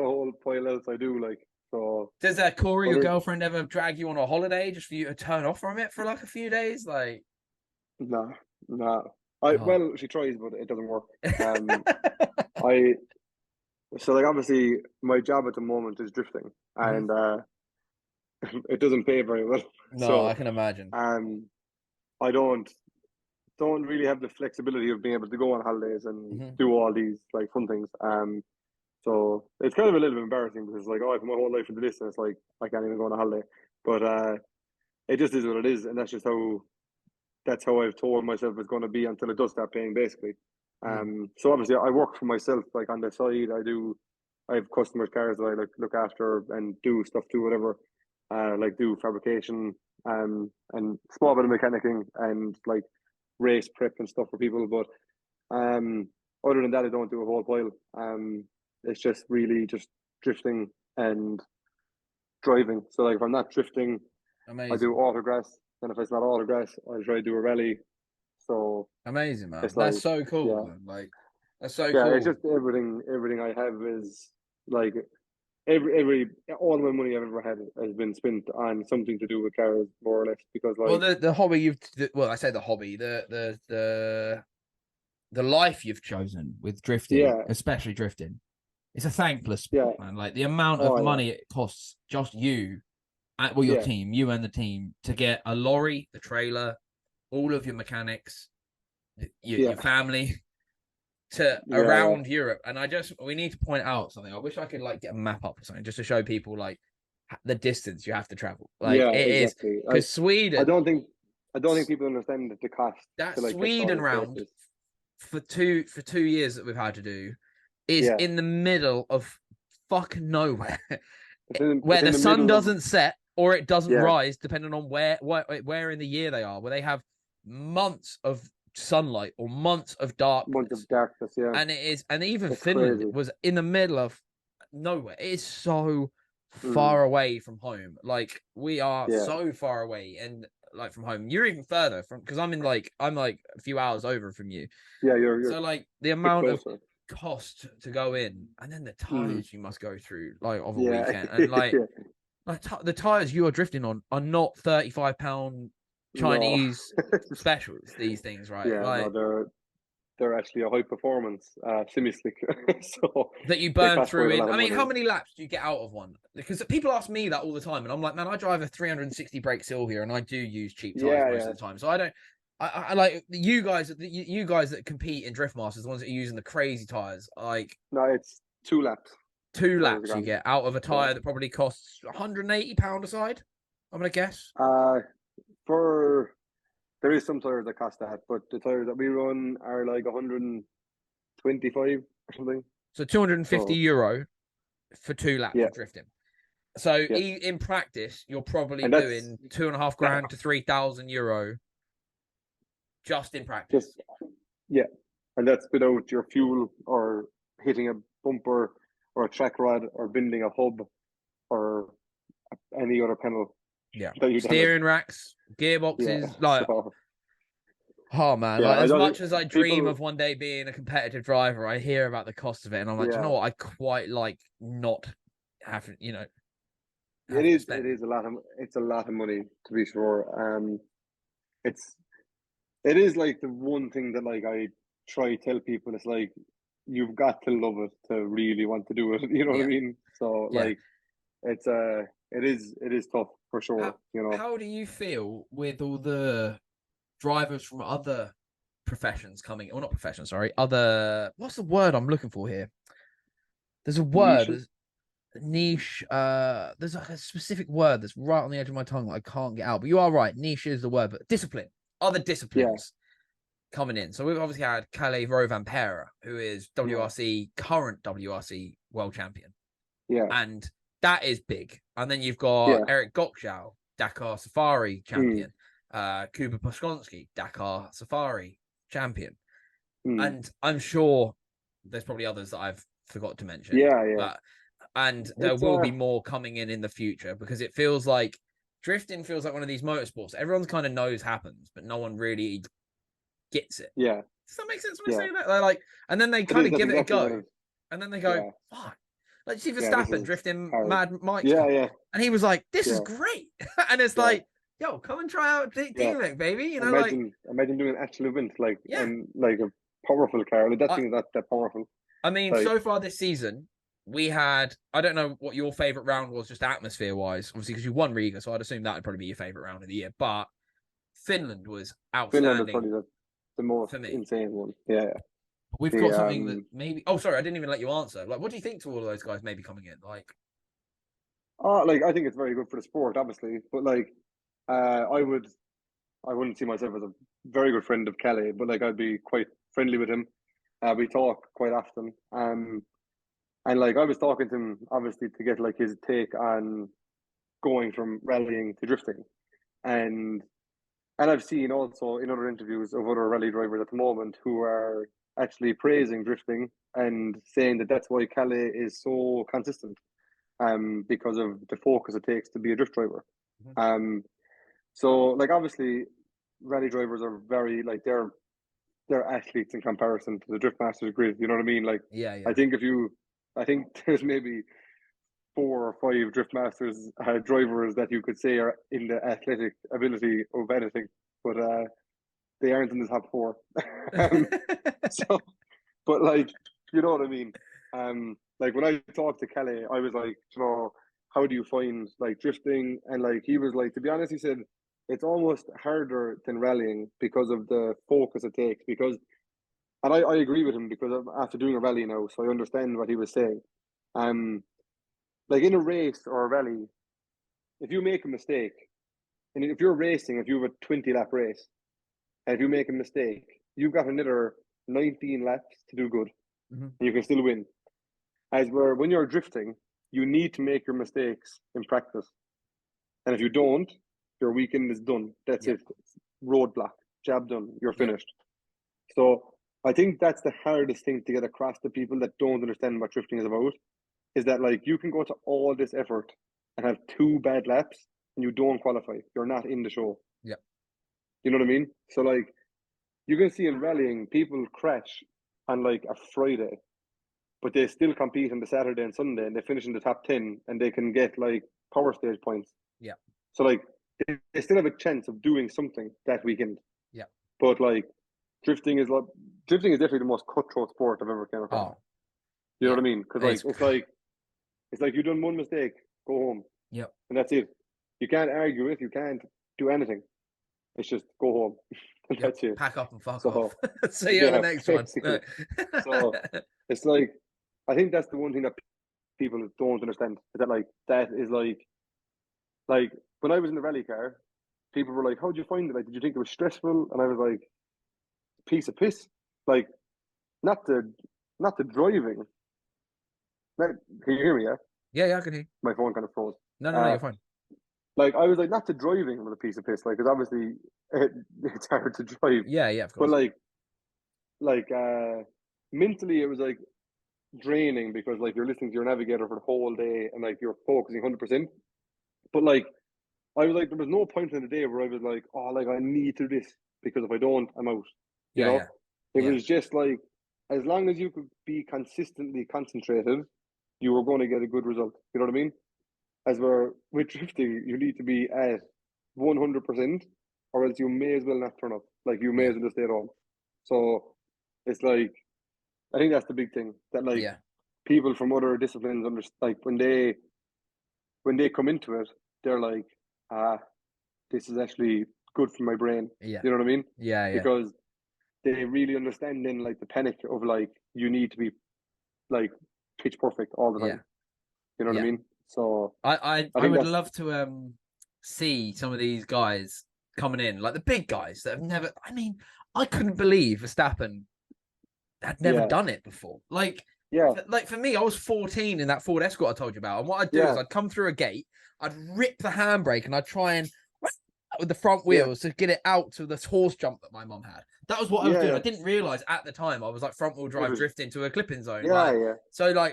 whole pile else I do, like. So does Corey, your girlfriend, ever drag you on a holiday just for you to turn off from it for like a few days? Like, no. Well, she tries, but it doesn't work. So like, obviously my job at the moment is drifting, and it doesn't pay very well. No, so, I can imagine. I don't really have the flexibility of being able to go on holidays and do all these like fun things. So it's kind of a little bit embarrassing because like, I put my whole life into this, and it's like I can't even go on a holiday. But it just is what it is, and that's how I've told myself it's going to be until it does start paying, basically. So obviously I work for myself, like on the side. I have customers' cars that I like look after and do stuff to, whatever, like do fabrication, and small bit of mechanicking and like race prep and stuff for people. But other than that, I don't do a whole pile. It's just really just drifting and driving. So like, if I'm not drifting, I do autograss. And if it's not autograss, I try to do a rally. So amazing, man. That's like, so cool. Yeah. Like, that's so cool. It's just everything I have is like all my money I've ever had has been spent on something to do with cars, more or less. Because like, well, the hobby I say the hobby, the life you've chosen with drifting, especially drifting, it's a thankless sport, man. Like, the amount of money it costs just you, your team, you and the team, to get a lorry, the trailer, all of your mechanics, your family, to around Europe. And we need to point out something. I wish I could like get a map up or something just to show people like the distance you have to travel. Like, it is because Sweden. I don't think people understand the cost. That to, like, Sweden round for 2 years that we've had to do is in the middle of fucking nowhere, where the sun doesn't set or it doesn't rise, depending on where in the year they are, where they have months of sunlight or months of darkness. And it is, and even it's Finland was in the middle of nowhere. It is so far away from home. Like, we are so far away, and like from home, you're even further from, because I'm like a few hours over from you. You're so like the amount of cost to go in, and then the tires you must go through like of a weekend, and like the tires you are drifting on are not £35 Chinese specials. These things, right? They're actually a high performance semi slick. So that you burn through in. I mean, how many laps do you get out of one? Because people ask me that all the time, and I'm like, man, I drive a 360 brake Sylvia, and I do use cheap tires most of the time. So I don't. I like you guys. You guys that compete in Drift Masters, the ones that are using the crazy tires. Like, no, it's 2 laps. 2 laps you get out of a tire that probably costs £180 a side. I'm gonna guess. For there is some tires that cost that, but the tires that we run are like 125 or something. So 250 So euro for 2 laps yeah, of drifting. So yeah, in practice, you're probably and that's doing 2.5 grand to 3,000 euro just in practice. just yeah, and that's without your fuel or hitting a bumper or a track rod or bending a hub or any other panel Yeah. that you damage. Steering racks, Yeah, gearboxes, like, so oh man, yeah, like I as don't much think as I dream people. of one day being a competitive driver, I hear about the cost of it, and I'm like, do you know Yeah, what? I quite like not having, it having to is. spend. It is a lot of. It's a lot of money to be sure. It's it is like the one thing that like I try to tell people. It's like you've got to love it to really want to do it. You know what I Yeah, mean? So yeah. like it's it is tough for How sure. You know. how do you feel with all the drivers from other professions coming? Or not professions, sorry. Other, what's the word I'm looking for here? There's a word. Niches. Niche. There's like a specific word that's right on the edge of my tongue that I can't get out. But you are right. Niche is the word, but discipline. Other Yeah, disciplines coming in. So we've obviously had Calais Rovanpera, who is yeah, current WRC world champion, yeah, and that is big. And then you've got yeah. Eric Gokshal, Dakar Safari Mm, champion, Kuba Poskonsky, Dakar Safari champion, mm. and I'm sure there's probably others that I've forgot to mention, Yeah, yeah. but and there It's will be more coming in the future, because it feels like drifting feels like one of these motorsports everyone kind of knows happens, but no one really gets it. yeah, Does that make sense when I yeah. say that? They're like, and then they It kind is. of That's give it a exactly what go, it is. and then they go, Yeah, fuck. Like, see yeah. This Verstappen is drifting hard. Mad Mike's Yeah, car, yeah, and he was like, "This is yeah, great," and it's yeah, like, "Yo, come and try out yeah. D-Link, baby." Like, Imagine doing an actual event like yeah. and like a powerful car. Like that I, thing is that powerful. I mean, Like so far this season, we had, I don't know what your favorite round was, just atmosphere wise, obviously, because you won Riga, so I'd assume that would probably be your favorite round of the year. But Finland was Finland is outstanding probably the most for me. insane one. Yeah, yeah. We've The got something that maybe. Oh, sorry, I didn't even let you answer. Like, what do you think to all of those guys maybe coming in? Like, like I think it's very good for the sport, obviously, but like I wouldn't see myself as a very good friend of Kelly, but like I'd be quite friendly with him. We talk quite often. And like I was talking to him obviously to get like his take on going from rallying to drifting. And I've seen also in other interviews of other rally drivers at the moment who are actually praising drifting and saying that that's why Calais is so consistent, because of the focus it takes to be a drift driver. Mhm. Um, so like obviously, rally drivers are very like they're athletes in comparison to the drift masters grid. You know what I mean? Like yeah, I yeah. think I think there's maybe 4 or 5 drift masters drivers that you could say are in the athletic ability of anything, but they aren't in the top 4. um, so, but like, you know what I mean? Like when I talked to Kelly, I was like, you know, how do you find like drifting? And like he was like, to be honest, he said it's almost harder than rallying because of the focus it takes. Because, and I agree with him because after doing a rally now, so I understand what he was saying. Um, like in a race or a rally, if you make a mistake, and if you're racing, if you have a 20 lap race, and if you make a mistake, you've got another 19 laps to do good, Mhm. and you can still win. As where when you're drifting, you need to make your mistakes in practice, and if you don't, your weekend is done. That's Yep. it. Roadblock, job done. You're Yep. finished. So I think that's the hardest thing to get across to people that don't understand what drifting is about. Is that like you can go to all this effort and have 2 bad laps and you don't qualify. You're not in the show. Yep. You know what I mean? So like you can see in rallying people crash on like a Friday, but they still compete on the Saturday and Sunday and they finish in the top 10 and they can get like power stage points. Yep. So like they still have a chance of doing something that weekend. Yep. But like drifting is definitely the most cutthroat sport I've ever came across. Oh, You know yeah. what I mean? Because like It's it's like you done one mistake, go home, yep. and that's it. You can't argue it. You can't do anything. It's just go home, and Yep. that's it. Pack up and fuck off. So See you on the yeah, next one. basically. So it's like I think that's the one thing that people don't understand is that like that is like when I was in the rally car, people were like, "How'd you find it? Like, did you think it was stressful?" And I was like, "Piece of piss." Like, not the driving. Like, can you hear me? Yeah, Yeah, I can hear. my phone kind of froze. No, Uh, you're fine. like I was like, not the driving was a piece of piss. Like, because obviously it's hard to drive, Yeah, of but course. like mentally it was like draining because like you're listening to your navigator for the whole day and like you're focusing 100%. But like I was like, there was no point in the day where I was like, oh, like I need to do this because if I don't, I'm out. You Yeah, know, it yeah, was just like as long as you could be consistently concentrated, you were going to get a good result. You know what I mean? As we're with drifting, you need to be at 100%, or else you may as well not turn up. Like you may yeah, as well just stay at home. So it's like I think that's the big thing that like yeah, people from other disciplines like when they come into it, they're like, ah, this is actually good for my brain. yeah, You know what I mean? yeah, Because they really understand then like the panic of like you need to be like pitch perfect all the yeah, time. You know what I yeah. mean? So I I think would that's love to see some of these guys coming in, like the big guys that have never. I mean, I couldn't believe Verstappen had never yeah, done it before. yeah, Like for me, I was 14 in that Ford Escort I told you about, and what I'd do is yeah, I'd come through a gate, I'd rip the handbrake, and I'd try and with the front yeah, wheels to get it out to this horse jump that my mum had. That was what I was yeah, doing. I yeah. didn't realize at the time I was like front wheel It drive was drifting to a clipping zone. yeah, yeah,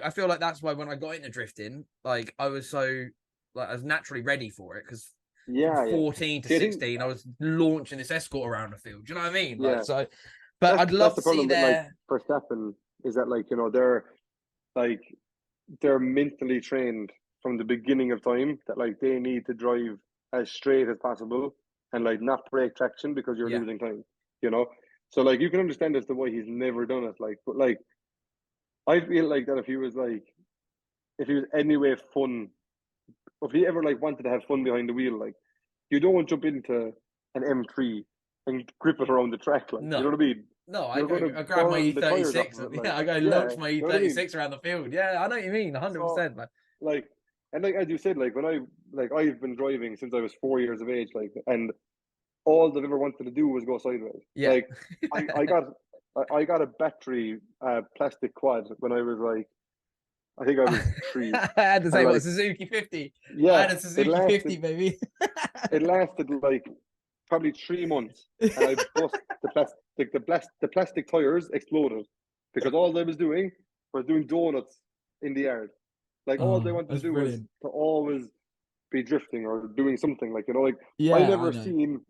I feel like that's why when I got into drifting, like I was so like I was naturally ready for it because from yeah, yeah. 14 to See, I think 16, I was launching this Escort around the field. Do you know what I mean? yeah, But I'd that's love the to see problem with like their Verstappen is that like like they're mentally trained from the beginning of time that like they need to drive as straight as possible and like not break traction because you're yeah, losing time, you know. So like you can understand as to why he's never done it, like, but like I feel like that if he was anyway fun, if he ever like wanted to have fun behind the wheel, like you don't jump into an M3 and grip it around the track, like you know no. what I mean. No, You're going to I grab my burn the tires off E36 of and it, like yeah, I go yeah, launch my you know what I mean. E36 around the field. Yeah, I know what you mean, So 100%. Like, like and like as you said, like when I've been driving since I was 4 years of age, like and all that I ever wanted to do was go sideways. yeah. Like I got I got a battery plastic quad when I was like I think I was three. I had to And say what like Suzuki 50. I yeah, had a it Suzuki lasted 50, baby. it lasted like probably 3 months and I bust the plastic tires exploded because all I was doing donuts in the yard. Like all they Oh, wanted to that's do was brilliant. to always be drifting or doing something like like I Yeah, I never know. seen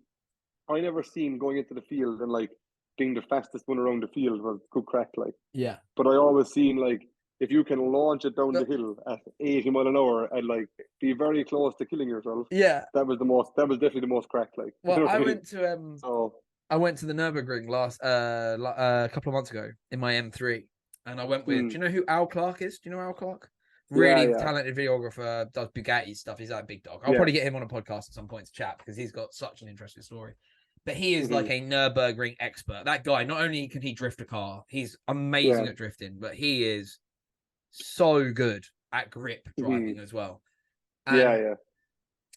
I never seen going into the field and like being the fastest one around the field was good crack like. Yeah. But I always seen like if you can launch it down the But, hill at 80 mile an hour and like be very close to killing yourself, yeah. that was definitely the most crack like. You Well, know what I mean? So I went to the Nürburgring last a couple of months ago in my M3, and I went with. hmm, Do you know who Al Clark is? Do you know Al Clark? yeah, Really yeah, talented videographer, does Bugatti stuff. He's like a big dog. I'll yeah. probably get him on a podcast at some point to chat because he's got such an interesting story. But he is Hmm, like a Nürburgring expert. That guy, not only can he drift a car, he's yeah, amazing at drifting, but he is so good at grip hmm, driving as well. yeah, And yeah,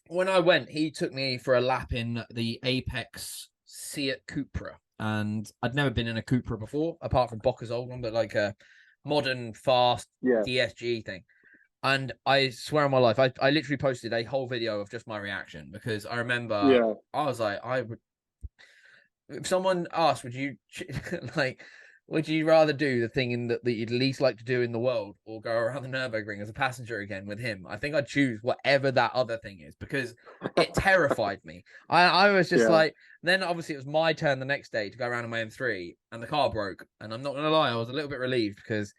when I went, he took me for a lap in the Apex Seat Cupra, and I'd never been in a Cupra before, apart from Bocca's old one, but like a modern, fast yeah, DSG thing. And I swear on my life, I literally posted a whole video of just my reaction because I remember yeah, I was like, I would if someone asked, would you like, would you rather do the thing that you'd least like to do in the world, or go around the Nurburgring as a passenger again with him? I think I'd choose whatever that other thing is because it terrified me. I was just yeah, like, then obviously it was my turn the next day to go around in my M3, and the car broke. And I'm not gonna lie, I was a little bit relieved because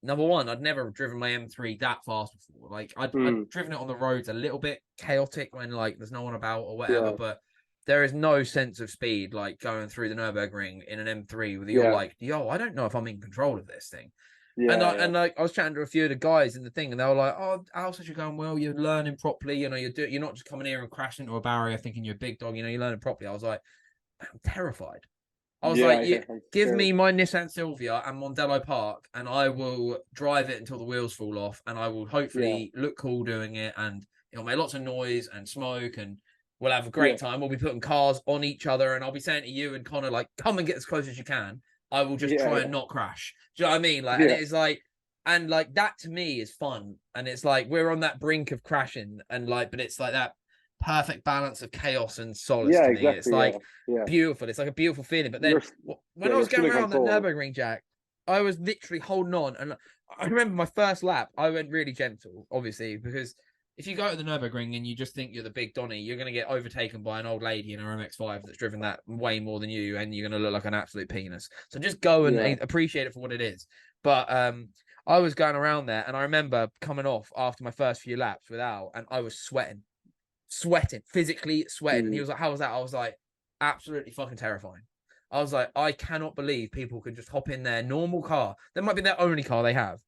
number one, I'd never driven my M3 that fast before. Like I'd hmm, driven it on the roads a little bit chaotic when like there's no one about or whatever, yeah, but there is no sense of speed like going through the Nurburgring in an M3 with you're yeah, like, yo, I don't know if I'm in control of this thing. yeah, yeah, Like I was chatting to a few of the guys in the thing, and they were like, "Oh, Al says you're going well. You're learning properly. You know, you're not just coming here and crashing into a barrier thinking you're a big dog. You know, you're learning properly." I was like, "I'm terrified." I was yeah, like, yeah. you I'm give scared. me my Nissan Silvia and Mondello Park, and I will drive it until the wheels fall off, and I will Yeah, hopefully look cool doing it, and it'll make lots of noise and smoke and We'll have a great time. We'll be putting cars on each other, and I'll be saying to you and Connor, like, come and get as close as you can. I will just try and not crash. Do you know what I mean? Like, and it is like, and like that to me is fun. And it's like we're on that brink of crashing, and like, but it's like that perfect balance of chaos and solace to me. exactly, It's like beautiful. It's like a beautiful feeling. But then when I was going around the Nürburgring, Jack, I was literally holding on. And I remember my first lap, I went really gentle, obviously, because if you go to the Nürburgring and you just think you're the big Donny, you're going to get overtaken by an old lady in her MX-5 that's driven that way more than you, and you're going to look like an absolute penis. So just go and appreciate it for what it is. But I was going around there, and I remember coming off after my first few laps without, and I was sweating, physically sweating. And he was like, how was that? I was like, absolutely fucking terrifying. I was like, I cannot believe people could just hop in their normal car. That might be their only car they have,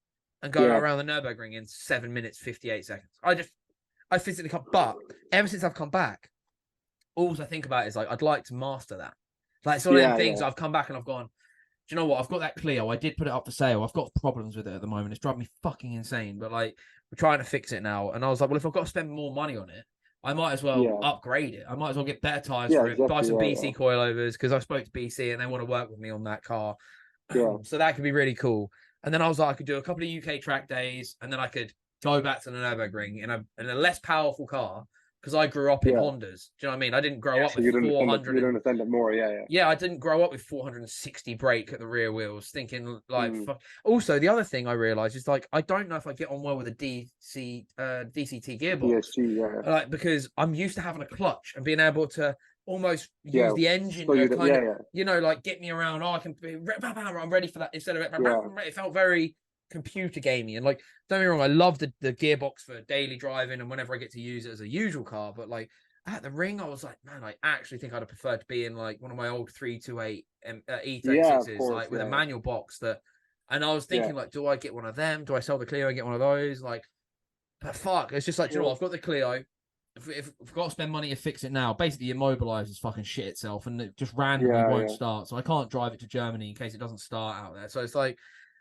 and go around the Nürburgring in 7 minutes, 58 seconds. I physically can't. But ever since I've come back, all I think about is like, I'd like to master that. Like, it's one of them things I've come back and I've gone, do you know what? I've got that Clio. I did put it up for sale. I've got problems with it at the moment. It's driving me fucking insane. But like, we're trying to fix it now. And I was like, well, if I've got to spend more money on it, I might as well upgrade it. I might as well get better tires for it, buy some BC coilovers, because I spoke to BC and they want to work with me on that car. So that could be really cool. And then I was like, I could do a couple of UK track days, and then I could go back to the Nürburgring in a less powerful car, because I grew up in Hondas. Do you know what I mean? I didn't grow up with 400. You don't understand it more, Yeah, I didn't grow up with 460 brake at the rear wheels, thinking like. Also, the other thing I realised is like, I don't know if I get on well with a DCT gearbox. DSG, like, because I'm used to having a clutch and being able to almost use the engine to kind of, you know, like get me around. Oh, I can be, I'm ready for that instead of it. It felt very computer gamey. And like, don't get me wrong, I love the gearbox for daily driving and whenever I get to use it as a usual car. But like at the ring, I was like, man, I actually think I'd have preferred to be in like one of my old 328 E36s, like with a manual box that. And I was thinking like, do I get one of them? Do I sell the Clio and get one of those? Like, but fuck, it's just like, you know what? I've got the Clio. If I've got to spend money to fix it now, basically immobilizes fucking shit itself, and it just randomly won't start. So I can't drive it to Germany in case it doesn't start out there. So it's like,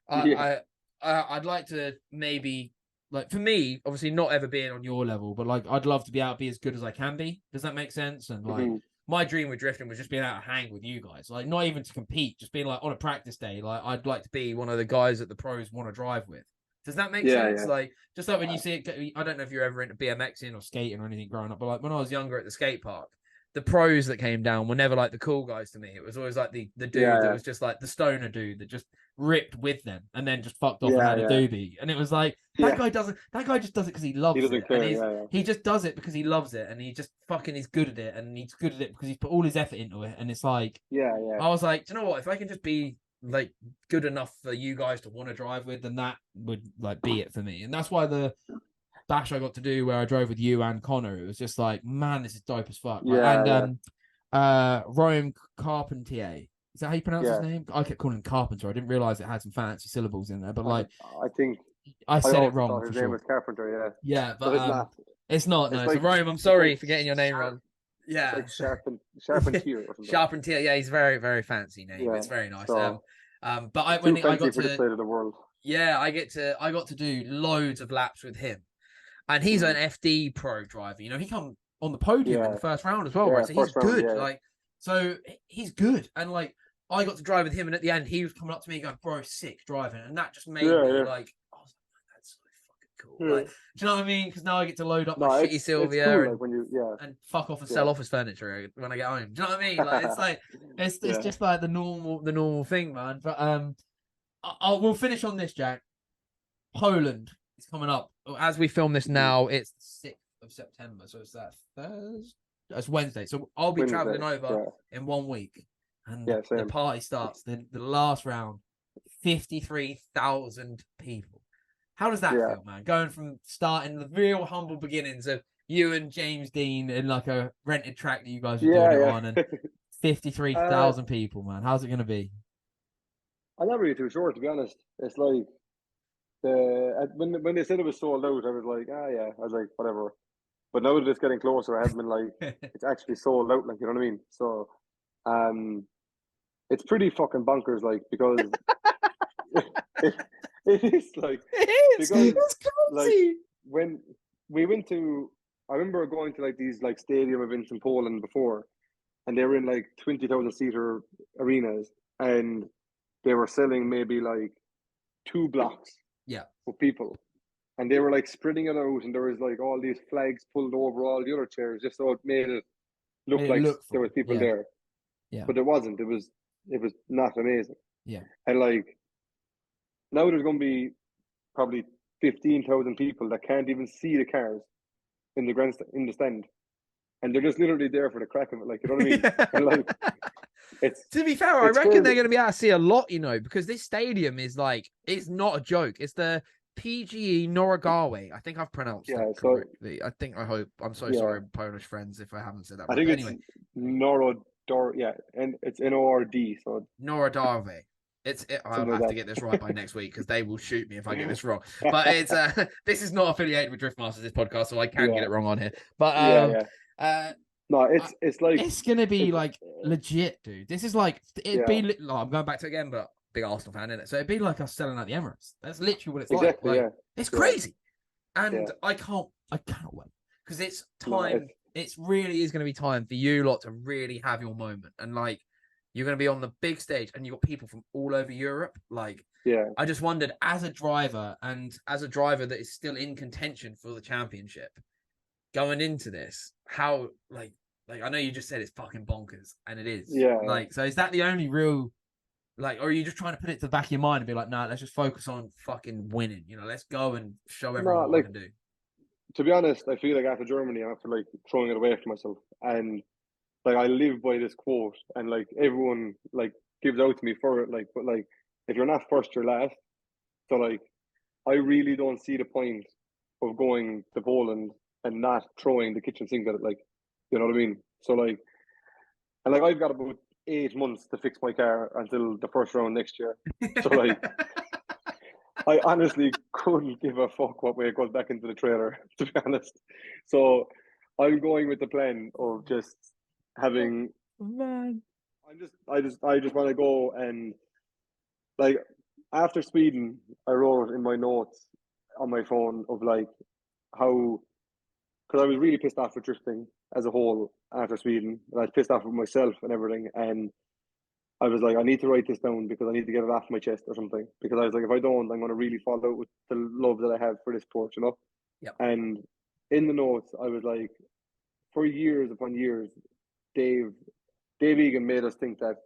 I'd like to maybe, like, for me, obviously not ever being on your level, but like I'd love to be able to be as good as I can be. Does that make sense? And like my dream with drifting was just being able to hang with you guys, like not even to compete, just being like on a practice day. Like I'd like to be one of the guys that the pros want to drive with. Does that make sense? Yeah. Like, just like when you see it, I don't know if you're ever into BMXing or skating or anything growing up, but like when I was younger at the skate park, the pros that came down were never like the cool guys to me. It was always like the dude that was just like the stoner dude that just ripped with them and then just fucked off and had a doobie. And it was like, that guy just does it because he loves it. Care, and he just does it because he loves it, and he just fucking is good at it, and he's good at it because he's put all his effort into it. And it's like, I was like, do you know what? If I can just be like good enough for you guys to want to drive with, then that would like be it for me. And that's why the bash I got to do where I drove with you and Connor, it was just like, man, this is dope as fuck. Rome Carpentier, is that how you pronounce his name? I kept calling him Carpenter. I didn't realize it had some fancy syllables in there, but like I think I said it wrong. His name was Carpenter, but it's not. No, so Rome, I'm sorry for getting your name wrong. Yeah, it's like Charpentier or something. Charpentier, yeah, he's very, very fancy name. It's very nice. So, but I got for this side of the world. Yeah, I got to do loads of laps with him, and he's an FD pro driver. You know, he come on the podium in the first round as well, right? So he's good. Like, so he's good, and like I got to drive with him, and at the end he was coming up to me going, "Bro, sick driving," and that just made me like, I was like, that's so fucking cool. Like, do you know what I mean? Because now I get to load up my shitty Sylvia cool, like, when you, and fuck off and sell office furniture when I get home. Do you know what I mean? Like, it's like it's just like the normal thing, man. But we'll finish on this, Jack. Poland is coming up as we film this now. It's the 6th of September, so it's that Thursday. It's Wednesday, so I'll be traveling over in 1 week, and the party starts the last round. 53,000 people. How does that feel, man? Going from starting the real humble beginnings of you and James Dean in like a rented track that you guys were doing it on, and 53,000 people, man. How's it going to be? I'm not really too sure, to be honest. It's like when they said it was sold out, I was like, I was like, whatever. But now that it's getting closer, I haven't been like, it's actually sold out, like, you know what I mean? So, it's pretty fucking bonkers, like, because it is like, it is. because, it's crazy. Like, when we went to I remember going to like these like stadium events in Poland before, and they were in like 20,000 seater arenas, and they were selling maybe like 2 blocks Yeah. of people, and they were like spreading it out, and there was like all these flags pulled over all the other chairs just so it made it look Made it like look there was full. people Yeah. there, Yeah. but it wasn't. It was not amazing, Yeah. and like now there's going to be probably 15,000 people that can't even see the cars in the in the stand, and they're just literally there for the crack of it. Like, you know what I mean? And like, it's To be fair, I it's reckon they're crazy. going to be able to see a lot, because this stadium is like, it's not a joke. It's the PGE Noragawe. I think I've pronounced it Yeah. So correctly. I hope. I'm so yeah, sorry, Polish friends, if I haven't said that I right. think But it's anyway, Norodor. Yeah, and it's Nord. So Noradawe. I'll something have to like get this right by next week because they will shoot me if I get this wrong. But that. it's this is not affiliated with Driftmasters, this podcast, so I can get Yeah, it wrong on here. But yeah, yeah. uh, No, I- it's like it's gonna be it's like legit, dude. This is like it'd yeah, be. I'm going back to it again, but big Arsenal fan in it, so it'd be like us selling out the Emirates. That's literally what it's like. exactly, Like yeah, it's yeah, crazy, and yeah. I cannot wait because it's No, time. It's really is going to be time for you lot to really have your moment, and like you're going to be on the big stage, and you've got people from all over Europe. Like yeah, I just wondered, as a driver, and as a driver that is still in contention for the championship, going into this, how like I know you just said it's fucking bonkers, and it is. yeah, yeah. Like, so is that the only real like, or are you just trying to put it to the back of your mind and be like, nah, let's just focus on fucking winning. Let's go and show everyone No, what I like can do. to be honest, I feel like after Germany, I'm after like throwing it away from myself, and like I live by this quote, and like everyone like gives out to me for it. Like, but like if you're not first, you're last. So like I really don't see the point of going to Poland and not throwing the kitchen sink at it. Like, you know what I mean? So like, and like I've got about 8 months to fix my car until the first round next year. So like, I honestly couldn't give a fuck what way it goes back into the trailer, to be honest. So I'm going with the plan of just having. Man. I just want to go and like after Sweden, I wrote in my notes on my phone of like how because I was really pissed off with drifting as a whole after Sweden. And I was pissed off with myself and everything. And I was like, I need to write this down because I need to get it off my chest or something. Because I was like, if I don't, I'm going to really fall out with the love that I have for this sport. Yep. And in the notes, I was like, for years upon years, Dave, Dave Egan made us think that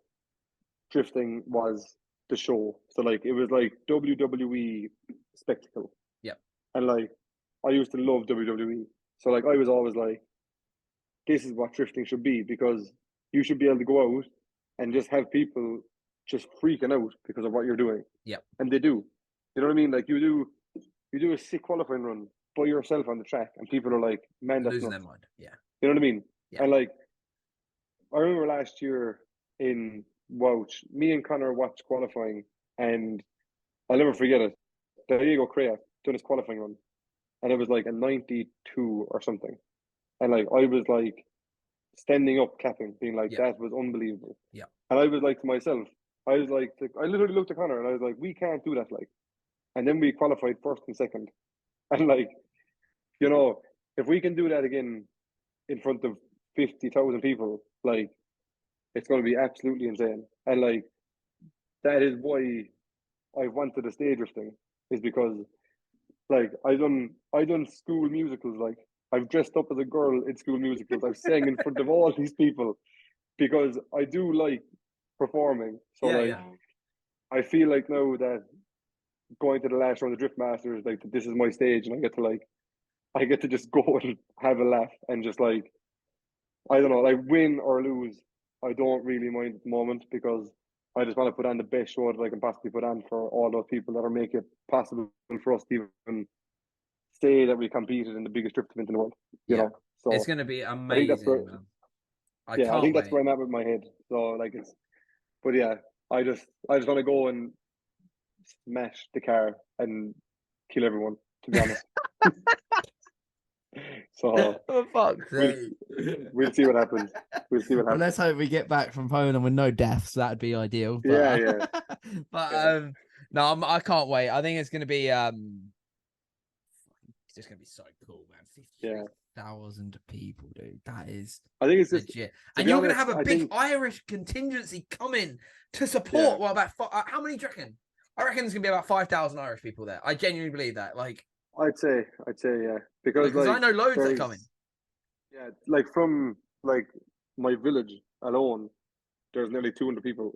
drifting was the show. So like, it was like WWE spectacle. Yep. And like, I used to love WWE. So like, I was always like, this is what drifting should be because you should be able to go out and just have people just freaking out because of what you're doing. Yep. And they do. You know what I mean? Like you do a sick qualifying run by yourself on the track and people are like, man, that's Losing nuts. their mind. Yeah. You know what I mean? Yeah. And like I remember last year in Wouch, me and Connor watched qualifying and I'll never forget it. Diego Crea doing his qualifying run. And it was like a 92 or something. And like I was like standing up, clapping, being like, Yeah. that was unbelievable. Yeah. And I was like to myself, I was like, I literally looked at Connor and I was like, we can't do that. Like, and then we qualified first and second. And like, if we can do that again in front of 50,000 people, like, it's going to be absolutely insane. And like, that is why I wanted the stage thing, is because like I done school musicals. Like, I've dressed up as a girl in school musicals. I've sang in front of all these people because I do like performing. So Yeah. like Yeah. I feel like now that going to the last round of Drift Masters, like this is my stage, and I get to just go and have a laugh and just like I don't know, like win or lose, I don't really mind at the moment because I just want to put on the best show that I can possibly put on for all those people that are making it possible for us to even say that we competed in the biggest drift event in the world. You Yeah. know, It's so going to be I think that's where amazing, man. I I can't think that's wait. where I'm at with my head. So like it's, but yeah, I just want to go and smash the car and kill everyone. To be honest. So For fuck's we'll sake. we'll see what happens. We'll see what Well, happens. let's hope we get back from Poland with no deaths. That'd be ideal. But Yeah, yeah, but yeah, no, I can't wait. I think it's gonna be it's just gonna be so cool, man. yeah. 5,000 people, dude. That is I think it's just legit. And you're going to have a big Irish contingency coming to support. Well, about how many do you reckon? I reckon there's going to be about 5,000 Irish people there. I genuinely believe that. Like, I'd say, yeah, because like, I know loads that are coming. Yeah, like from like my village alone, there's nearly 200 people.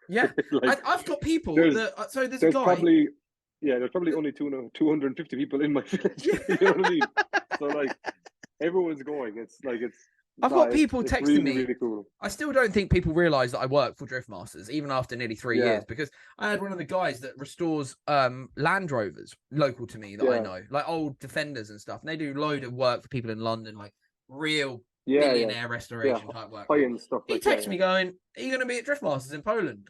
Yeah, like, I've got people that. So there's a guy. Probably, there's probably only 250 people in my village. You know what I mean? So like, everyone's going. I've got people texting really, me. Really cool. I still don't think people realise that I work for Drift Masters, even after nearly 3 years, because I had one of the guys that restores Land Rovers local to me that I know, like old Defenders and stuff. And they do a load of work for people in London, like real billionaire restoration type work. High-end stuff. He texted me going, "Are you going to be at Drift Masters in Poland?"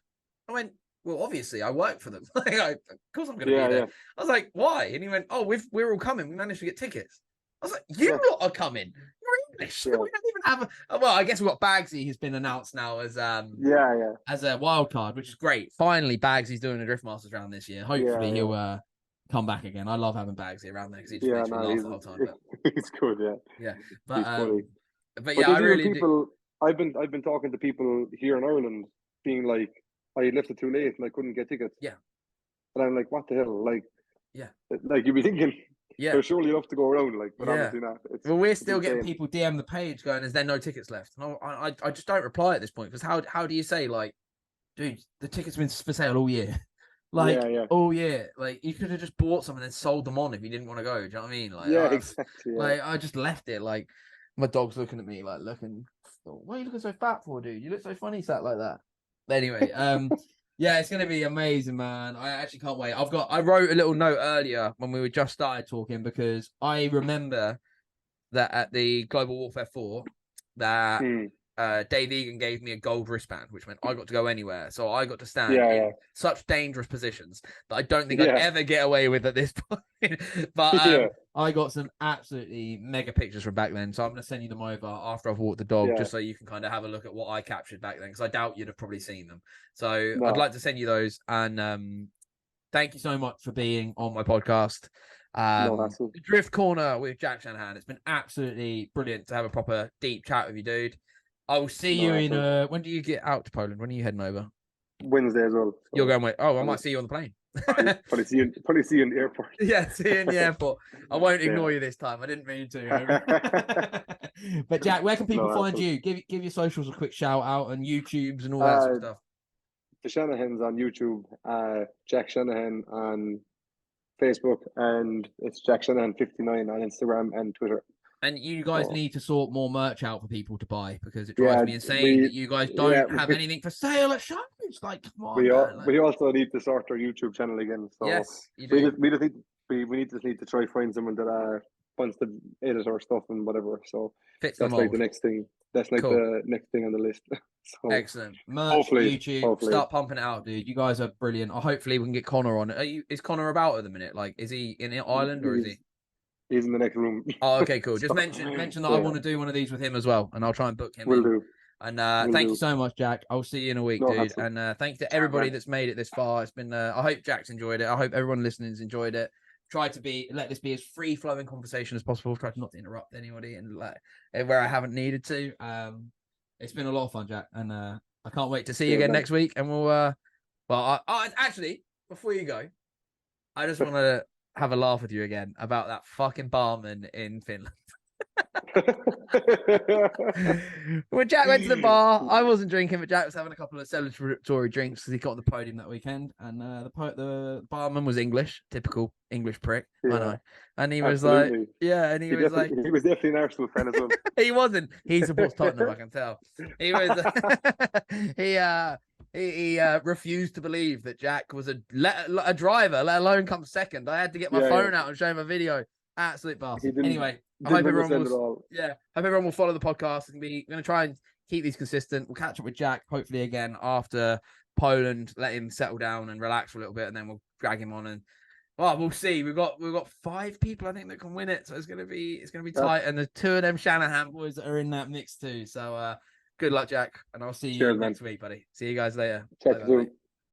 I went, "Well, obviously, I work for them. Of course I'm going to be there." I was like, "Why?" And he went, "Oh, we're all coming. We managed to get tickets." I was like, "You lot are coming. You're English. We don't even have a." Well, I guess we've got Bagsy, who's been announced now as as a wild card, which is great. Finally, Bagsy's doing a Drift Masters round this year. Hopefully, he'll come back again. I love having Bagsy around there because he just makes me laugh the whole time. But... He's good, but yeah, I really people. I've been talking to people here in Ireland, being like, I left it too late and I couldn't get tickets. Yeah, and I'm like, what the hell? Like, like you'd be thinking. Yeah, there's surely enough to go around, like, but obviously not. Well, we're still getting people DM the page going, "Is there no tickets left?" And I just don't reply at this point, because how do you say, like, dude, the tickets have been for sale all year, like all year, like you could have just bought some and then sold them on if you didn't want to go. Do you know what I mean? Like, exactly. Yeah. Like I just left it. Like my dog's looking at me, like looking. Why are you looking so fat for, dude? You look so funny sat like that. But anyway, yeah, it's gonna be amazing, man. I actually can't wait. I wrote a little note earlier when we were just started talking, because I remember that at the Global Warfare 4 that Dave Egan gave me a gold wristband, which meant I got to go anywhere. So I got to stand in such dangerous positions that I don't think I'd ever get away with at this point. But I got some absolutely mega pictures from back then. So I'm going to send you them over after I've walked the dog, just so you can kind of have a look at what I captured back then, because I doubt you'd have probably seen them. So I'd like to send you those. And thank you so much for being on my podcast. The Drift Corner with Jack Shanahan. It's been absolutely brilliant to have a proper deep chat with you, dude. I will see you in when do you get out to Poland? When are you heading over? Wednesday as well. So. You're going wait. Oh, I might see you on the plane. Probably see you in the airport. Yeah, see you in the airport. I won't ignore you this time. I didn't mean to. But Jack, where can people find you? Give your socials a quick shout out, and YouTubes and all that sort of stuff. The Shanahan's on YouTube, Jack Shanahan on Facebook, and it's Jack Shanahan 59 on Instagram and Twitter. And you guys need to sort more merch out for people to buy, because it drives me insane that you guys don't have anything for sale at shows. Like, come on. We also need to sort our YouTube channel again. So yes, you do. We just need to try find someone that wants to edit our stuff and whatever. So fits that's like the next thing. That's like the next thing on the list. So excellent. Merch, YouTube, start pumping it out, dude. You guys are brilliant. Hopefully we can get Connor on. Is Connor about at the minute? Like, is he in Ireland or is he? He's in the next room. Oh, okay, cool. Just mention that I want to do one of these with him as well, and I'll try and book him. Will do. And thank you so much, Jack. I'll see you in a week, dude. And thanks to everybody that's made it this far. It's been. I hope Jack's enjoyed it. I hope everyone listening's enjoyed it. Try to let this be as free flowing conversation as possible. Try to not to interrupt anybody and like where I haven't needed to. It's been a lot of fun, Jack, and I can't wait to see you again next week. And we'll. Actually, before you go, I just want to have a laugh with you again about that fucking barman in Finland. When Jack went to the bar, I wasn't drinking, but Jack was having a couple of celebratory drinks because he got on the podium that weekend, and the barman was English, typical English prick. I know, and he was like, he was definitely an Arsenal fan as well. He wasn't. He supports Tottenham, I can tell. He was. He refused to believe that Jack was a driver, let alone come second. I had to get my phone out and show him a video. Absolute bastard. Anyway, I hope everyone will follow the podcast and we're going to try and keep these consistent. We'll catch up with Jack hopefully again after Poland, let him settle down and relax for a little bit, and then we'll drag him on and we'll see. We've got 5 people I think that can win it, so it's gonna be tight. And the 2 of them Shanahan boys that are in that mix too. So good luck, Jack, and I'll see you next week, buddy. See you guys later. Check you soon.